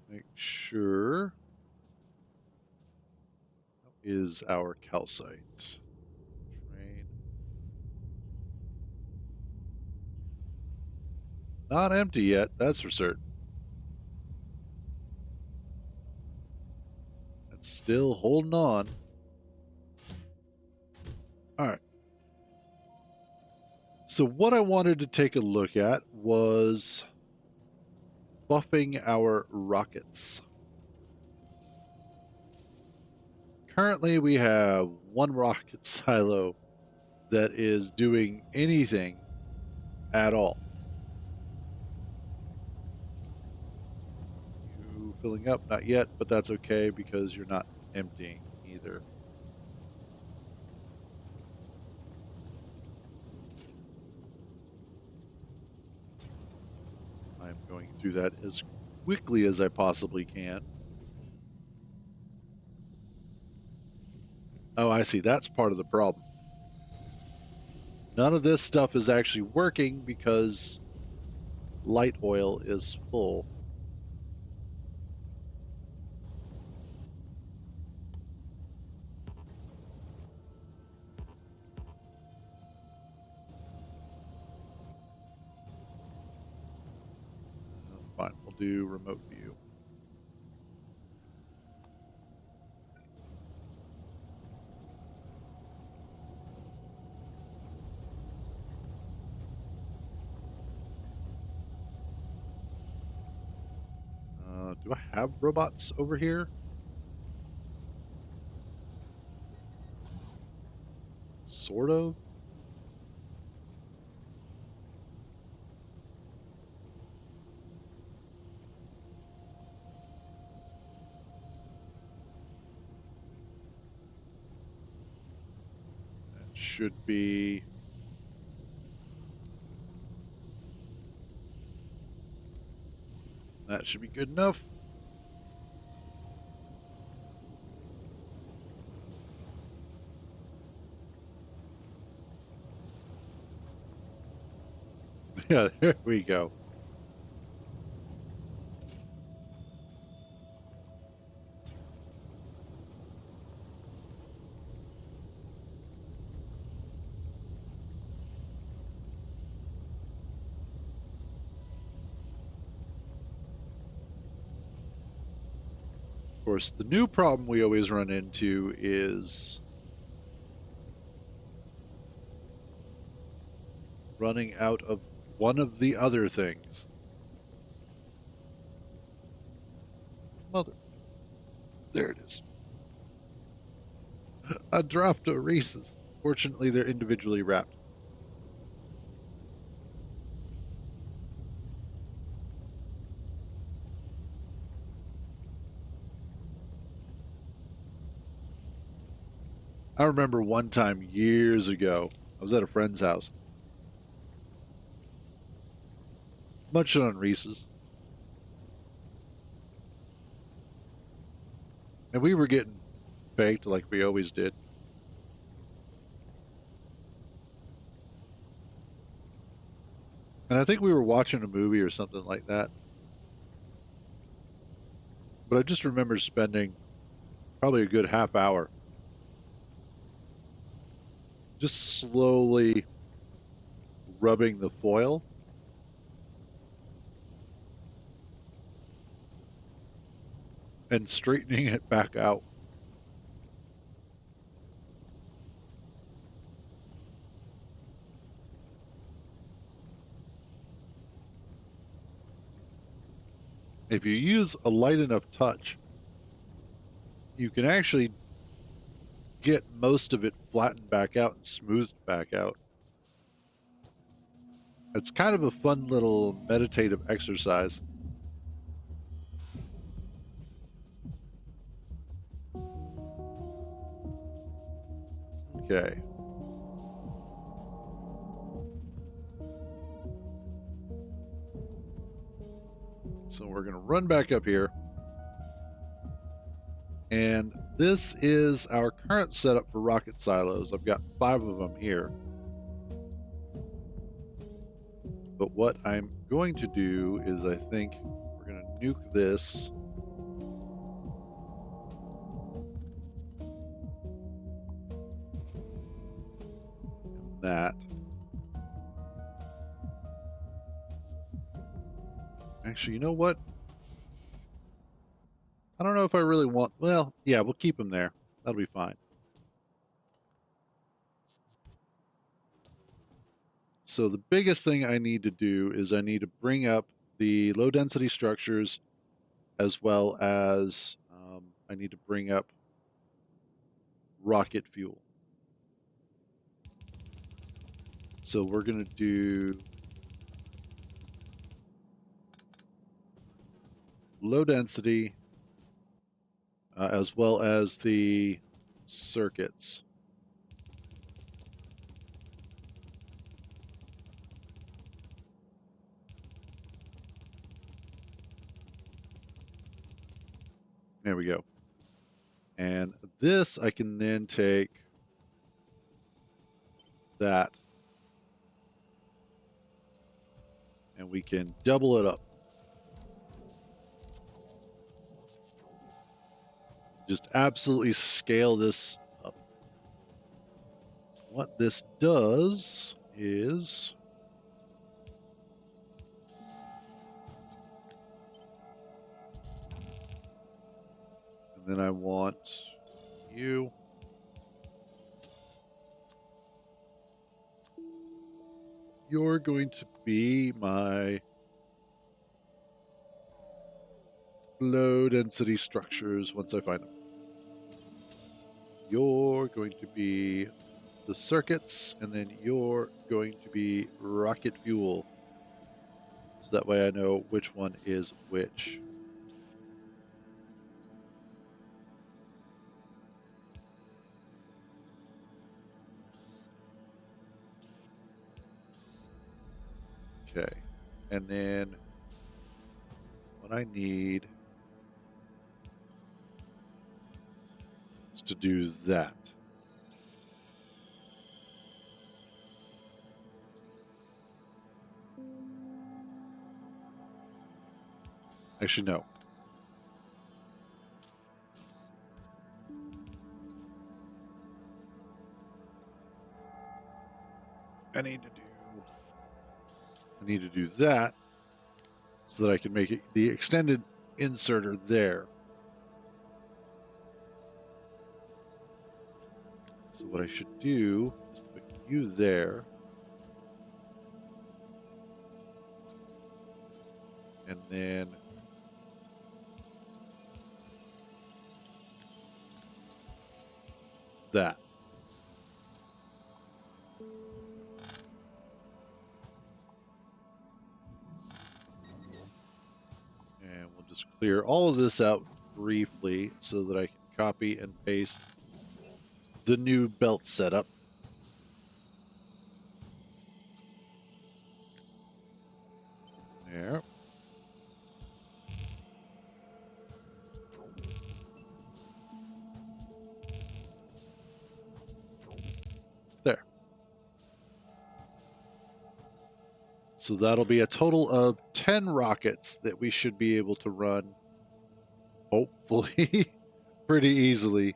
make sure is our calcite. Train. Not empty yet, that's for certain. It's still holding on. All right. So what I wanted to take a look at was buffing our rockets. Currently, we have one rocket silo that is doing anything at all. You filling up? Not yet, but that's okay because you're not emptying either. I'm going through that as quickly as I possibly can. Oh, I see. That's part of the problem. None of this stuff is actually working because light oil is full. do remote view. Do I have robots over here? Sort of. That should be... That should be good enough. Yeah, there we go. Of course, the new problem we always run into is running out of one of the other things. Mother. There it is. I dropped a Reese's. Fortunately, they're individually wrapped. I remember one time years ago, I was at a friend's house. Munching on Reese's. And we were getting baked like we always did. And I think we were watching a movie or something like that. But I just remember spending probably a good half hour just slowly rubbing the foil and straightening it back out. If you use a light enough touch, you can actually get most of it flattened back out and smoothed back out. It's kind of a fun little meditative exercise. Okay. So we're going to run back up here. And this is our current setup for rocket silos. I've got 5 of them here. But what I'm going to do is I think we're going to nuke this. And that. Actually, you know what? I don't know if I really want... Well, yeah, we'll keep them there. That'll be fine. So the biggest thing I need to do is I need to bring up the low density structures, as well as I need to bring up rocket fuel. So we're going to do low density, as well as the circuits. There we go. And this I can then take that and we can double it up. Just absolutely scale this up. What this does is And then I want you. You're going to be my low density structures once I find them. You're going to be the circuits, and then you're going to be rocket fuel. So that way I know which one is which. Okay. And then what I need is to do that. Actually, no. I need to do that so that I can make it the extended inserter there. So what I should do is put you there. And then that. And we'll just clear all of this out briefly so that I can copy and paste the new belt setup. There. There. So that'll be a total of 10 rockets that we should be able to run, hopefully, pretty easily.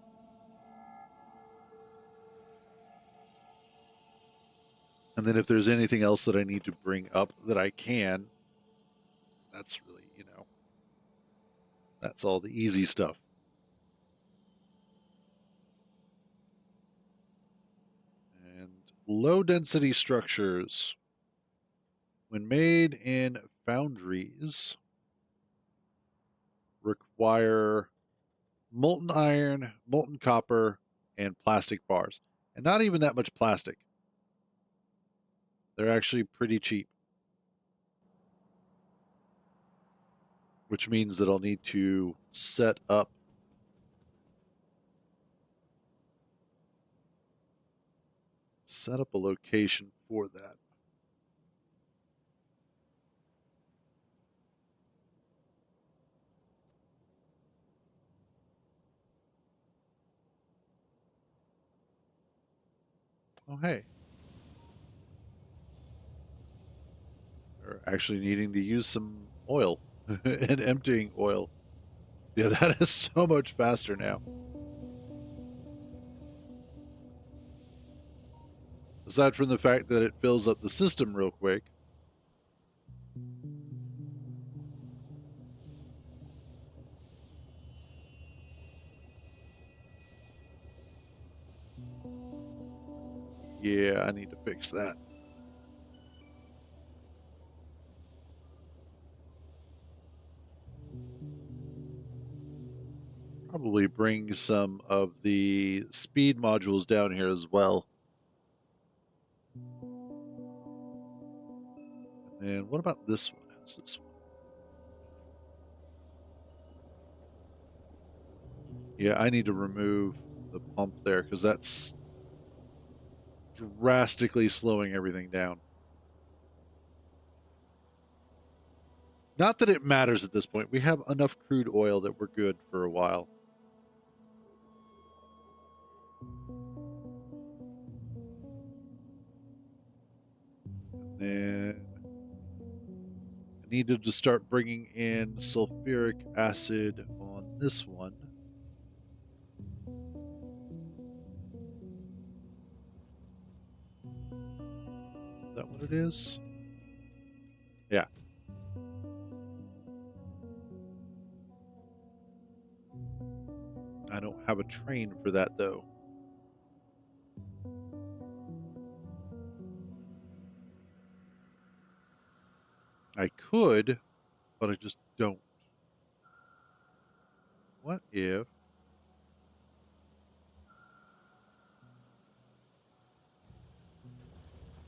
And then if there's anything else that I need to bring up that I can, that's really, that's all the easy stuff. And low density structures, when made in foundries, require molten iron, molten copper, and plastic bars. And not even that much plastic. They're actually pretty cheap. Which means that I'll need to set up a location for that. Oh, hey. We're actually needing to use some oil and emptying oil. Yeah, that is so much faster now. Aside from the fact that it fills up the system real quick. Yeah, I need to fix that. Probably bring some of the speed modules down here as well. And then what about this one? How's this one? Yeah, I need to remove the pump there because that's drastically slowing everything down. Not that it matters at this point. We have enough crude oil that we're good for a while. And then I needed to start bringing in sulfuric acid on this one. Is that what it is? Yeah. I don't have a train for that, though. I could, but I just don't. What if...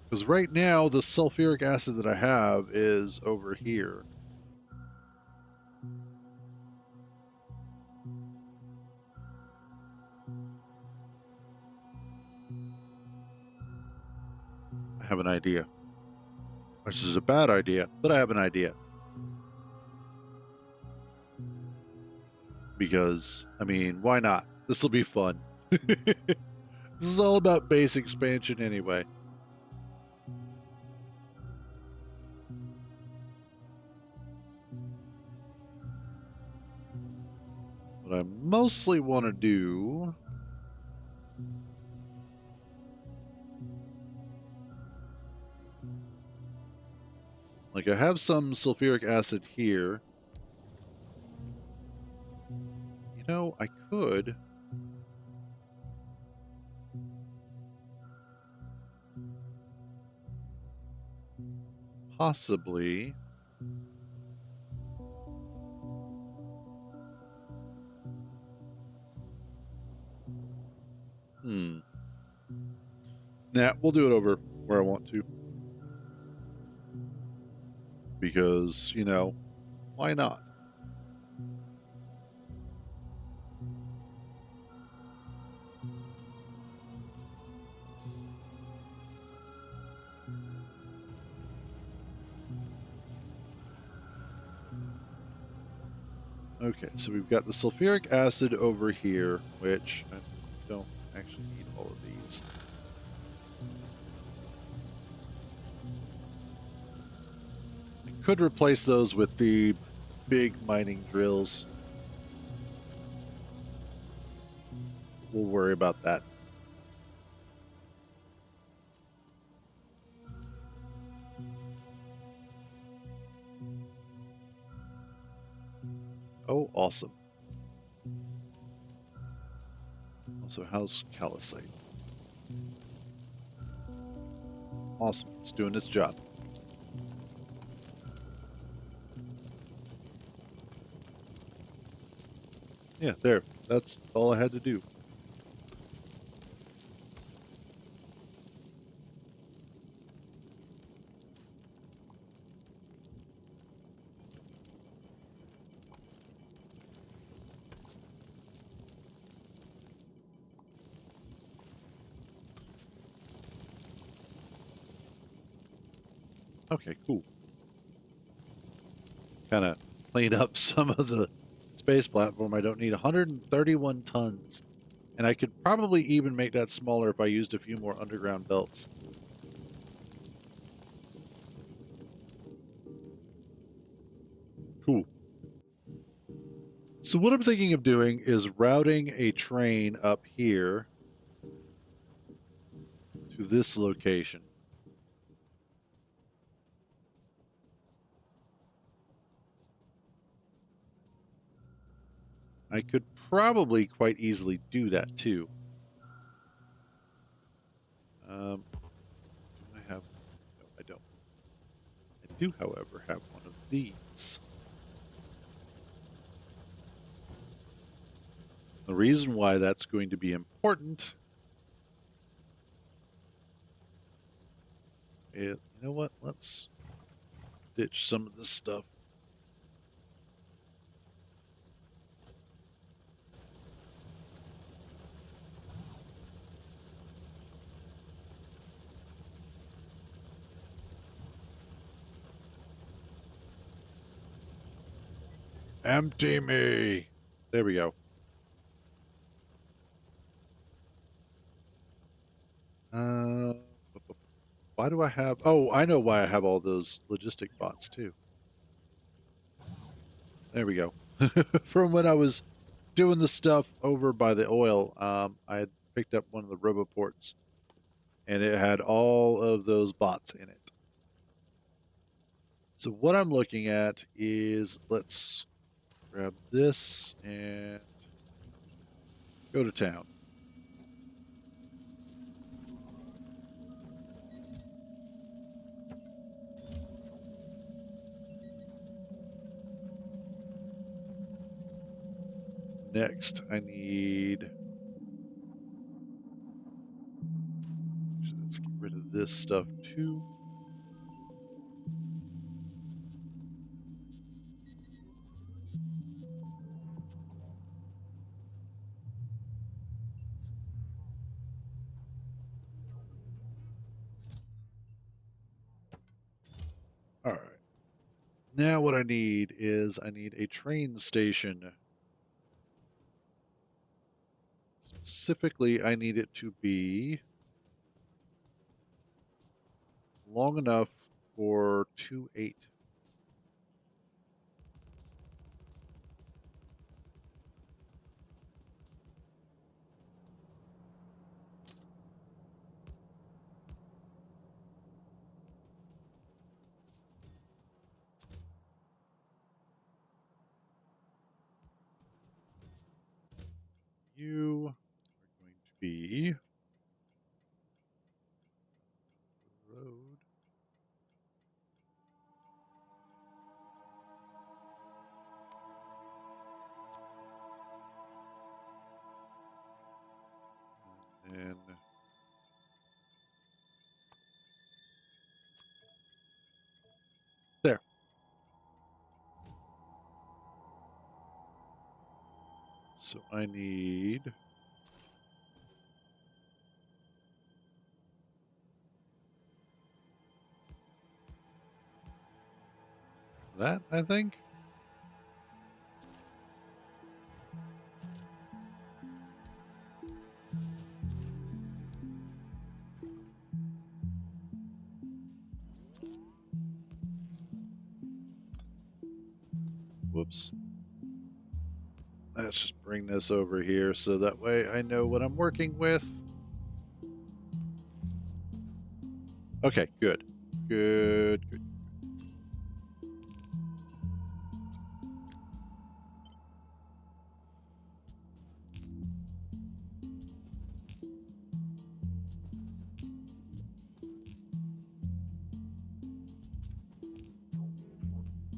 Because right now, the sulfuric acid that I have is over here. I have an idea. Which is a bad idea, but I have an idea. Because, I mean, why not? This will be fun. This is all about base expansion anyway. What I mostly want to do... Like, I have some sulfuric acid here. You know, I could... possibly... Nah, we'll do it over where I want to. Because, you know, why not? Okay, so we've got the sulfuric acid over here, which I don't actually need all of these. I could replace those with the big mining drills. We'll worry about that. Oh, awesome. Also, how's calcite? Awesome. It's doing its job. Yeah, there. That's all I had to do. Okay, cool. Kind of clean up some of the space platform. I don't need 131 tons. And I could probably even make that smaller if I used a few more underground belts. Cool. So what I'm thinking of doing is routing a train up here to this location. I could probably quite easily do that too. Do I have... No, I don't. I do, however, have one of these. The reason why that's going to be important is, you know what? Let's ditch some of this stuff. Empty me. There we go. Why do I have... Oh, I know why I have all those logistic bots, too. There we go. From when I was doing the stuff over by the oil, I had picked up one of the roboports, and it had all of those bots in it. So what I'm looking at is... Let's grab this and Go to town. Next, I need... Let's get rid of this stuff too. All right. Now what I need is I need a train station. Specifically, I need it to be long enough for 2-8. You are going to be road. And then there. So I need that, I think. Whoops. Let's just bring this over here so that way I know what I'm working with. Okay, good. Good.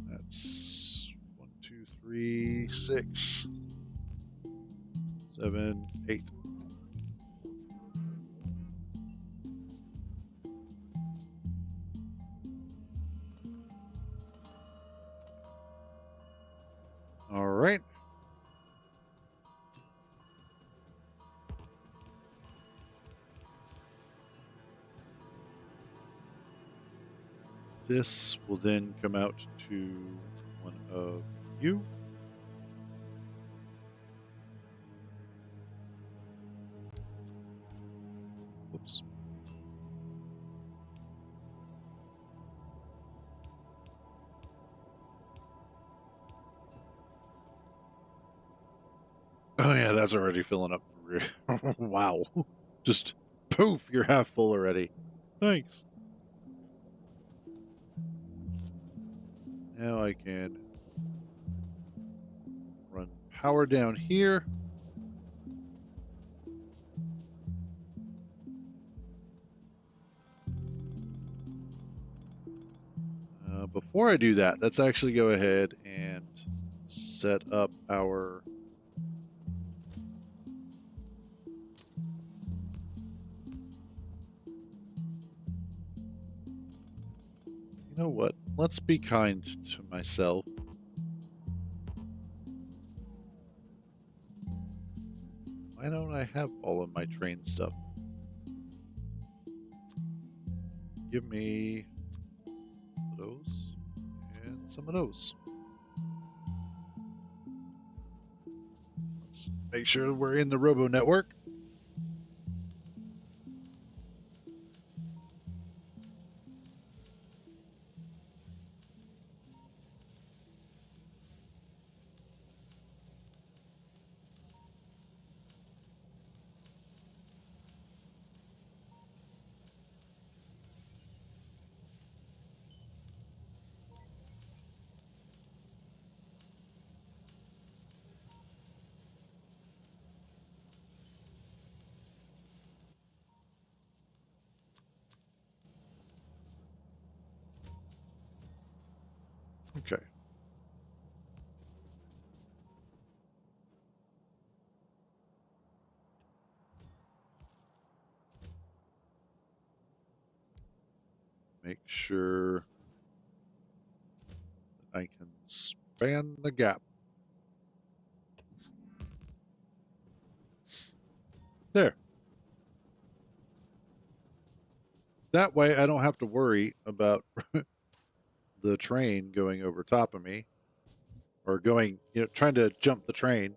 That's 1, 2, 3, 6, 7, 8. All right. This will then come out to one of you. Whoops. Oh yeah, that's already filling up. Wow. Just poof, you're half full already. Thanks. Now I can run power down here. Before I do that, let's actually go ahead and set up our you know what? Let's be kind to myself. Why don't I have all of my train stuff? Give me those and some of those. Let's make sure we're in the Robo Network. Okay. Make sure that I can span the gap. There. That way I don't have to worry about the train going over top of me or going, trying to jump the train.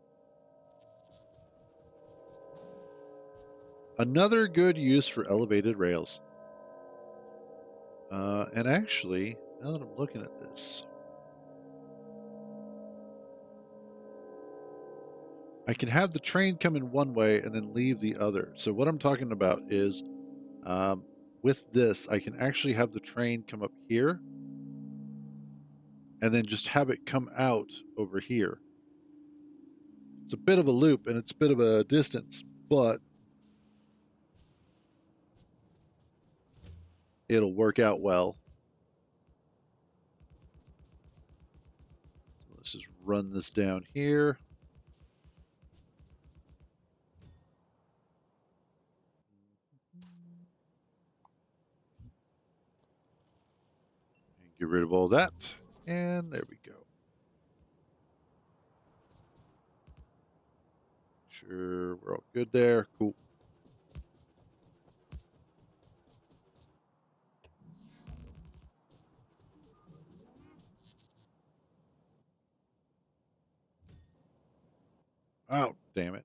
Another good use for elevated rails. And actually, now that I'm looking at this, I can have the train come in one way and then leave the other. So what I'm talking about is with this, I can actually have the train come up here and then just have it come out over here. It's a bit of a loop and it's a bit of a distance, but it'll work out well. So let's just run this down here. And get rid of all that. And there we go. Sure, we're all good there. Cool. Oh, damn it.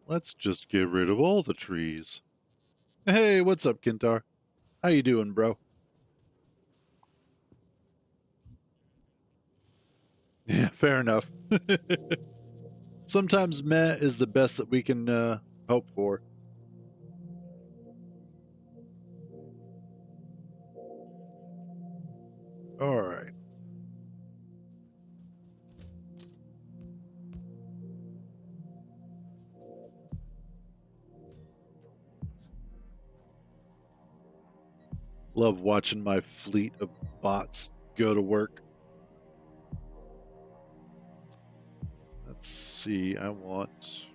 Let's just get rid of all the trees. Hey, what's up, Kintar? How you doing, bro? Yeah, fair enough. Sometimes meh is the best that we can hope for. All right. Love watching my fleet of bots go to work. Let's see. I want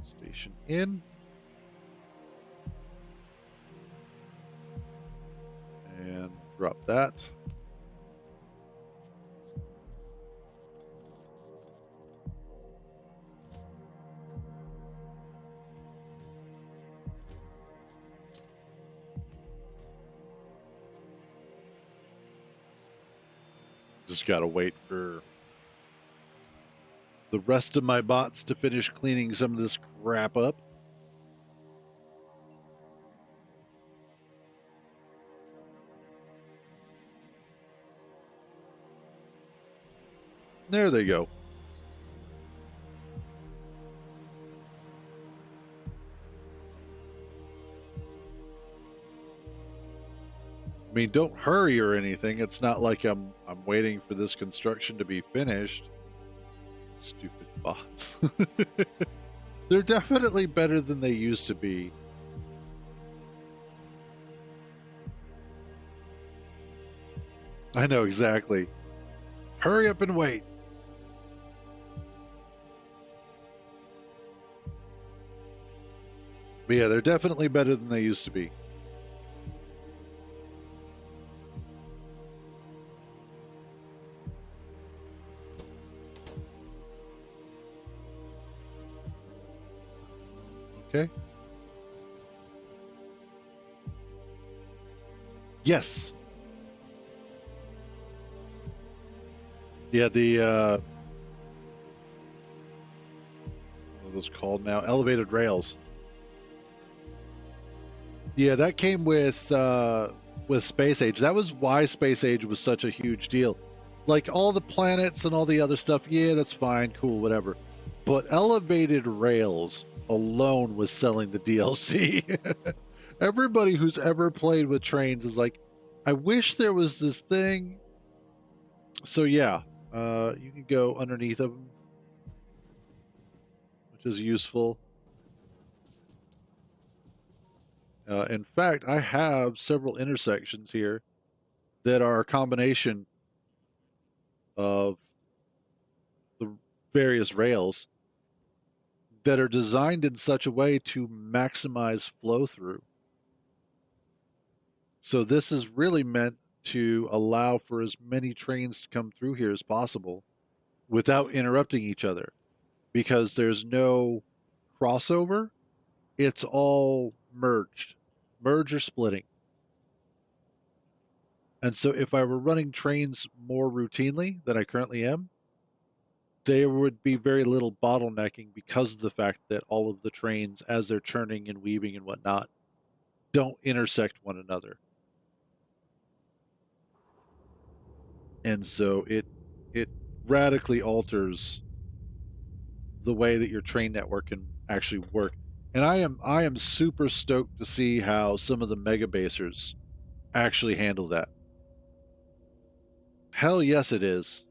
station in. And drop that. Just gotta wait for the rest of my bots to finish cleaning some of this crap up. There they go. I mean, don't hurry or anything. It's not like I'm waiting for this construction to be finished. Stupid bots. They're definitely better than they used to be. I know exactly. Hurry up and wait. But yeah, they're definitely better than they used to be. Okay. Yes. Yeah, the what are those called now? Elevated rails. Yeah, that came with Space Age. That was why Space Age was such a huge deal. Like all the planets and all the other stuff, yeah, that's fine, cool, whatever. But elevated rails alone was selling the DLC. Everybody who's ever played with trains is like, I wish there was this thing. So yeah, you can go underneath of them. which is useful. In fact, I have several intersections here that are a combination of the various rails that are designed in such a way to maximize flow through. So this is really meant to allow for as many trains to come through here as possible without interrupting each other, because there's no crossover. It's all merge or splitting. And so if I were running trains more routinely than I currently am, there would be very little bottlenecking because of the fact that all of the trains, as they're churning and weaving and whatnot, don't intersect one another. And so it radically alters the way that your train network can actually work. And I am super stoked to see how some of the mega basers actually handle that. Hell yes, it is.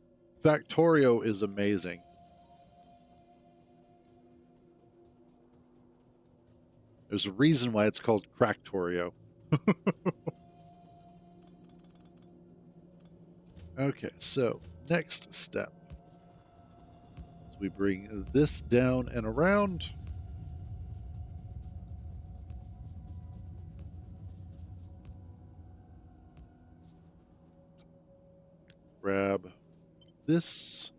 Factorio is amazing. There's a reason why it's called Cracktorio. Okay, so next step. So we bring this down and around. Grab this.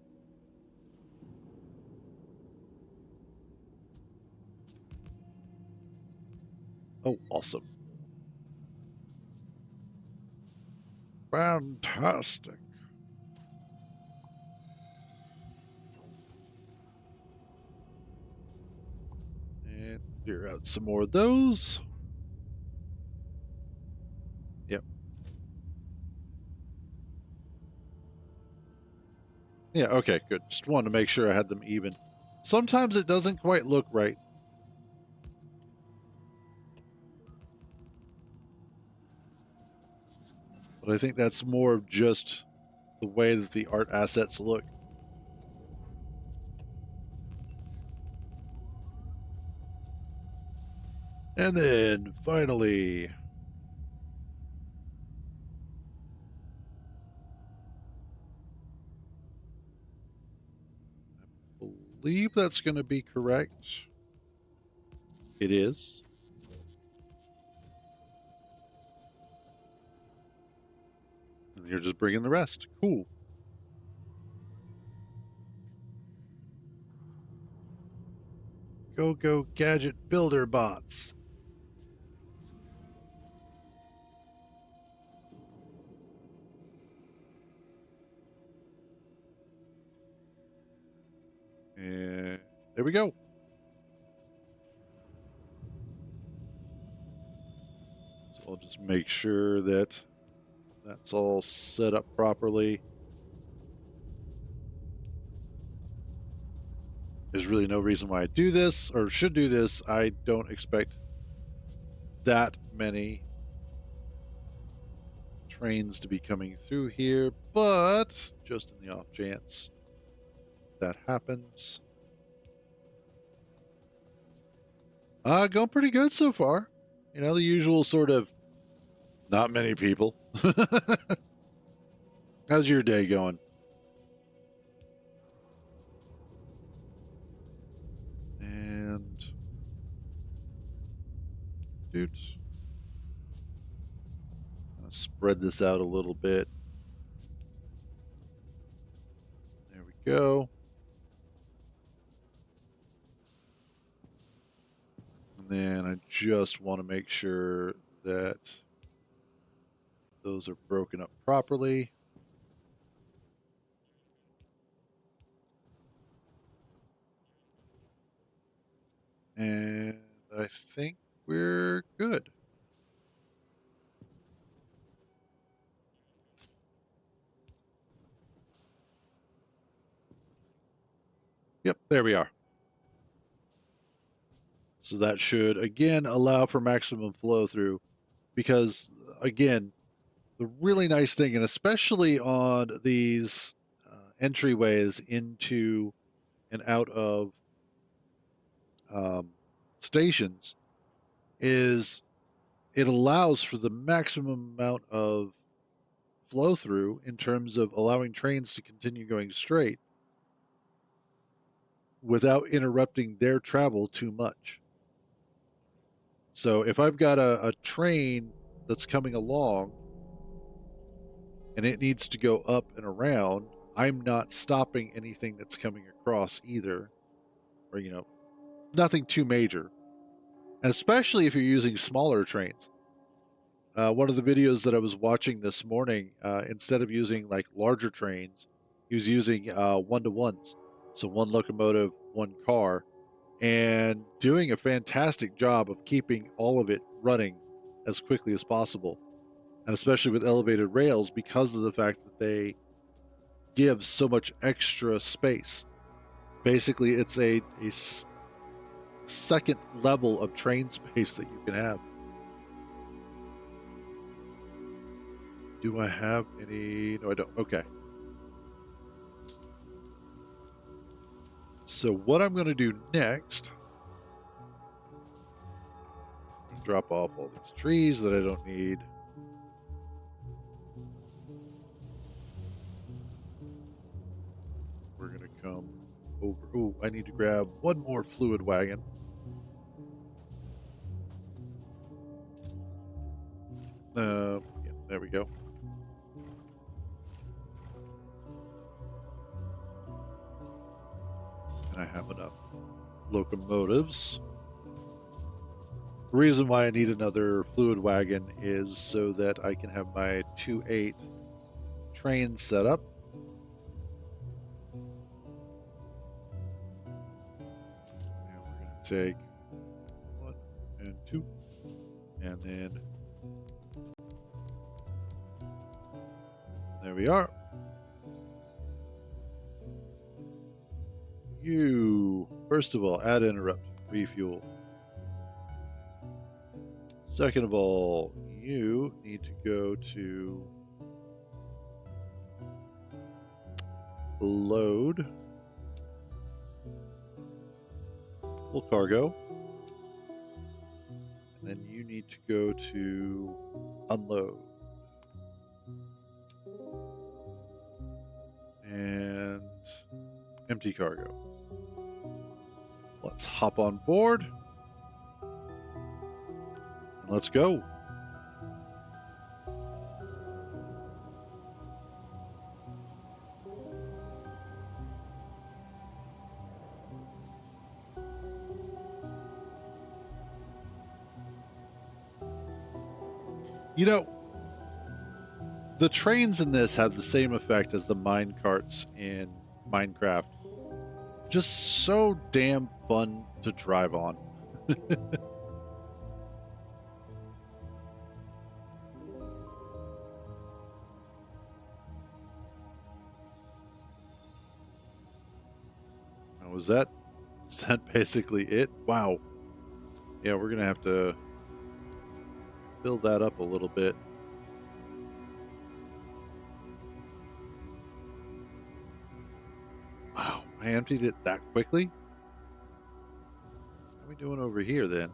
Oh, awesome. Fantastic. And clear out some more of those. Yep. Yeah, okay, good. Just wanted to make sure I had them even. Sometimes it doesn't quite look right. But I think that's more of just the way that the art assets look. And then finally, I believe that's going to be correct. It is. And you're just bringing the rest. Cool. Go gadget builder bots. And there we go. So I'll just make sure that that's all set up properly. There's really no reason why I do this or should do this. I don't expect that many trains to be coming through here, but just in the off chance that happens. Going pretty good so far. You know, the usual sort of not many people. How's your day going? And dudes, spread this out a little bit. There we go. And then I just want to make sure that those are broken up properly. And I think we're good. Yep, there we are. So that should, again, allow for maximum flow through, because, again, the really nice thing, and especially on these entryways into and out of stations is it allows for the maximum amount of flow through in terms of allowing trains to continue going straight without interrupting their travel too much. So if I've got a train that's coming along and it needs to go up and around, I'm not stopping anything that's coming across either, or, you know, nothing too major. And especially if you're using smaller trains. One of the videos that I was watching this morning, instead of using like larger trains, he was using one-to-ones. So one locomotive, one car, and doing a fantastic job of keeping all of it running as quickly as possible. And especially with elevated rails, because of the fact that they give so much extra space. Basically, it's a second level of train space that you can have. Do I have any? No, I don't. Okay. So what I'm going to do next, drop off all these trees that I don't need. We're going to come over. Oh, I need to grab one more fluid wagon. Yeah, there we go. And I have enough locomotives. The reason why I need another fluid wagon is so that I can have my 2/8 train set up. And we're going to take 1 and 2, and then there we are. You, first of all, add interrupt, refuel. Second of all, you need to go to load, full cargo, and then you need to go to unload. And empty cargo. Let's hop on board. And let's go. You know, the trains in this have the same effect as the mine carts in Minecraft. Just so damn fun to drive on. Was that basically it? Wow. Yeah, we're gonna have to build that up a little bit. Wow, I emptied it that quickly? What are we doing over here then?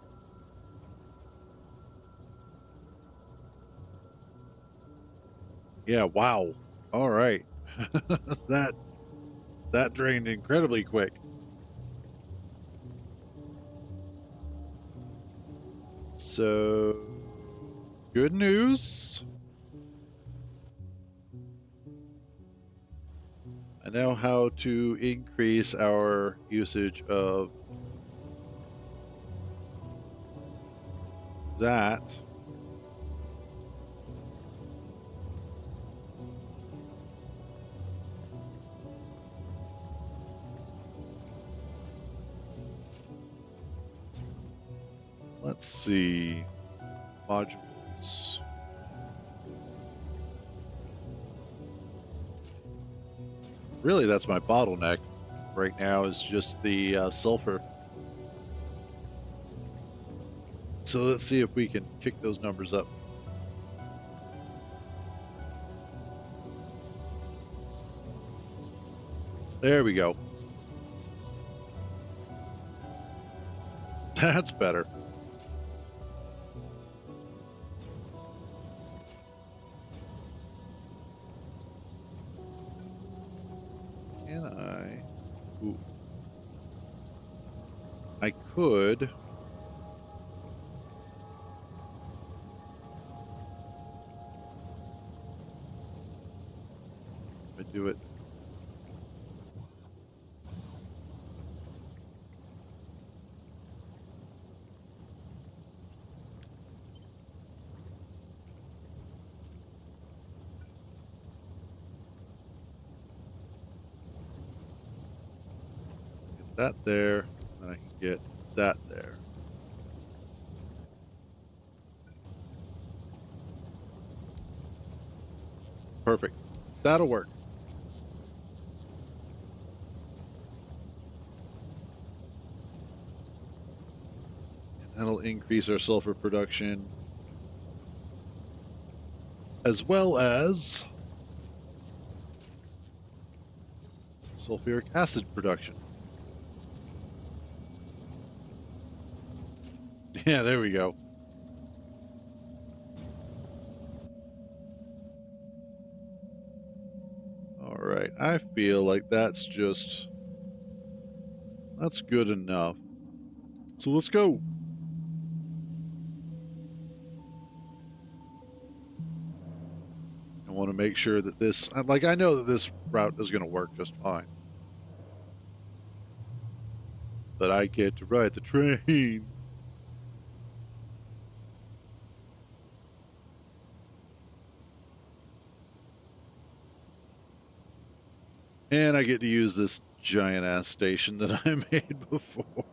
Yeah, wow. All right. that drained incredibly quick. So, good news. I know how to increase our usage of that. Let's see. Modules. Really, that's my bottleneck right now, is just the sulfur. So let's see if we can kick those numbers up. There we go. That's better. Can I? Ooh. I could. I do it. Get that there, and I can get that there. Perfect. That'll work. And that'll increase our sulfur production, as well as sulfuric acid production. Yeah, there we go. All right, I feel like that's good enough. So let's go. I want to make sure that this, like, I know that this route is going to work just fine. But I get to ride the trains. And I get to use this giant ass station that I made before.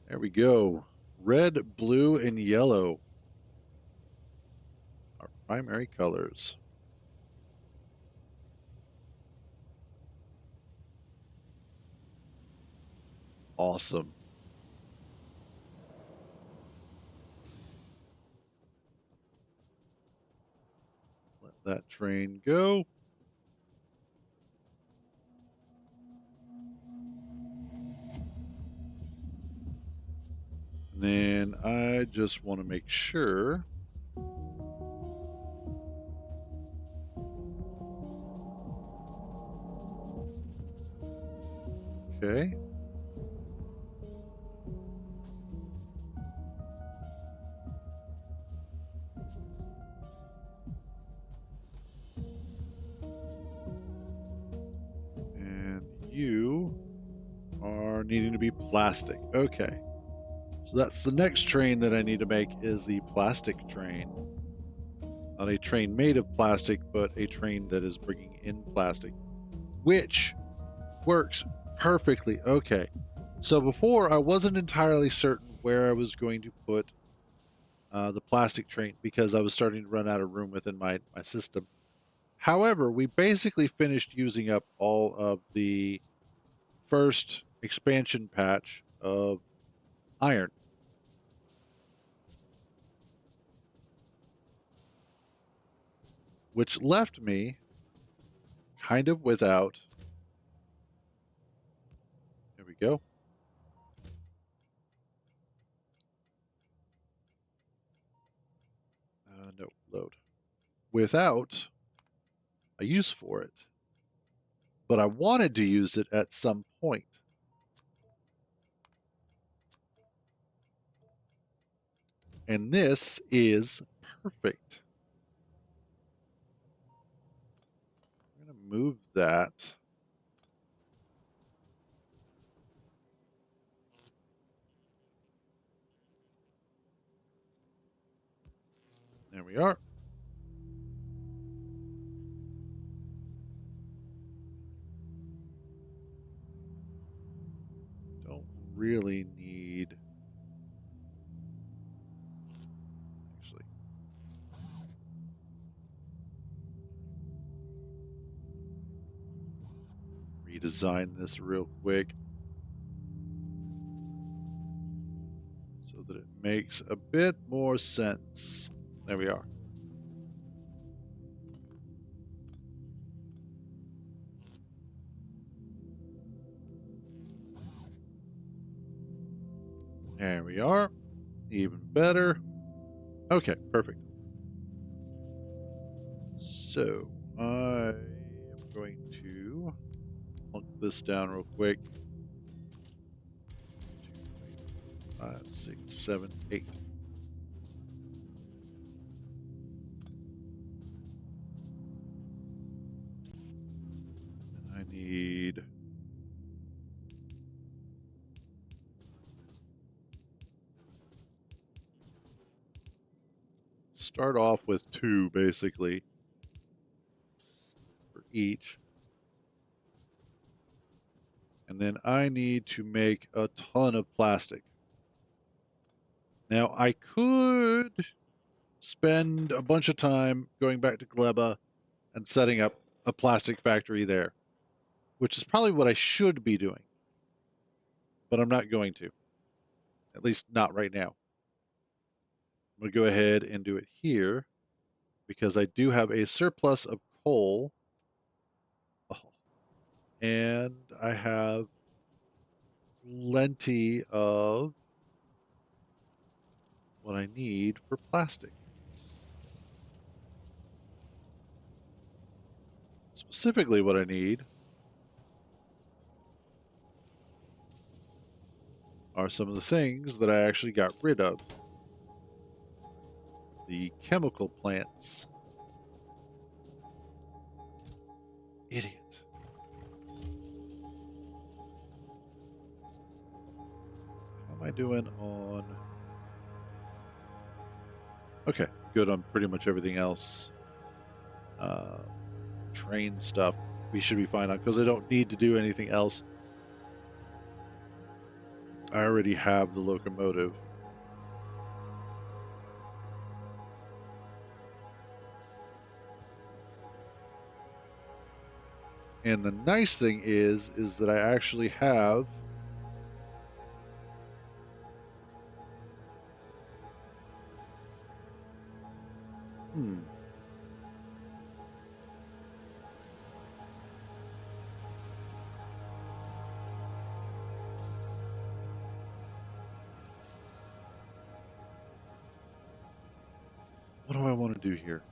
There we go. Red, blue, and yellow. Our primary colors. Awesome. Let that train go. And then I just want to make sure. Okay. And you are needing to be plastic. Okay. So that's the next train that I need to make is the plastic train. Not a train made of plastic, but a train that is bringing in plastic, which works perfectly. Okay. So before I wasn't entirely certain where I was going to put the plastic train because I was starting to run out of room within my system. However, we basically finished using up all of the first expansion patch of iron. Which left me kind of without. There we go. No, load. Without a use for it. But I wanted to use it at some point. And this is perfect. I'm going to move that. There we are. Don't really need. Actually. Redesign this real quick. it makes a bit more sense. There we are. There we are. Even better. Okay, perfect. So, I am going to plunk this down real quick. 2, 3, 4, 5, 6, 7, 8. And I need... start off with 2, basically, for each. And then I need to make a ton of plastic. Now, I could spend a bunch of time going back to Gleba and setting up a plastic factory there, which is probably what I should be doing. But I'm not going to. At least not right now. I'm going to go ahead and do it here because I do have a surplus of coal. Oh, and I have plenty of what I need for plastic. Specifically what I need are some of the things that I actually got rid of. The chemical plants. Idiot. How am I doing on... Okay, good on pretty much everything else. Train stuff we should be fine on because I don't need to do anything else. I already have the locomotive. And the nice thing is that I actually have what do I want to do here?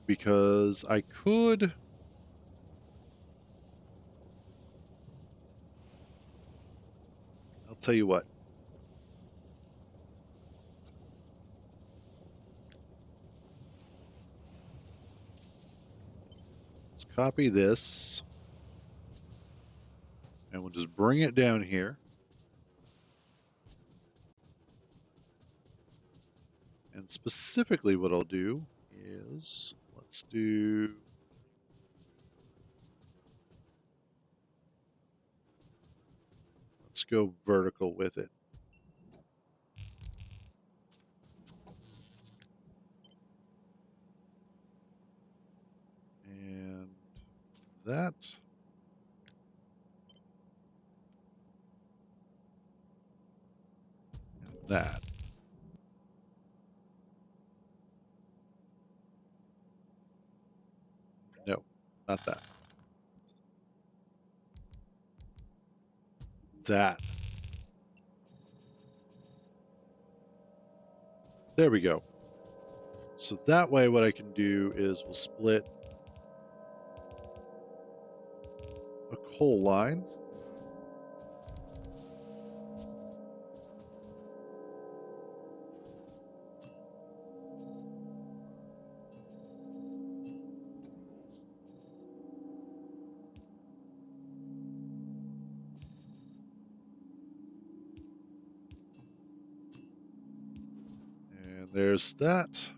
Because I could... I'll tell you what. Let's copy this. And we'll just bring it down here. And specifically what I'll do is, let's go vertical with it. And that. And that. No, not that. That. There we go. So that way what I can do is we'll split a coal line. And there's that.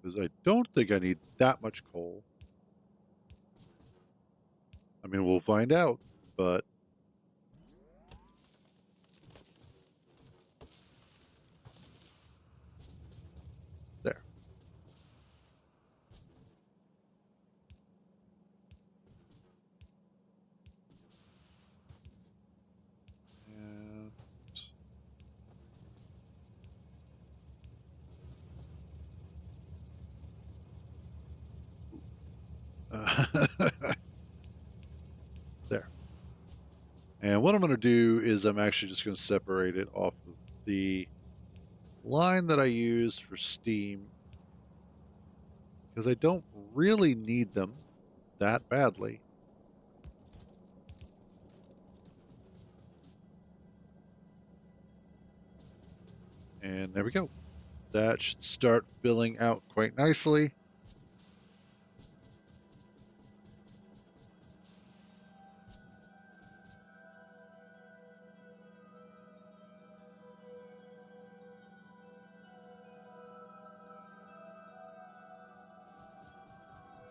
Because I don't think I need that much coal. I mean, we'll find out, but There. And what I'm going to do is I'm actually just going to separate it off of the line that I use for steam, because I don't really need them that badly. And there we go. That should start filling out quite nicely.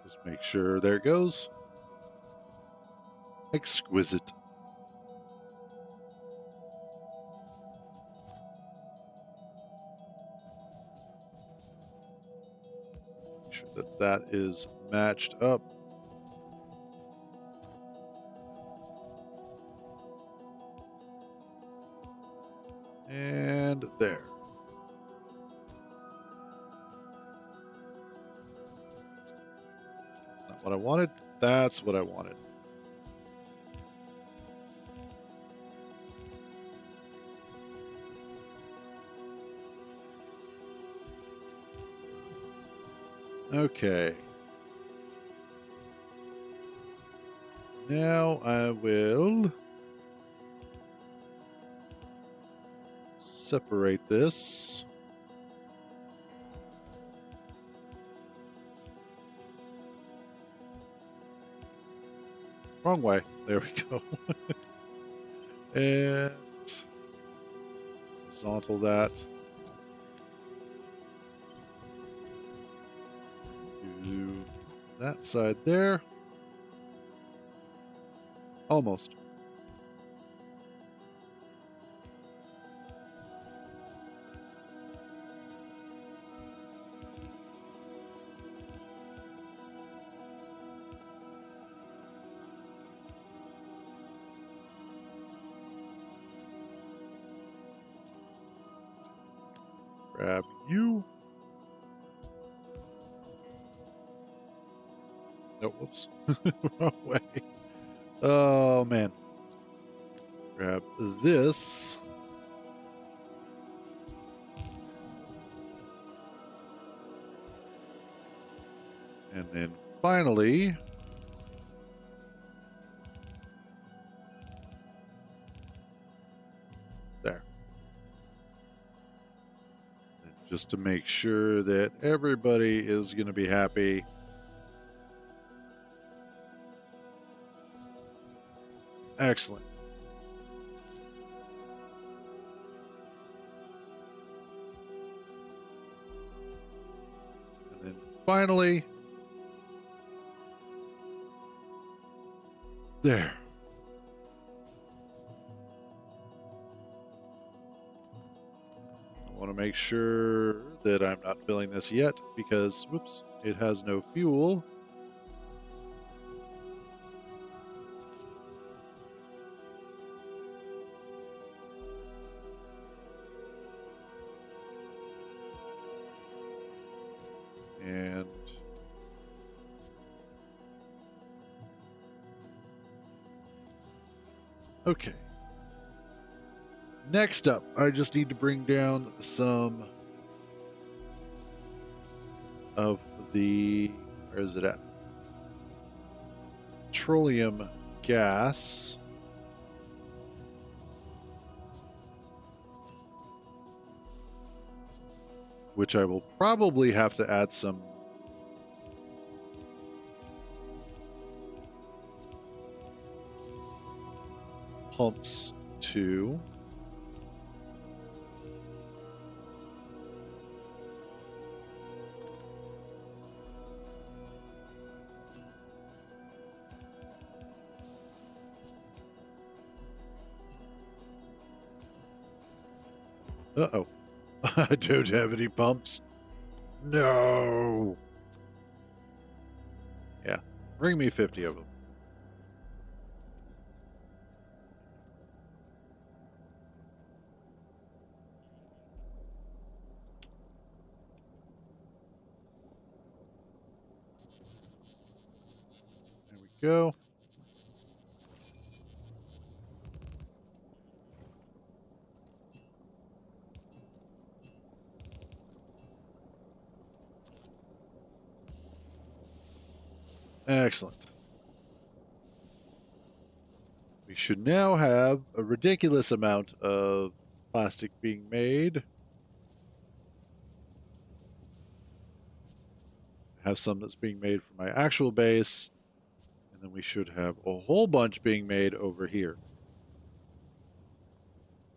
Just make sure, there it goes. Exquisite. Make sure that that is matched up. And there. That's not what I wanted. That's what I wanted. Okay. Now I will separate this. Wrong way. There we go. And horizontal that. Do that side there. Almost. Grab you. No, whoops. Wrong way. Oh, man. Grab this. And then finally, there. And just to make sure that everybody is going to be happy. Excellent. And then finally, there. I want to make sure that I'm not filling this yet because, whoops, it has no fuel. And okay. Next up, I just need to bring down some of the, where is it at? Petroleum gas. Which I will probably have to add some pumps to. Uh-oh. I don't have any pumps. No. Yeah. Bring me 50 of them. go. Excellent. We should now have a ridiculous amount of plastic being made. Have some that's being made for my actual base. And then we should have a whole bunch being made over here.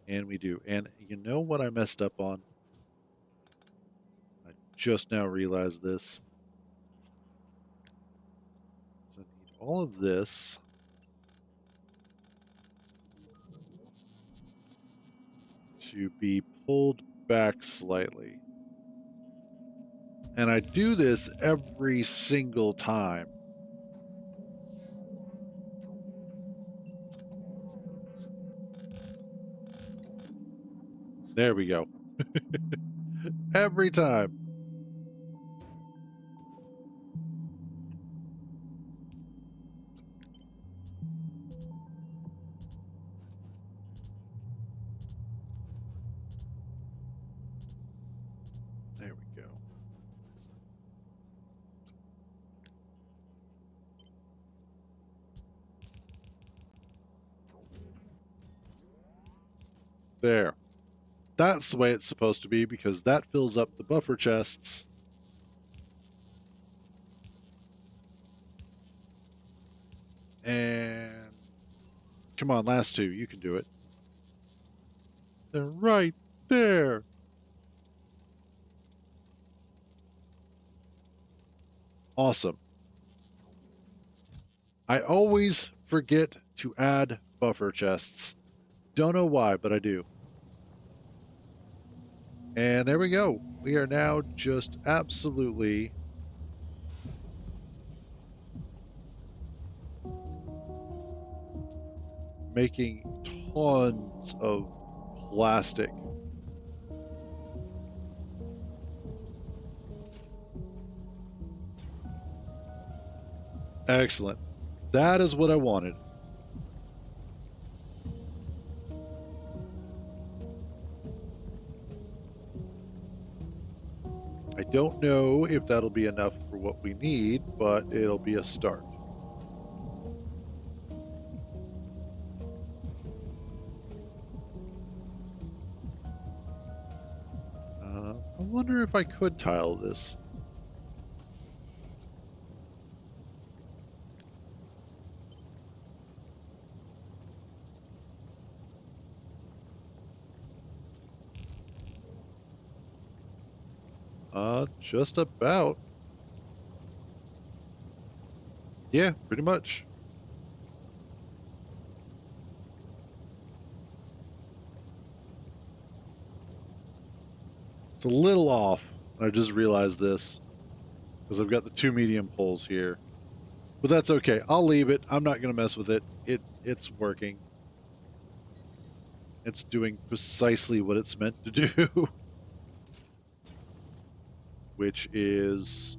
And we do. And you know what I messed up on? I just now realized this. So I need all of this. To be pulled back slightly. And I do this every single time. There we go. Every time. There we go. There. That's the way it's supposed to be because that fills up the buffer chests. And come on, last two. You can do it. They're right there. Awesome. I always forget to add buffer chests. Don't know why, but I do. And there we go. We are now just absolutely making tons of plastic. Excellent. That is what I wanted. I don't know if that'll be enough for what we need, but it'll be a start. I wonder if I could tile this. Just about. Yeah, pretty much. It's a little off. I just realized this because I've got the two medium poles here. But that's okay. I'll leave it. I'm not going to mess with it. It's working. It's doing precisely what it's meant to do. Which is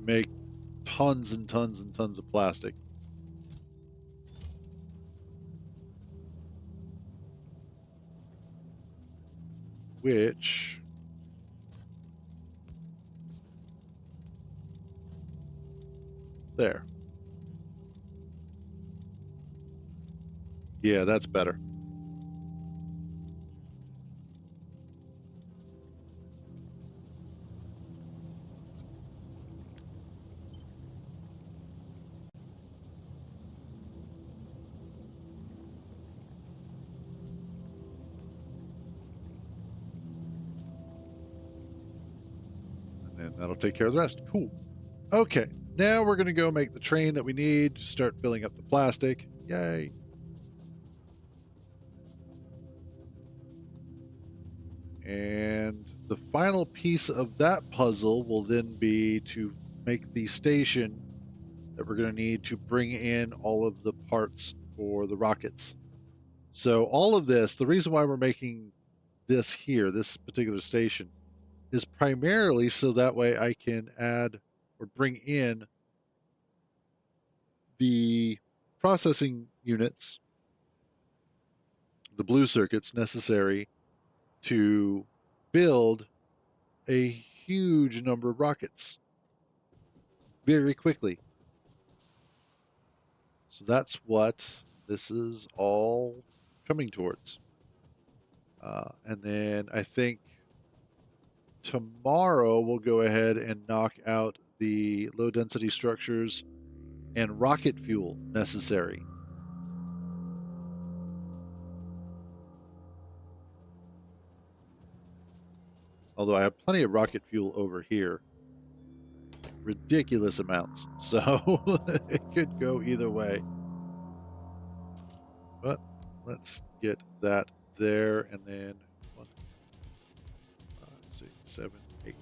make tons and tons and tons of plastic. Which there. Yeah, that's better. And that'll take care of the rest. Cool. Okay, now we're going to go make the train that we need to start filling up the plastic. Yay. And the final piece of that puzzle will then be to make the station that we're going to need to bring in all of the parts for the rockets. So all of this, the reason why we're making this here, this particular station, is primarily so that way I can add or bring in the processing units, the blue circuits necessary to build a huge number of rockets very quickly. So that's what this is all coming towards. And then I think tomorrow we'll go ahead and knock out the low density structures and rocket fuel necessary. Although I have plenty of rocket fuel over here. Ridiculous amounts. So it could go either way. But let's get that there, and then 1, 5, 6, 7, 8.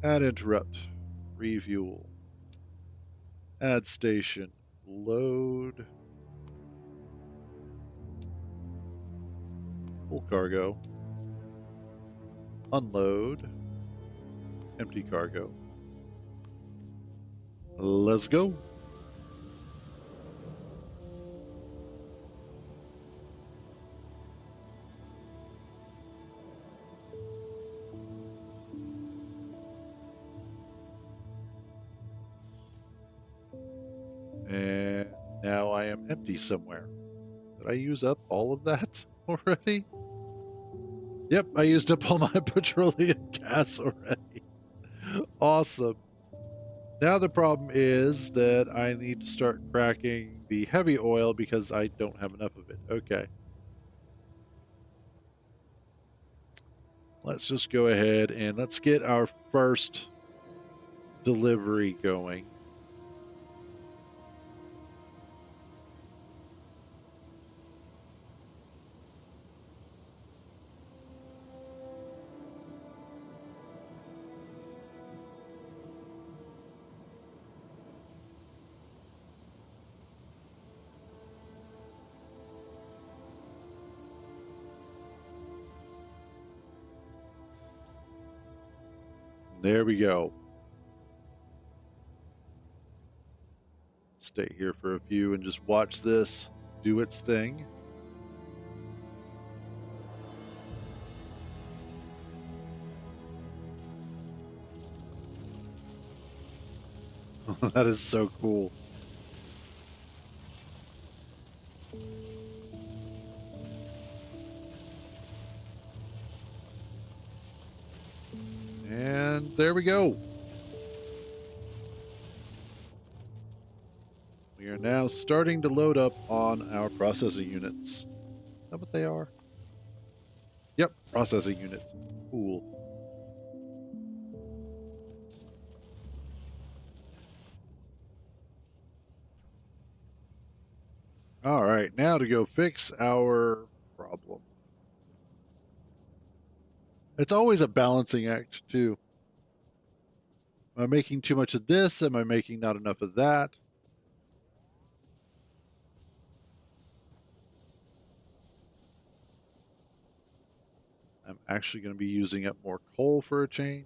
Add interrupt. Refuel. Add station. Load. Full cargo. Unload. Empty cargo. Let's go. And now I am empty somewhere. Did I use up all of that already? Yep, I used up all my petroleum gas already. Awesome. Now the problem is that I need to start cracking the heavy oil because I don't have enough of it. Okay. Let's just go ahead and let's get our first delivery going. There we go. Stay here for a few and just watch this do its thing. That is so cool. And there we go. We are now starting to load up on our processing units. Is that what they are? Yep, processing units. Cool. All right, now to go fix our problem. It's always a balancing act, too. Am I making too much of this? Am I making not enough of that? I'm actually going to be using up more coal for a change.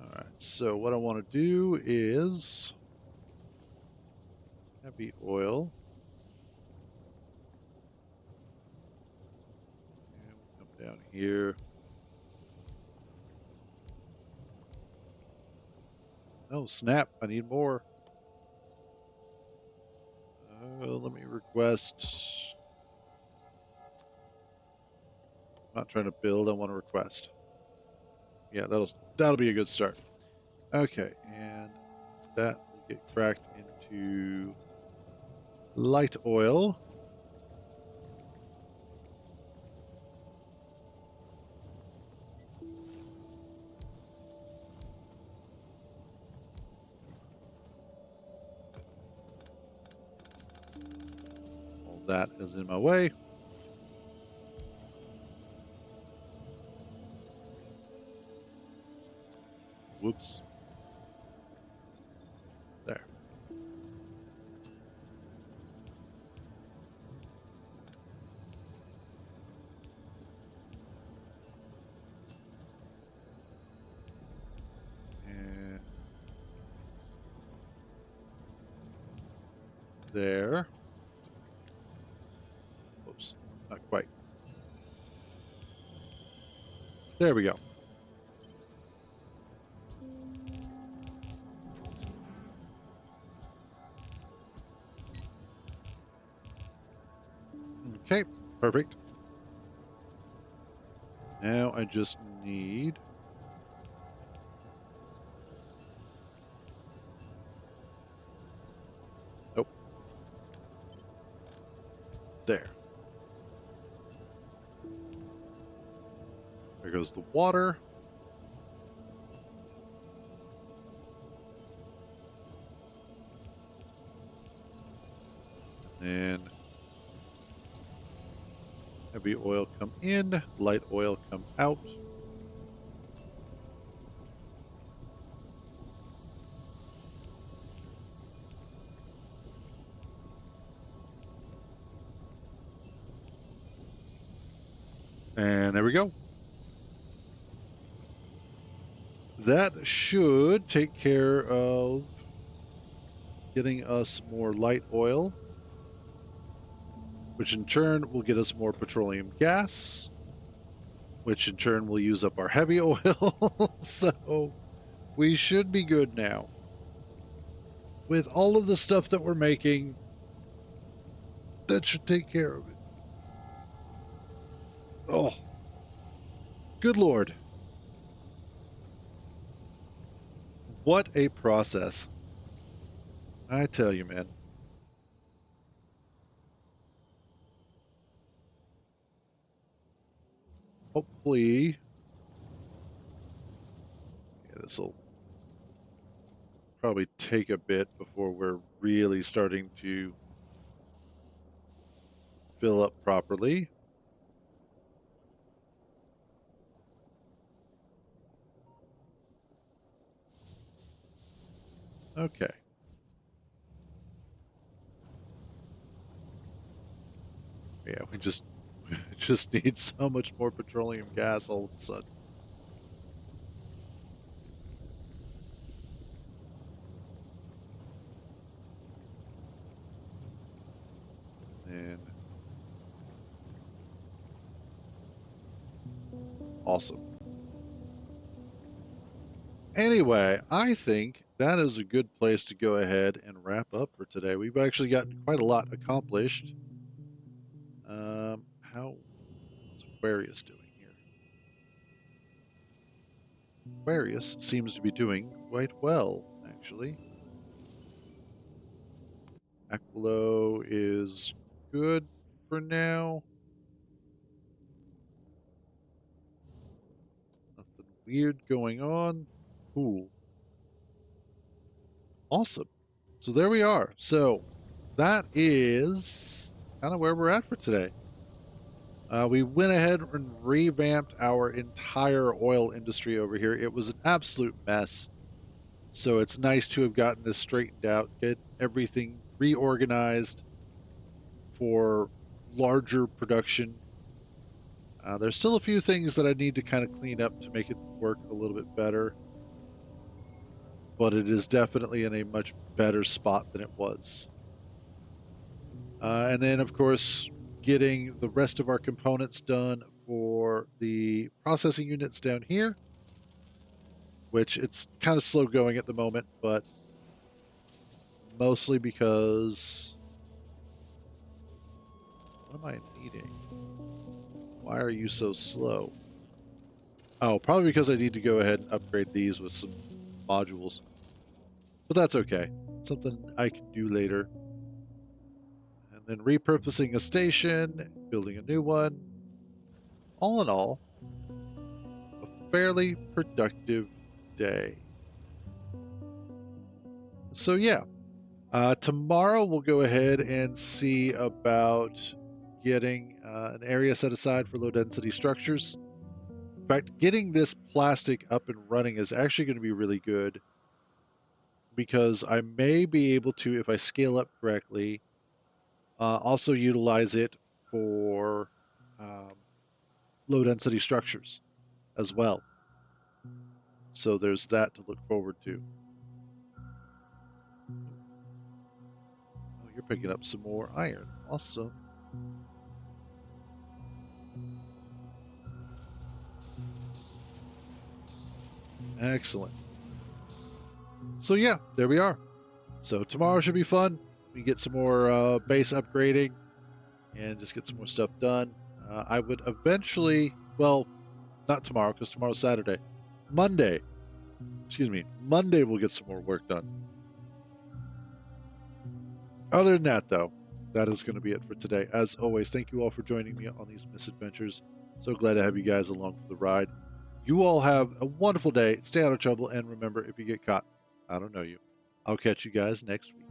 All right, so what I want to do is heavy oil. And we'll come down here. Oh, snap. I need more. Let me request. I'm not trying to build. I want to request. Yeah, that'll be a good start. Okay, and that will get cracked into light oil. All that is in my way. Whoops. There. there. Oops, not quite. There we go. Okay, perfect. Now I just need... Nope. There. There goes the water. And heavy oil come in, light oil come out. And there we go. That should take care of getting us more light oil, which in turn will get us more petroleum gas, which in turn will use up our heavy oil. So we should be good now. With all of the stuff that we're making, that should take care of it. Oh, good Lord. What a process. I tell you, man. Hopefully, this will probably take a bit before we're really starting to fill up properly. Okay. Yeah, we just need so much more petroleum gas all of a sudden. And awesome. Anyway, I think that is a good place to go ahead and wrap up for today. We've actually gotten quite a lot accomplished. How's Aquarius doing here? Aquarius seems to be doing quite well, actually. Aquilo is good for now. Nothing weird going on. Cool. Awesome. So there we are. So that is kind of where we're at for today. We went ahead and revamped our entire oil industry over here. It was an absolute mess. So it's nice to have gotten this straightened out, get everything reorganized for larger production. There's still a few things that I need to kind of clean up to make it work a little bit better. But it is definitely in a much better spot than it was. And then, of course, getting the rest of our components done for the processing units down here, which it's kind of slow going at the moment, but mostly because... What am I needing? Why are you so slow? Oh, probably because I need to go ahead and upgrade these with some modules. But that's okay. Something I can do later. And then repurposing a station, building a new one. All in all, a fairly productive day. So yeah, tomorrow we'll go ahead and see about getting an area set aside for low density structures. In fact, getting this plastic up and running is actually going to be really good, because I may be able to, if I scale up correctly, also utilize it for low density structures as well. So there's that to look forward to. you're picking up some more iron. Awesome. Excellent. So yeah, there we are. So tomorrow should be fun. We get some more base upgrading and just get some more stuff done. I would eventually, well, not tomorrow because tomorrow's Saturday. Monday, Monday we'll get some more work done. Other than that, though, that is going to be it for today. As always, thank you all for joining me on these misadventures. So glad to have you guys along for the ride. You all have a wonderful day. Stay out of trouble. And remember, if you get caught, I don't know you. I'll catch you guys next week.